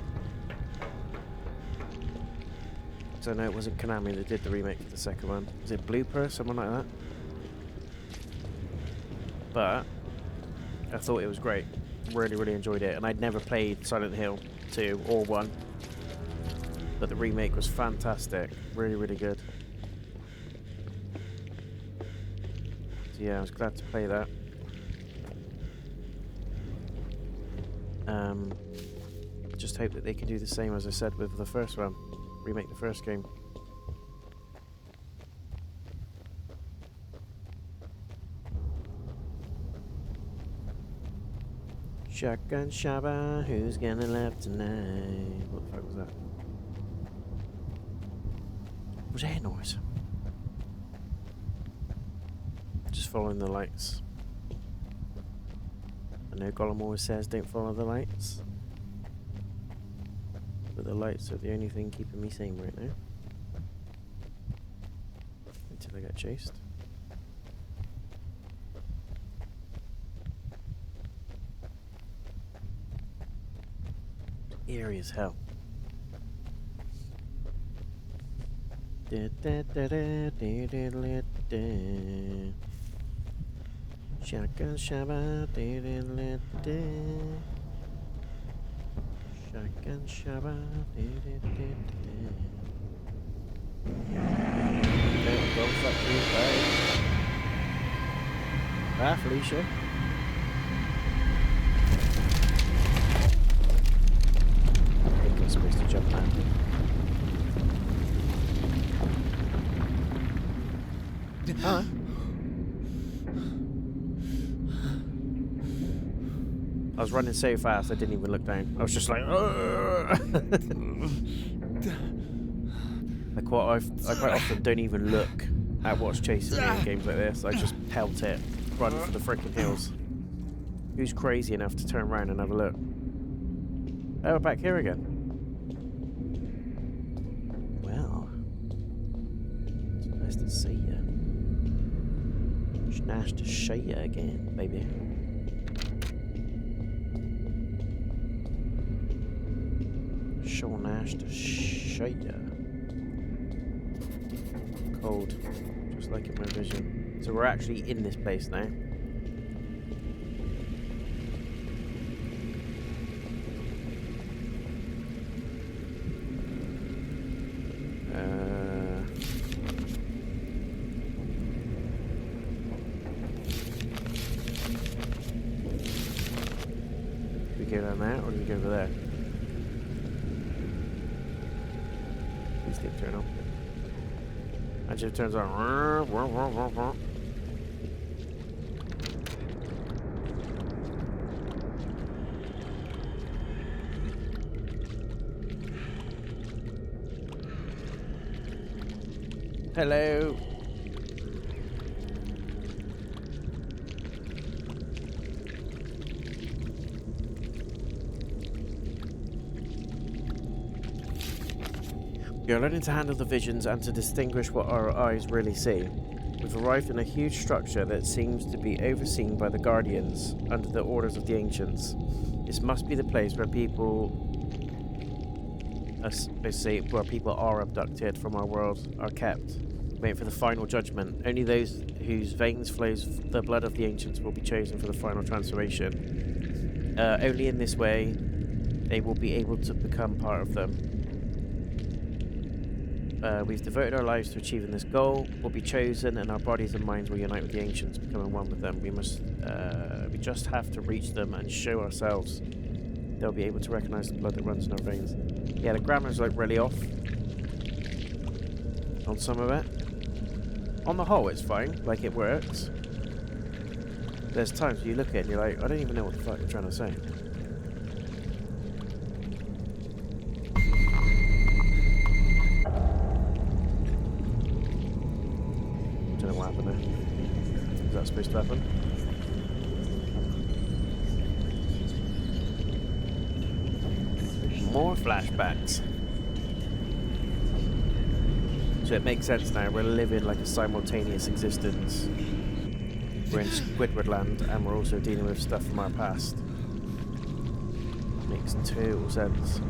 I know it wasn't Konami that did the remake for the second one. Was it Blooper, someone like that? But I thought it was great. Really, really enjoyed it. And I'd never played Silent Hill 2 or 1. But the remake was fantastic. Really, really good. So yeah, I was glad to play that. Just hope that they can do the same, as I said, with the first one. Remake the first game. Shotgun Shabba, who's gonna left tonight? What the fuck was that? What was that noise? Just following the lights. I know Gollum always says don't follow the lights. But the lights are the only thing keeping me sane right now. Until I get chased. Eerie as hell. Shotgun Shabba. Shotgun Shabba. Don't fuck me, bye. Bye, Felicia. I think I'm supposed to jump now. Huh? I was running so fast I didn't even look down. I was just like, I quite often don't even look at what's chasing me in games like this. I just pelt it, run for the freaking hills. Who's crazy enough to turn around and have a look? Oh, we're back here again. Well, it's nice to see you. It's nice to see you again, baby. So nice to see ya. Cold, just like in my vision. So we're actually in this place now. Do we go down there or do we go over there? Please didn't turn on. Actually, it turns on. Hello. We are learning to handle the visions and to distinguish what our eyes really see. We've arrived in a huge structure that seems to be overseen by the Guardians under the orders of the Ancients. This must be the place where people, where people are abducted from our world are kept, waiting for the final judgment. Only those whose veins flows the blood of the Ancients will be chosen for the final transformation. Only in this way they will be able to become part of them. We've devoted our lives to achieving this goal. We'll be chosen, and our bodies and minds will unite with the Ancients, becoming one with them. We just have to reach them and show ourselves. They'll be able to recognize the blood that runs in our veins. Yeah, the grammar's like really off on some of it. On the whole, it's fine. Like, it works. There's times where you look at it and you're like, I don't even know what the fuck you're trying to say. Don't know what happened there. Is that supposed to happen? More flashbacks. So it makes sense now. We're living like a simultaneous existence. We're in Squidward land, and we're also dealing with stuff from our past. Makes total sense.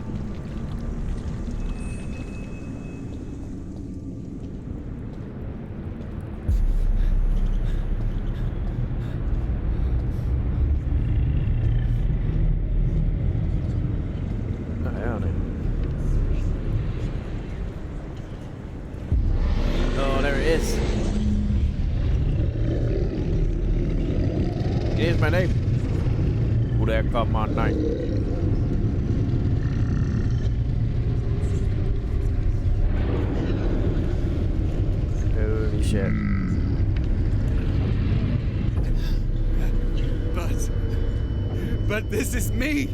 My name. Who there come on night? Holy shit. But this is me.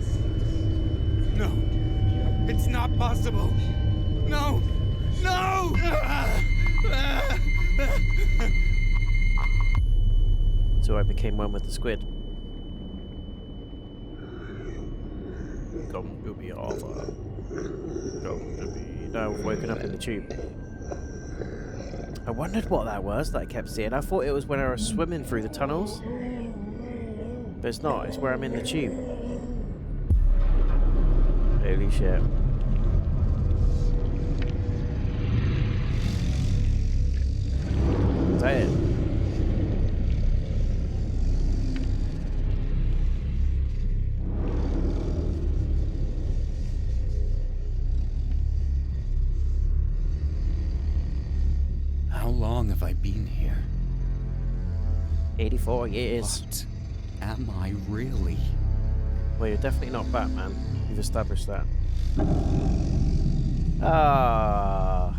No. It's not possible. No. No. So I became one with the squid. Come to be Alpha. Come to be. Now waking up in the tube. I wondered what that was that I kept seeing. I thought it was when I was swimming through the tunnels. But it's not, it's where I'm in the tube. Holy shit. Is that it? How long have I been here? 84 years. What am I really? Well, you're definitely not Batman. You've established that. Ah.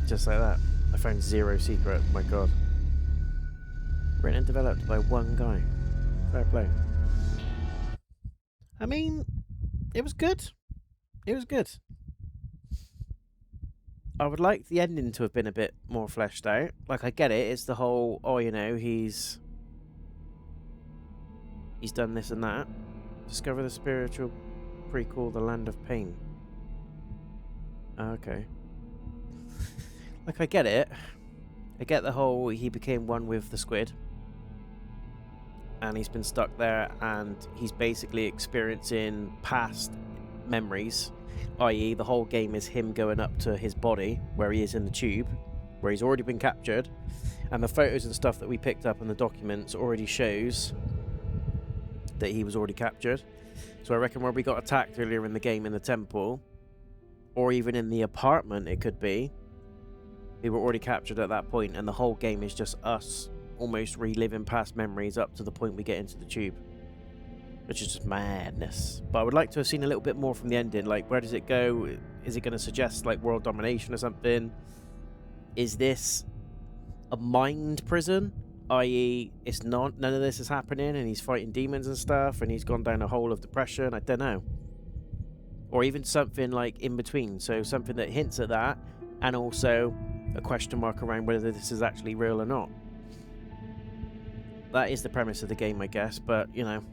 Just like that. I found 0 secret. My god. Written and developed by one guy. Fair play. I mean, it was good. It was good. I would like the ending to have been a bit more fleshed out. Like, I get it. It's the whole, oh, you know, he's done this and that. Discover the spiritual prequel, The Land of Pain. Okay. Like, I get it. I get the whole, he became one with the squid. And he's been stuck there, and he's basically experiencing past memories, i.e. the whole game is him going up to his body where he is in the tube, where he's already been captured, and the photos and stuff that we picked up in the documents already shows that he was already captured. So I reckon where we got attacked earlier in the game in the temple, or even in the apartment, it could be, we were already captured at that point, and the whole game is just us almost reliving past memories up to the point we get into the tube. Which is just madness. But I would like to have seen a little bit more from the ending. Like, where does it go? Is it going to suggest, like, world domination or something? Is this a mind prison? I.e., it's not, none of this is happening, and he's fighting demons and stuff, and he's gone down a hole of depression. I don't know. Or even something, like, in between. So something that hints at that, and also a question mark around whether this is actually real or not. That is the premise of the game, I guess, but, you know,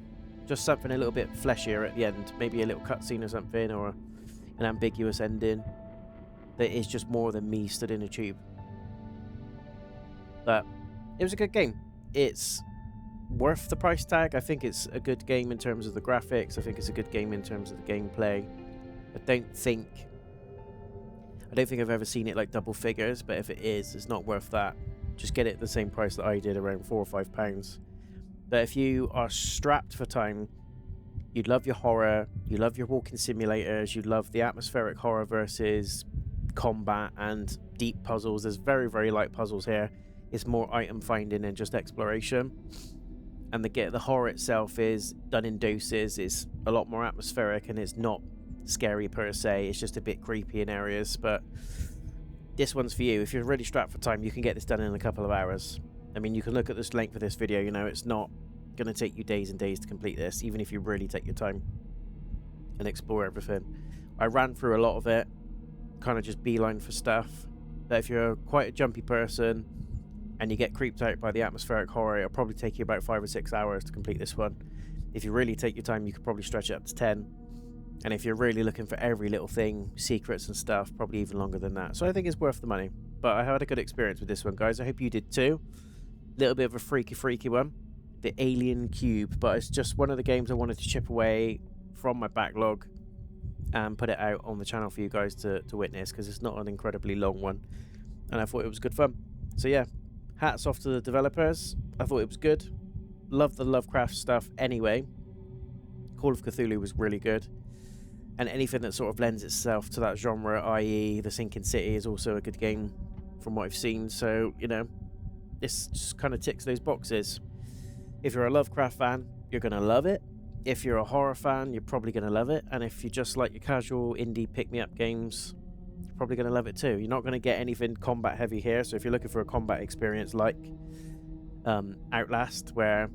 Just something a little bit fleshier at the end. Maybe a little cutscene or something, or an ambiguous ending that is just more than me stood in a tube. But it was a good game. It's worth the price tag. I think it's a good game in terms of the graphics. I think it's a good game in terms of the gameplay. I don't think I've ever seen it like double figures, but if it is, it's not worth that. Just get it at the same price that I did, around £4 or £5. But if you are strapped for time, you love your horror, you love your walking simulators, you love the atmospheric horror versus combat and deep puzzles. There's very, very light puzzles here. It's more item finding and just exploration. And the horror itself is done in doses. It's a lot more atmospheric and it's not scary per se. It's just a bit creepy in areas. But this one's for you. If you're really strapped for time, you can get this done in a couple of hours. I mean, you can look at this length of this video, you know, it's not going to take you days and days to complete this, even if you really take your time and explore everything. I ran through a lot of it, kind of just beeline for stuff. But if you're quite a jumpy person and you get creeped out by the atmospheric horror, it'll probably take you about 5 or 6 hours to complete this one. If you really take your time, you could probably stretch it up to 10. And if you're really looking for every little thing, secrets and stuff, probably even longer than that. So I think it's worth the money. But I had a good experience with this one, guys. I hope you did too. Little bit of a freaky one. The Alien Cube. But it's just one of the games I wanted to chip away from my backlog and put it out on the channel for you guys to witness, because it's not an incredibly long one. And I thought it was good fun. So yeah, hats off to the developers. I thought it was good. Love the Lovecraft stuff anyway. Call of Cthulhu was really good. And anything that sort of lends itself to that genre, i.e. The Sinking City, is also a good game from what I've seen. So, you know, this just kind of ticks those boxes. If you're a Lovecraft fan, you're going to love it. If you're a horror fan, you're probably going to love it. And if you just like your casual indie pick-me-up games, you're probably going to love it too. You're not going to get anything combat heavy here. So if you're looking for a combat experience like Outlast, where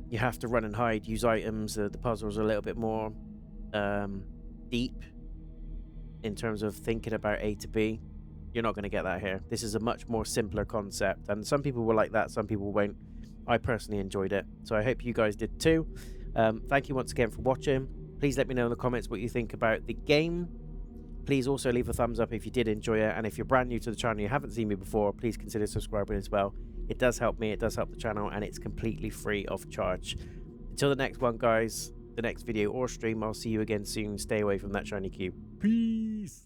you have to run and hide, use items, the puzzles are a little bit more deep in terms of thinking about A to B, you're not going to get that here. This is a much more simpler concept, and some people will like that, some people won't. I personally enjoyed it, so I hope you guys did too. Thank you once again for watching. Please let me know in the comments what you think about the game. Please also leave a thumbs up if you did enjoy it, and if you're brand new to the channel, you haven't seen me before, please consider subscribing as well. It does help me, it does help the channel, and it's completely free of charge. Until the next one, guys, the next video or stream, I'll see you again soon. Stay away from that shiny cube. Peace.